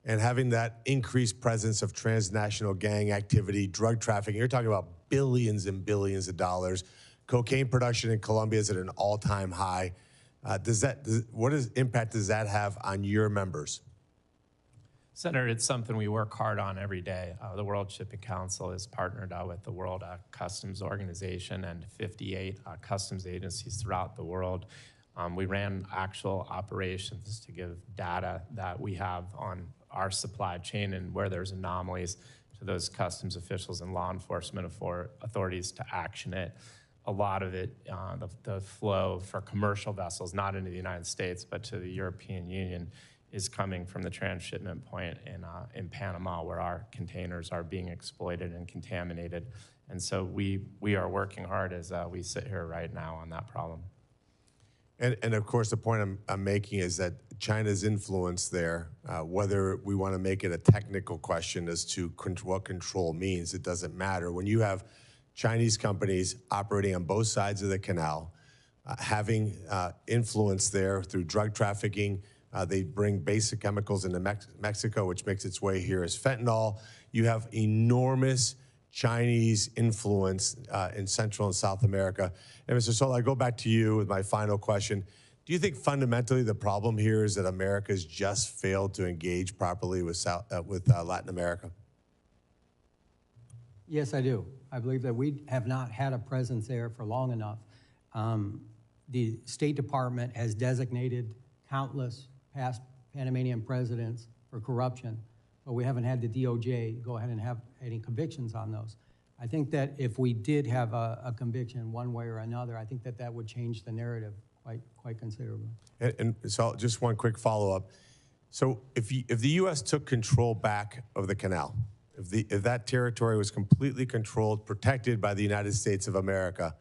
Speaker 16: And having that increased presence of transnational gang activity, drug trafficking, you're talking about billions and billions of dollars. Cocaine production in Colombia is at an all-time high. What impact does that have on your members?
Speaker 6: Senator, it's something we work hard on every day. The World Shipping Council is partnered with the World Customs Organization and 58 customs agencies throughout the world. We ran actual operations to give data that we have on our supply chain and where there's anomalies to those customs officials and law enforcement authorities to action it. A lot of it, the flow for commercial vessels, not into the United States, but to the European Union, is coming from the transshipment point in Panama, where our containers are being exploited and contaminated. And so we are working hard as we sit here right now on that problem.
Speaker 16: And of course, the point I'm making is that China's influence there, whether we want to make it a technical question as to what control means, it doesn't matter. When you have Chinese companies operating on both sides of the canal, having influence there through drug trafficking, they bring basic chemicals into Mexico, which makes its way here as fentanyl. You have enormous Chinese influence in Central and South America. And Mr. Sola, I go back to you with my final question. Do you think fundamentally the problem here is that America's just failed to engage properly with Latin America?
Speaker 3: Yes, I do. I believe that we have not had a presence there for long enough. The State Department has designated countless past Panamanian presidents for corruption, but we haven't had the DOJ go ahead and have any convictions on those. I think that if we did have a conviction one way or another, I think that that would change the narrative quite considerably.
Speaker 16: And so just one quick follow-up. So if the U.S. took control back of the canal, if that territory was completely controlled, protected by the United States of America,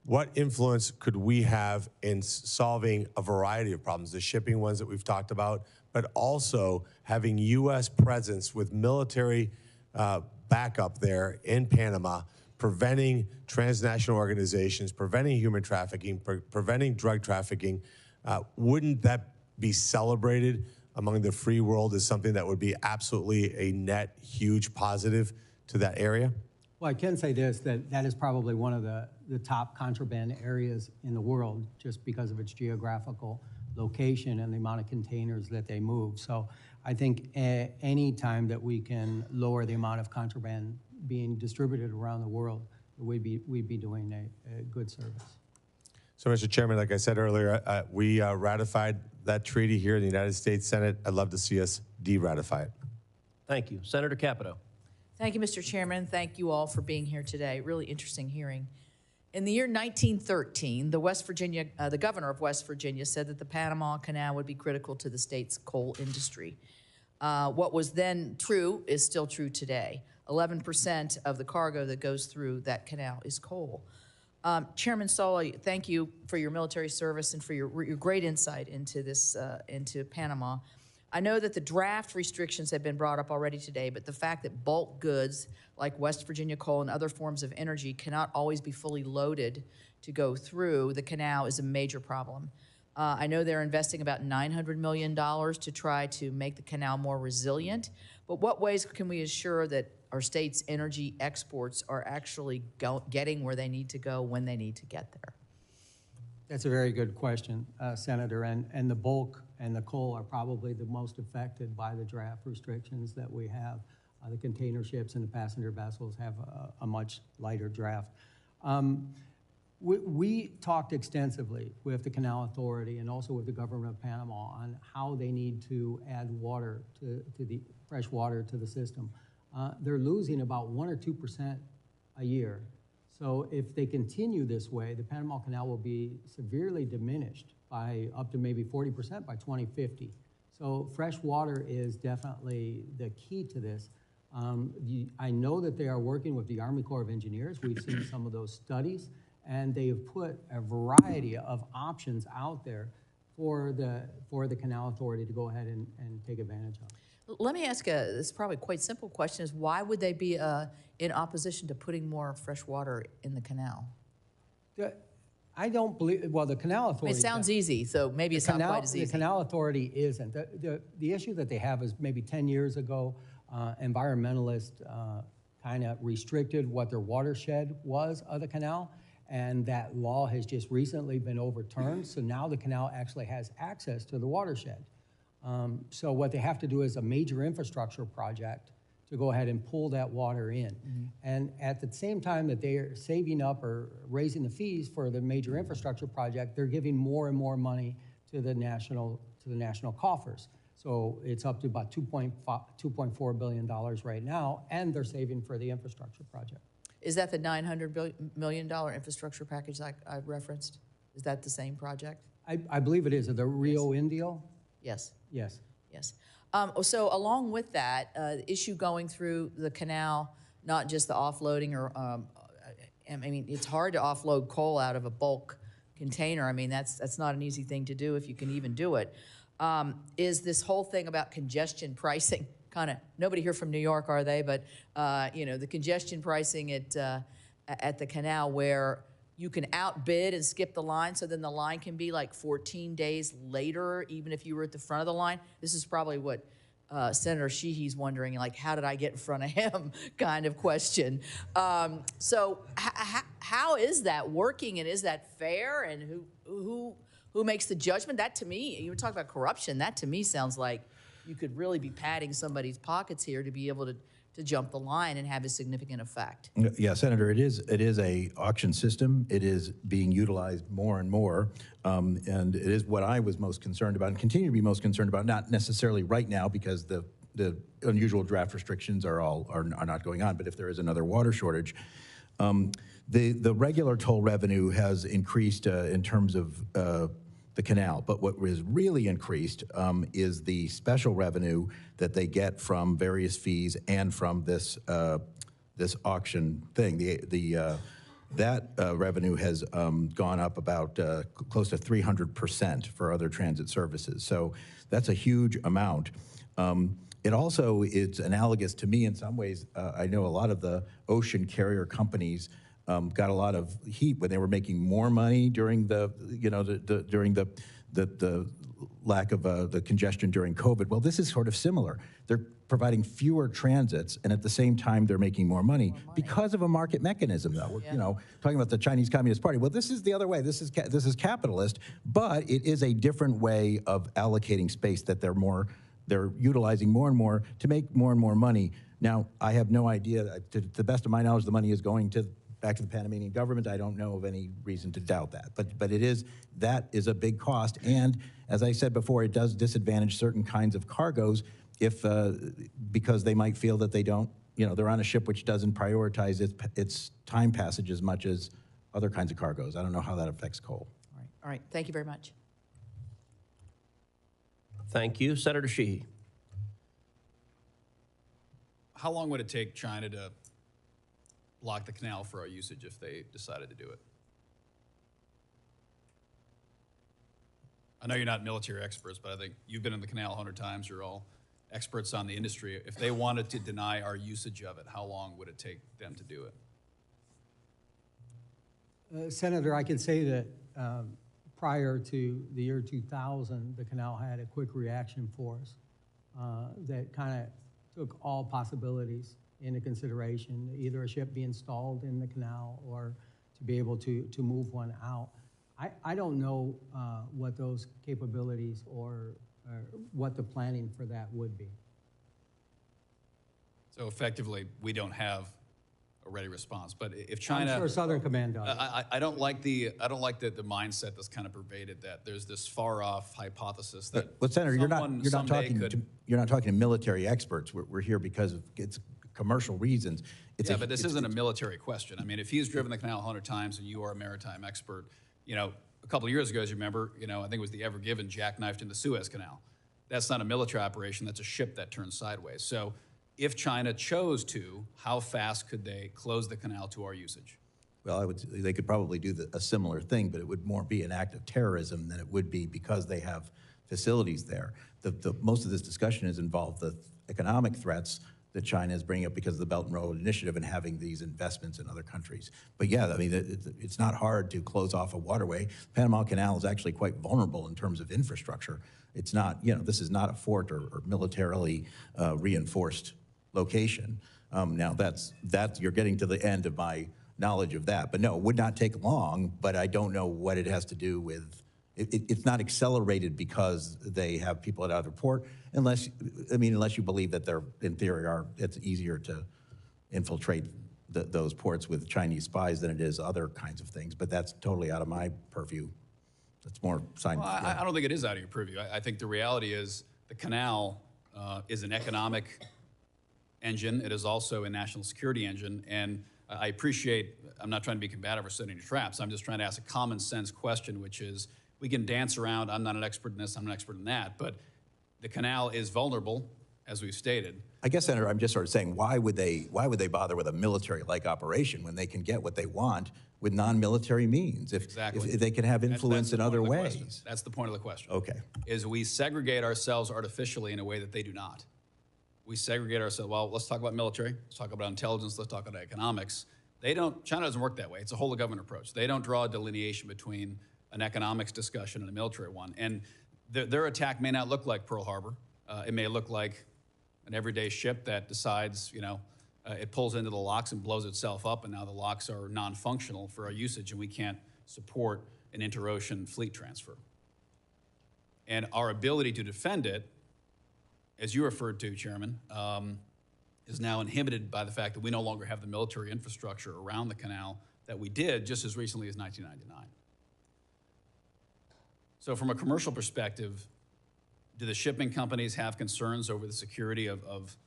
Speaker 16: what influence could we have in solving a variety of problems, the shipping ones that we've talked about, but also having U.S. presence with military backup there in Panama, preventing transnational organizations, preventing human trafficking, preventing drug trafficking? Wouldn't that be celebrated among the free world as something that would be absolutely a net huge positive to that area?
Speaker 3: Well, I can say this, that is probably one of the top contraband areas in the world just because of its geographical location and the amount of containers that they move. So I think any time that we can lower the amount of contraband being distributed around the world, we'd be doing a good service.
Speaker 16: So, Mr. Chairman, like I said earlier, we ratified that treaty here in the United States Senate. I'd love to see us de-ratify it.
Speaker 1: Thank you. Senator Capito.
Speaker 17: Thank you, Mr. Chairman. Thank you all for being here today. Really interesting hearing. In the year 1913, the governor of West Virginia said that the Panama Canal would be critical to the state's coal industry. What was then true is still true today. 11% of the cargo that goes through that canal is coal. Chairman Sola, thank you for your military service and for your great insight into this, into Panama. I know that the draft restrictions have been brought up already today, but the fact that bulk goods like West Virginia coal and other forms of energy cannot always be fully loaded to go through the canal is a major problem. I know they're investing about $900 million to try to make the canal more resilient, but what ways can we assure that our state's energy exports are actually getting where they need to go when they need to get there?
Speaker 3: That's a very good question, Senator, and the bulk and the coal are probably the most affected by the draft restrictions that we have. The container ships and the passenger vessels have a much lighter draft. We talked extensively with the Canal Authority and also with the government of Panama on how they need to add water to the fresh water to the system. They're losing about 1 or 2% a year. So if they continue this way, the Panama Canal will be severely diminished by up to maybe 40% by 2050. So fresh water is definitely the key to this. I know that they are working with the Army Corps of Engineers. We've seen some of those studies, and they have put a variety of options out there for the Canal Authority to go ahead and take advantage of.
Speaker 17: Let me ask this probably quite simple question is why would they be in opposition to putting more fresh water in the canal?
Speaker 3: I don't believe, well, the Canal Authority.
Speaker 17: I mean, it sounds easy, so maybe it's not quite as easy.
Speaker 3: The Canal Authority isn't. The issue that they have is maybe 10 years ago, environmentalists kind of restricted what their watershed was of the canal, and that law has just recently been overturned, so now the canal actually has access to the watershed. So what they have to do is a major infrastructure project to go ahead and pull that water in. And at the same time that they're saving up or raising the fees for the major infrastructure project, they're giving more and more money to the national coffers. So it's up to about $2.4 billion right now, and they're saving for the infrastructure project.
Speaker 17: Is that the $900 million infrastructure package I referenced? Is that the same project?
Speaker 3: I believe it is. The Rio Indio?
Speaker 17: Yes.
Speaker 3: Yes.
Speaker 17: Yes. So along with that, the issue going through the canal, not just the offloading or, I mean, it's hard to offload coal out of a bulk container. I mean, that's not an easy thing to do if you can even do it. Is this whole thing about congestion pricing, kind of, nobody here from New York, are they? But, you know, the congestion pricing at the canal where you can outbid and skip the line, so then the line can be like 14 days later, even if you were at the front of the line. This is probably what Senator Sheehy's wondering, like, how did I get in front of him kind of question. So how is that working, and is that fair, and who makes the judgment? That to me, you were talking about corruption, that to me sounds like you could really be padding somebody's pockets here to be able to jump the line and have a significant effect.
Speaker 4: Yeah, Senator, it is a auction system. It is being utilized more and more, and it is what I was most concerned about and continue to be most concerned about. Not necessarily right now because the unusual draft restrictions are not going on, but if there is another water shortage, The regular toll revenue has increased in terms of the canal, but what has really increased is the special revenue that they get from various fees and from this this auction thing. That revenue has gone up about close to 300% for other transit services. So that's a huge amount. It also is analogous to me in some ways. I know a lot of the ocean carrier companies got a lot of heat when they were making more money during the, during the lack of the congestion during COVID. Well, this is sort of similar. They're providing fewer transits, and at the same time, they're making more money because of a market mechanism, though. We're, talking about the Chinese Communist Party. Well, this is the other way. This is capitalist, but it is a different way of allocating space that they're utilizing more and more to make more and more money. Now, I have no idea. To the best of my knowledge, the money is going back to the Panamanian government. I don't know of any reason to doubt that. But that is a big cost. And as I said before, it does disadvantage certain kinds of cargoes because they might feel that they don't, they're on a ship which doesn't prioritize its time passage as much as other kinds of cargoes. I don't know how that affects coal.
Speaker 17: All right. Thank you very much.
Speaker 1: Thank you. Senator Sheehy.
Speaker 18: How long would it take China to block the canal for our usage if they decided to do it? I know you're not military experts, but I think you've been in the canal 100 times. You're all experts on the industry. If they wanted to deny our usage of it, how long would it take them to do it?
Speaker 3: Senator, I can say that prior to the year 2000, the canal had a quick reaction force that kind of took all possibilities into consideration, either a ship be installed in the canal or to be able to move one out. I don't know what those capabilities or what the planning for that would be.
Speaker 18: So effectively, we don't have a ready response. But if China,
Speaker 3: I'm sure Southern Command does.
Speaker 18: I don't like the mindset that's kind of pervaded, that there's this far off hypothesis that.
Speaker 4: But Senator, you're not talking to military experts. We're here because of it's commercial reasons.
Speaker 18: But this isn't a military question. I mean, if he's driven the canal 100 times and you are a maritime expert, a couple of years ago, as you remember, I think it was the Ever Given jackknifed in the Suez Canal. That's not a military operation. That's a ship that turns sideways. So if China chose to, how fast could they close the canal to our usage?
Speaker 4: Well, they could probably do a similar thing, but it would more be an act of terrorism than it would be because they have facilities there. Most of this discussion has involved the economic threats that China is bringing up because of the Belt and Road Initiative and having these investments in other countries. But yeah, I mean, it's not hard to close off a waterway. Panama Canal is actually quite vulnerable in terms of infrastructure. It's not, this is not a fort or militarily reinforced location. Now you're getting to the end of my knowledge of that. But no, it would not take long, but I don't know what it has to do with, it's not accelerated because they have people at other port, unless you believe that they're, in theory, it's easier to infiltrate those ports with Chinese spies than it is other kinds of things. But that's totally out of my purview. It's more scientific.
Speaker 18: Well, I don't think it is out of your purview. I think the reality is the canal is an economic engine. It is also a national security engine. And I appreciate, I'm not trying to be combative or setting any traps. I'm just trying to ask a common sense question, which is, we can dance around, I'm not an expert in this, I'm an expert in that, but the canal is vulnerable, as we've stated.
Speaker 4: I guess, Senator, I'm just sort of saying, why would they bother with a military-like operation when they can get what they want with non-military means? If they can have influence in other ways.
Speaker 18: That's the point of the question.
Speaker 4: Okay.
Speaker 18: Is we segregate ourselves artificially in a way that they do not. We segregate ourselves, well, let's talk about military, let's talk about intelligence, let's talk about economics. China doesn't work that way. It's a whole of government approach. They don't draw a delineation between an economics discussion and a military one. And their attack may not look like Pearl Harbor. It may look like an everyday ship that decides, it pulls into the locks and blows itself up, and now the locks are non-functional for our usage, and we can't support an inter-ocean fleet transfer. And our ability to defend it, as you referred to, Chairman, is now inhibited by the fact that we no longer have the military infrastructure around the canal that we did just as recently as 1999. So from a commercial perspective, do the shipping companies have concerns over the security of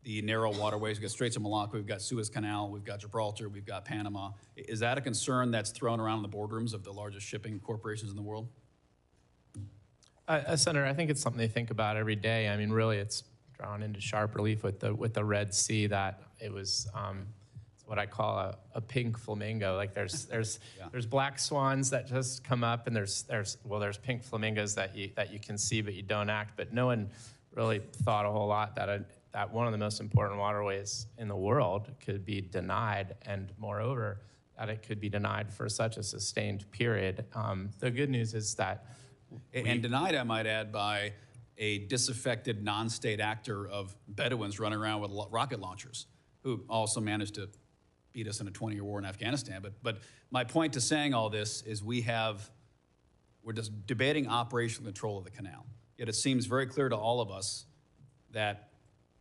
Speaker 18: the narrow waterways. We've got Straits of Malacca, we've got Suez Canal, we've got Gibraltar, we've got Panama. Is that a concern that's thrown around in the boardrooms of the largest shipping corporations in the world?
Speaker 6: Senator, I think it's something they think about every day. I mean, really, it's drawn into sharp relief with the Red Sea that it was it's what I call a pink flamingo. Like there's black swans that just come up, and there's pink flamingos that you can see but you don't act. But no one really thought a whole lot that one of the most important waterways in the world could be denied, and moreover, that it could be denied for such a sustained period. The good news is that
Speaker 18: and denied, I might add, by a disaffected non-state actor of Bedouins running around with rocket launchers, who also managed to beat us in a 20-year war in Afghanistan. But my point to saying all this is we're just debating operational control of the canal. Yet it seems very clear to all of us that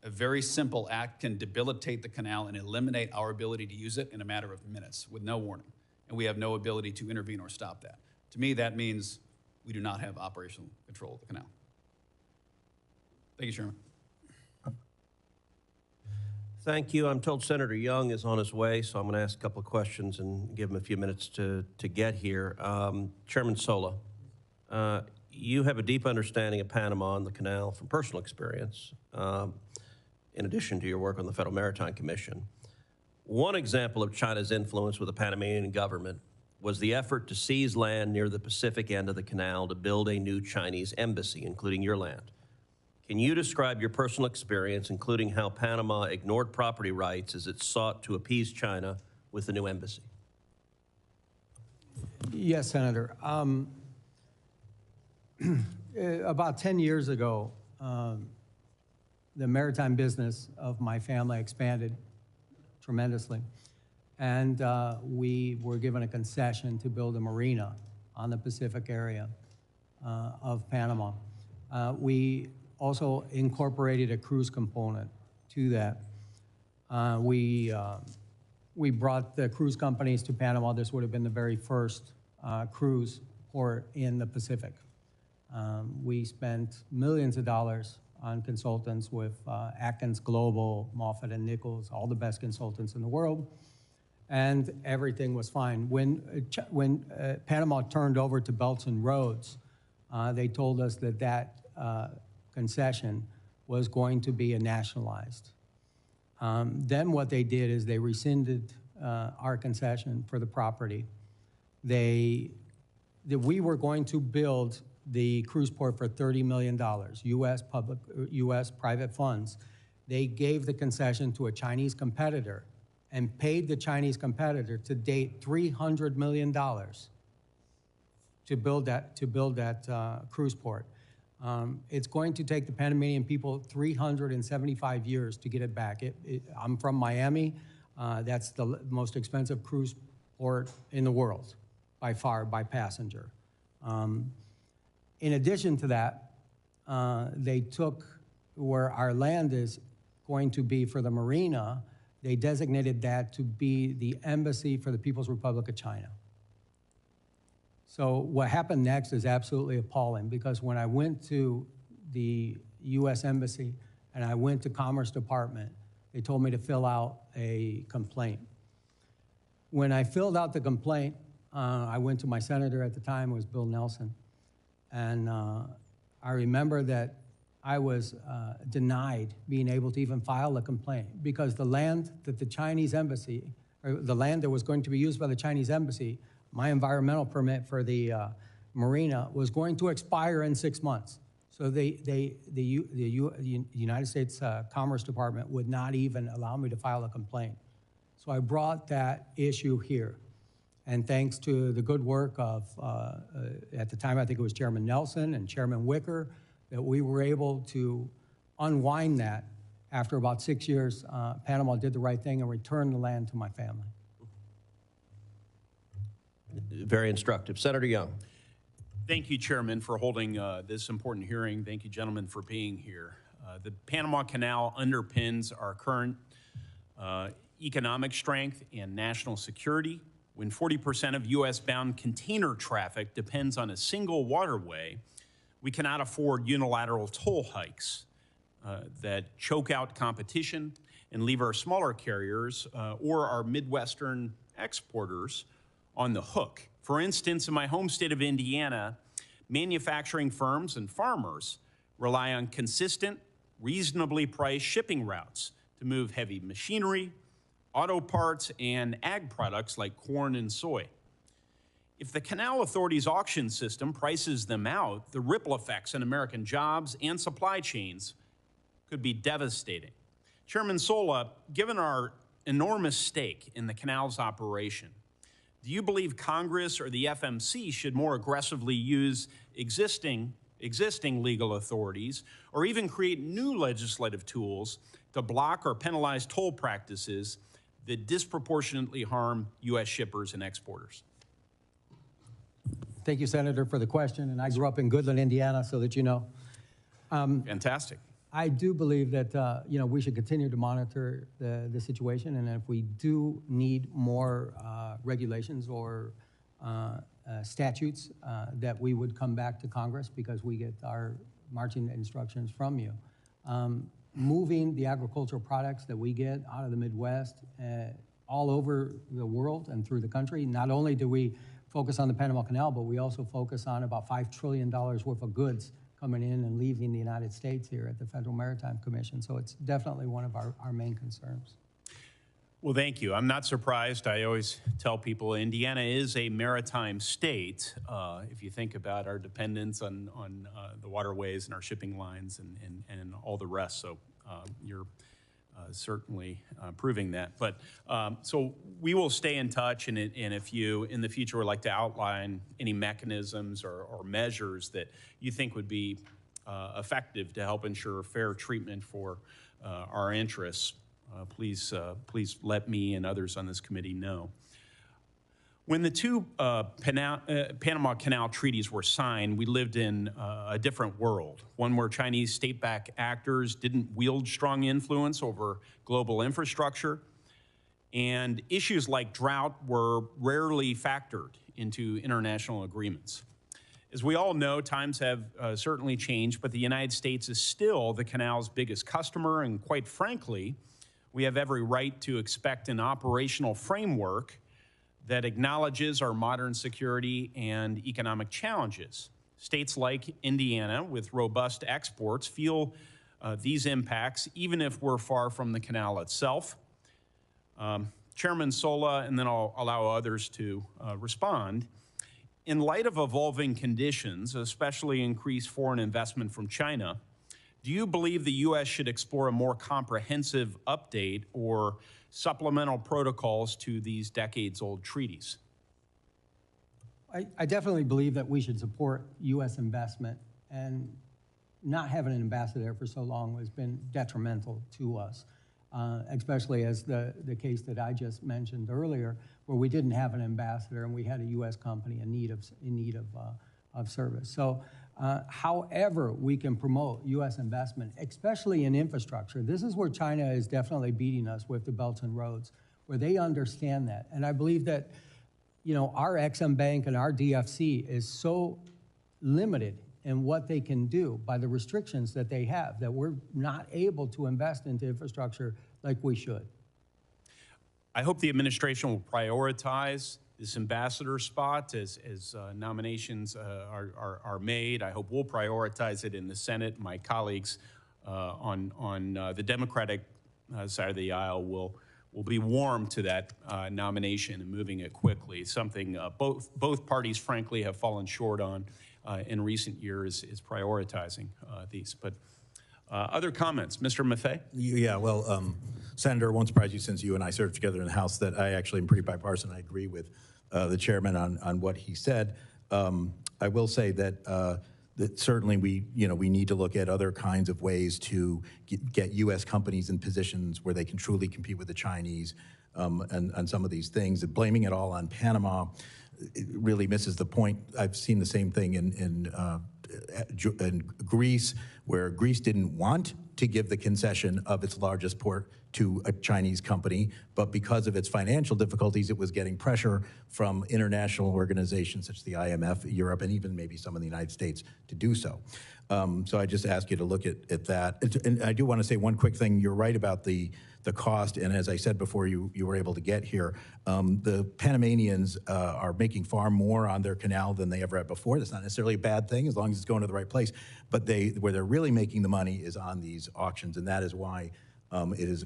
Speaker 18: a very simple act can debilitate the canal and eliminate our ability to use it in a matter of minutes with no warning. And we have no ability to intervene or stop that. To me, that means we do not have operational control of the canal. Thank you, Chairman.
Speaker 1: Thank you. I'm told Senator Young is on his way, so I'm going to ask a couple of questions and give him a few minutes to get here. Chairman Sola, you have a deep understanding of Panama and the canal from personal experience, in addition to your work on the Federal Maritime Commission. One example of China's influence with the Panamanian government was the effort to seize land near the Pacific end of the canal to build a new Chinese embassy, including your land. Can you describe your personal experience, including how Panama ignored property rights as it sought to appease China with the new embassy?
Speaker 3: Yes, Senator. About 10 years ago, the maritime business of my family expanded tremendously. And we were given a concession to build a marina on the Pacific area of Panama. We also incorporated a cruise component to that. We brought the cruise companies to Panama. This would have been the very first cruise port in the Pacific. We spent millions of dollars on consultants with Atkins Global, Moffett and Nichols, all the best consultants in the world, and everything was fine. When Panama turned over to Belts and Roads, they told us that concession was going to be nationalized. Then what they did is they rescinded our concession for the property. We were going to build the cruise port for $30 million, U.S. private funds. They gave the concession to a Chinese competitor and paid the Chinese competitor to date $300 million to build that cruise port. It's going to take the Panamanian people 375 years to get it back. I'm from Miami. That's the most expensive cruise port in the world, by far, by passenger. In addition to that, they took where our land is going to be for the marina, they designated that to be the embassy for the People's Republic of China. So what happened next is absolutely appalling, because when I went to the U.S. Embassy and I went to Commerce Department, they told me to fill out a complaint. When I filled out the complaint, I went to my senator at the time, it was Bill Nelson, and I remember that I was denied being able to even file a complaint, because the land that the Chinese embassy, or the land that was going to be used by the Chinese embassy, my environmental permit for the marina was going to expire in 6 months. So the United States Commerce Department would not even allow me to file a complaint. So I brought that issue here. And thanks to the good work of, at the time, I think it was Chairman Nelson and Chairman Wicker, that we were able to unwind that. After about 6 years, Panama did the right thing and returned the land to my family.
Speaker 1: Very instructive. Senator Young.
Speaker 19: Thank you, Chairman, for holding this important hearing. Thank you, gentlemen, for being here. The Panama Canal underpins our current economic strength and national security. When 40% of U.S.-bound container traffic depends on a single waterway, we cannot afford unilateral toll hikes. that choke out competition and leave our smaller carriers or our Midwestern exporters on the hook. For instance, in my home state of Indiana, manufacturing firms and farmers rely on consistent, reasonably priced shipping routes to move heavy machinery, auto parts, and ag products like corn and soy. If the Canal Authority's auction system prices them out, the ripple effects on American jobs and supply chains could be devastating. Chairman Sola, given our enormous stake in the canal's operation, do you believe Congress or the FMC should more aggressively use existing legal authorities or even create new legislative tools to block or penalize toll practices that disproportionately harm U.S. shippers and exporters?
Speaker 3: Thank you, Senator, for the question. And I grew up in Goodland, Indiana, so that you know.
Speaker 19: Fantastic.
Speaker 3: I do believe that we should continue to monitor the situation, and if we do need more regulations or statutes, that we would come back to Congress because we get our marching instructions from you. Moving the agricultural products that we get out of the Midwest all over the world and through the country, not only do we focus on the Panama Canal, but we also focus on about $5 trillion worth of goods coming in and leaving the United States here at the Federal Maritime Commission. So it's definitely one of our main concerns.
Speaker 19: Well, thank you. I'm not surprised. I always tell people Indiana is a maritime state. If you think about our dependence on the waterways and our shipping lines and all the rest. So you're certainly proving that. But so we will stay in touch, and if you in the future would like to outline any mechanisms or measures that you think would be effective to help ensure fair treatment for our interests, please let me and others on this committee know. When the two Panama Canal treaties were signed, we lived in a different world, one where Chinese state-backed actors didn't wield strong influence over global infrastructure, and issues like drought were rarely factored into international agreements. As we all know, times have certainly changed, but the United States is still the canal's biggest customer, and quite frankly, we have every right to expect an operational framework that acknowledges our modern security and economic challenges. States like Indiana, with robust exports, feel these impacts, even if we're far from the canal itself. Chairman Sola, and then I'll allow others to respond. In light of evolving conditions, especially increased foreign investment from China, do you believe the U.S. should explore a more comprehensive update or supplemental protocols to these decades-old treaties?
Speaker 3: I definitely believe that we should support U.S. investment, and not having an ambassador there for so long has been detrimental to us, especially as the case that I just mentioned earlier, where we didn't have an ambassador and we had a U.S. company in need of service. So however we can promote U.S. investment, especially in infrastructure, this is where China is definitely beating us with the Belt and Roads, where they understand that. And I believe that, our Exim Bank and our DFC is so limited in what they can do by the restrictions that they have, that we're not able to invest into infrastructure like we should.
Speaker 19: I hope the administration will prioritize this ambassador spot as nominations are made. I hope we'll prioritize it in the Senate. My colleagues on the Democratic side of the aisle will be warm to that nomination and moving it quickly. Something both parties, frankly, have fallen short on in recent years is prioritizing these. But other comments, Mr. Maffei?
Speaker 4: Yeah, well, Senator, it won't surprise you since you and I served together in the House that I actually am pretty bipartisan. I agree with the chairman on what he said. I will say that that certainly we need to look at other kinds of ways to get U.S. companies in positions where they can truly compete with the Chinese and some of these things. And blaming it all on Panama, it really misses the point. I've seen the same thing in Greece, where Greece didn't want to give the concession of its largest port to a Chinese company, but because of its financial difficulties, it was getting pressure from international organizations such as the IMF, Europe, and even maybe some of the United States to do so. So I just ask you to look at that. And I do want to say one quick thing. You're right about the cost, and as I said before you were able to get here, the Panamanians are making far more on their canal than they ever had before. That's not necessarily a bad thing as long as it's going to the right place. But where they're really making the money is on these auctions, and that is why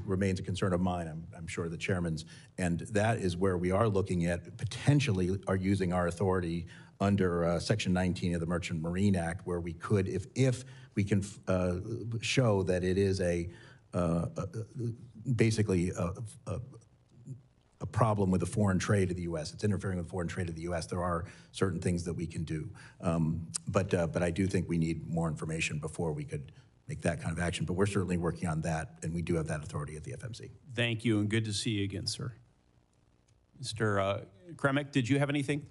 Speaker 4: remains a concern of mine, I'm sure the chairman's, and that is where we are looking at potentially are using our authority under Section 19 of the Merchant Marine Act, where we could, if we can show that it is basically a problem with the foreign trade of the U.S. It's interfering with foreign trade of the U.S. There are certain things that we can do, but I do think we need more information before we could make that kind of action. But we're certainly working on that, and we do have that authority at the FMC.
Speaker 19: Thank you, and good to see you again, sir. Mr. Kremick, did you have anything?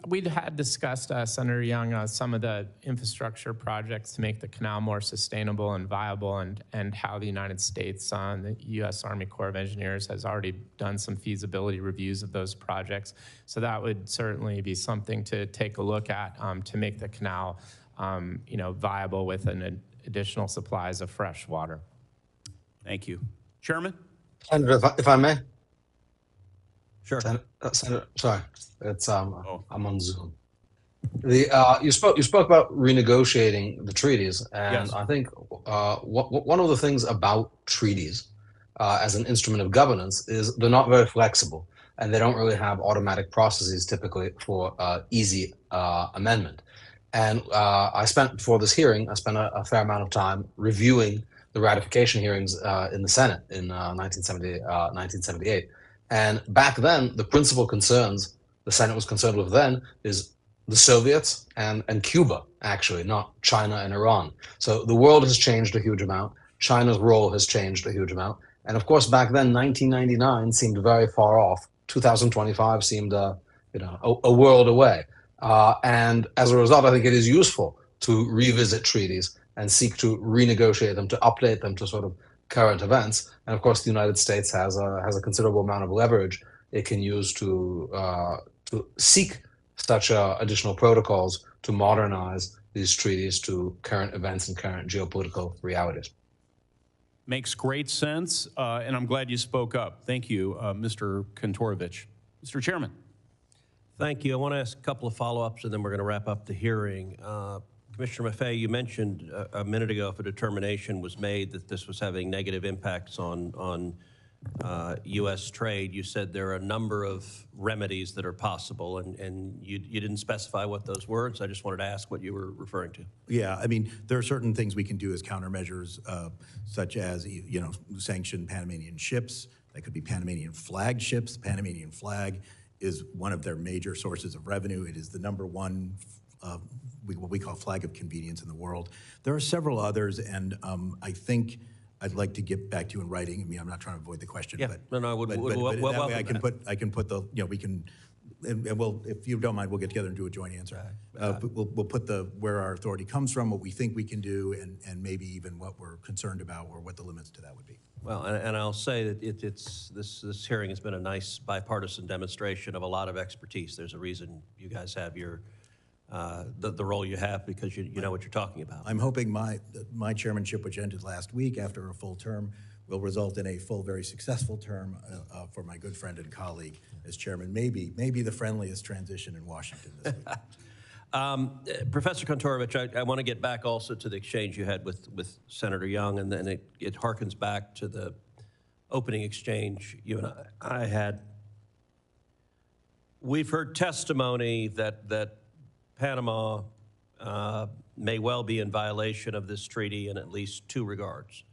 Speaker 6: We had discussed, Senator Young, some of the infrastructure projects to make the canal more sustainable and viable, and how the United States, the U.S. Army Corps of Engineers, has already done some feasibility reviews of those projects. So that would certainly be something to take a look at to make the canal, viable with an additional supplies of fresh water.
Speaker 19: Thank you. Chairman?
Speaker 5: Senator, if I may.
Speaker 1: Sure.
Speaker 5: Senator, sorry, it's I'm on Zoom. You spoke about renegotiating the treaties, and
Speaker 19: Yes.
Speaker 5: I think one of the things about treaties as an instrument of governance is they're not very flexible, and they don't really have automatic processes typically for easy amendment. And before this hearing, I spent a fair amount of time reviewing the ratification hearings in the Senate in 1978. And back then, the principal concerns the Senate was concerned with then is the Soviets and Cuba, actually, not China and Iran. So the world has changed a huge amount. China's role has changed a huge amount. And of course, back then, 1999 seemed very far off. 2025 seemed a world away. And as a result, I think it is useful to revisit treaties and seek to renegotiate them, to update them to sort of current events. And of course, the United States has a considerable amount of leverage it can use to seek such additional protocols to modernize these treaties to current events and current geopolitical realities.
Speaker 19: Makes great sense, and I'm glad you spoke up. Thank you, Mr. Korovich. Mr. Chairman.
Speaker 1: Thank you. I want to ask a couple of follow-ups, and then we're going to wrap up the hearing. Commissioner Maffei, you mentioned a minute ago if a determination was made that this was having negative impacts on U.S. trade. You said there are a number of remedies that are possible, and you didn't specify what those were, so I just wanted to ask what you were referring to.
Speaker 4: Yeah, I mean, there are certain things we can do as countermeasures, such as, sanction Panamanian ships. That could be Panamanian flag ships. The Panamanian flag is one of their major sources of revenue. It is the number one what we call flag of convenience in the world. There are several others, and I think I'd like to get back to you in writing. I mean, I'm not trying to avoid the question,
Speaker 1: Yeah,
Speaker 4: but
Speaker 1: no, I would
Speaker 4: that
Speaker 1: welcome
Speaker 4: way I can
Speaker 1: that.
Speaker 4: put the, we can, and we'll, if you don't mind, we'll get together and do a joint answer. But we'll put where our authority comes from, what we think we can do, and maybe even what we're concerned about or what the limits to that would be.
Speaker 1: Well, and I'll say that this hearing has been a nice bipartisan demonstration of a lot of expertise. There's a reason you guys have your the role you have, because you know what you're talking about.
Speaker 4: I'm hoping my chairmanship, which ended last week after a full term, will result in a full, very successful term for my good friend and colleague as chairman. Maybe the friendliest transition in Washington this week.
Speaker 1: Professor Korovich, I want to get back also to the exchange you had with Senator Young, and then it harkens back to the opening exchange you and I had. We've heard testimony that Panama may well be in violation of this treaty in at least two regards.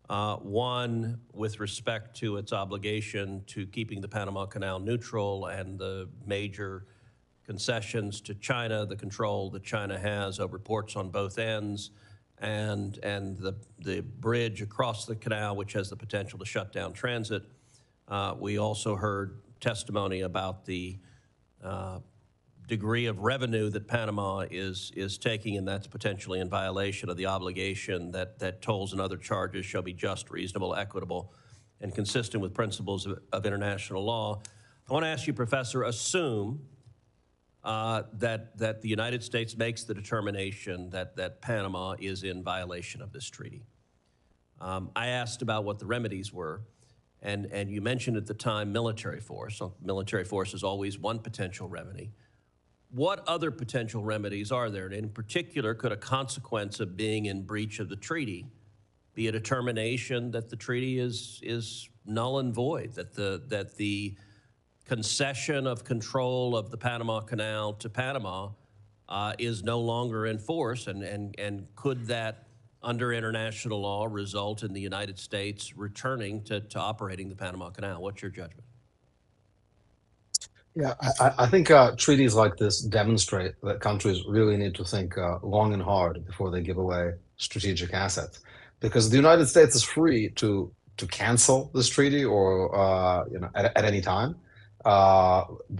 Speaker 1: One, with respect to its obligation to keeping the Panama Canal neutral and the major concessions to China, the control that China has over ports on both ends, and the bridge across the canal, which has the potential to shut down transit. We also heard testimony about the degree of revenue that Panama is taking, and that's potentially in violation of the obligation that tolls and other charges shall be just, reasonable, equitable, and consistent with principles of international law. I want to ask you, Professor, assume that the United States makes the determination that Panama is in violation of this treaty. I asked about what the remedies were, and you mentioned at the time military force. So military force is always one potential remedy. What other potential remedies are there? And in particular, could a consequence of being in breach of the treaty be a determination that the treaty is null and void, that the concession of control of the Panama Canal to Panama is no longer in force, and could that, under international law, result in the United States returning to operating the Panama Canal? What's your judgment?
Speaker 5: Yeah, I think treaties like this demonstrate that countries really need to think long and hard before they give away strategic assets, because the United States is free to cancel this treaty or at any time,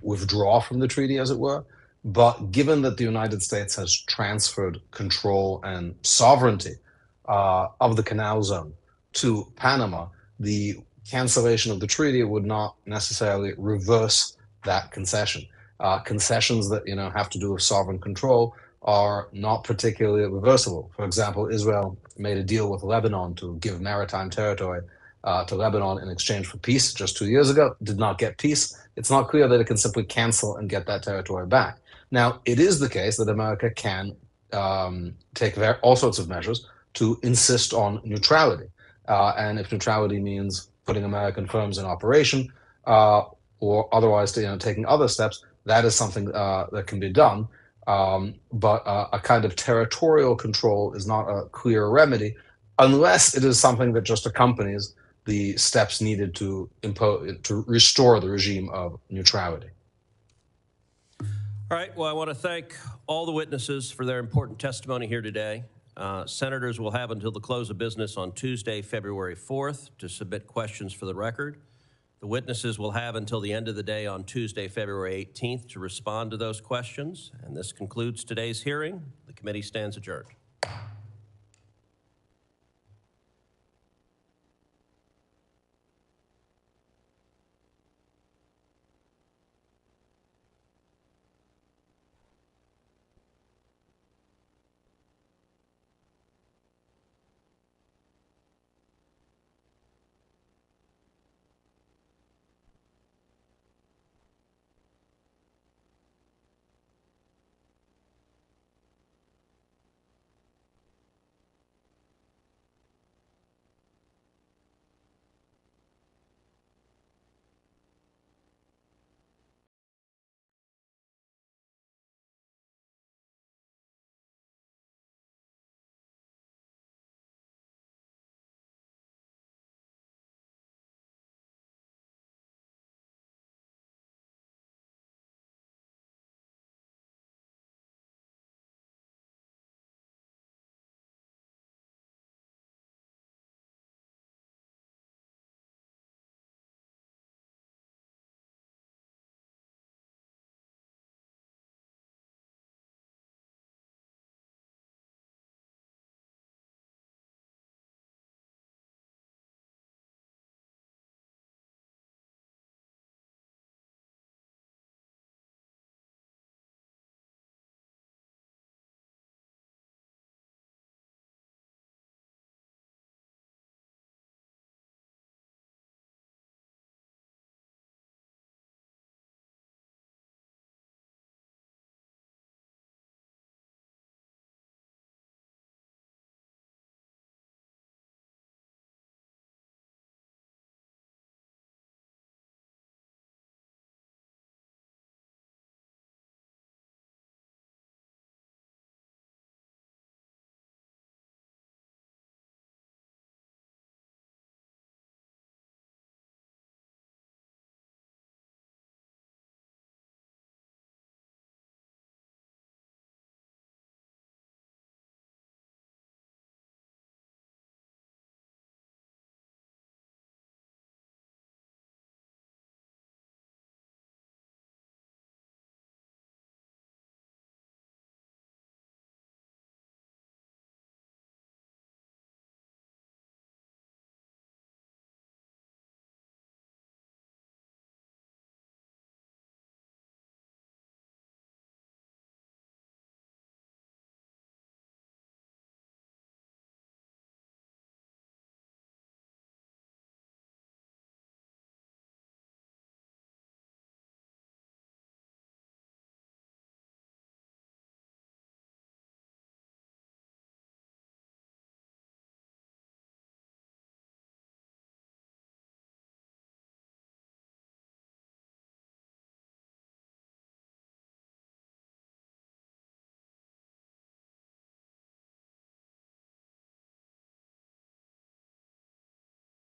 Speaker 5: withdraw from the treaty, as it were. But given that the United States has transferred control and sovereignty of the canal zone to Panama, the cancellation of the treaty would not necessarily reverse that concession. Concessions that have to do with sovereign control are not particularly reversible. For example, Israel made a deal with Lebanon to give maritime territory to Lebanon in exchange for peace just 2 years ago, did not get peace. It's not clear that it can simply cancel and get that territory back. Now, it is the case that America can take all sorts of measures to insist on neutrality. And if neutrality means putting American firms in operation, or otherwise taking other steps, that is something that can be done. But a kind of territorial control is not a clear remedy unless it is something that just accompanies the steps needed to restore the regime of neutrality.
Speaker 1: All right, well, I want to thank all the witnesses for their important testimony here today. Senators will have until the close of business on Tuesday, February 4th to submit questions for the record. The witnesses will have until the end of the day on Tuesday, February 18th to respond to those questions. And this concludes today's hearing. The committee stands adjourned.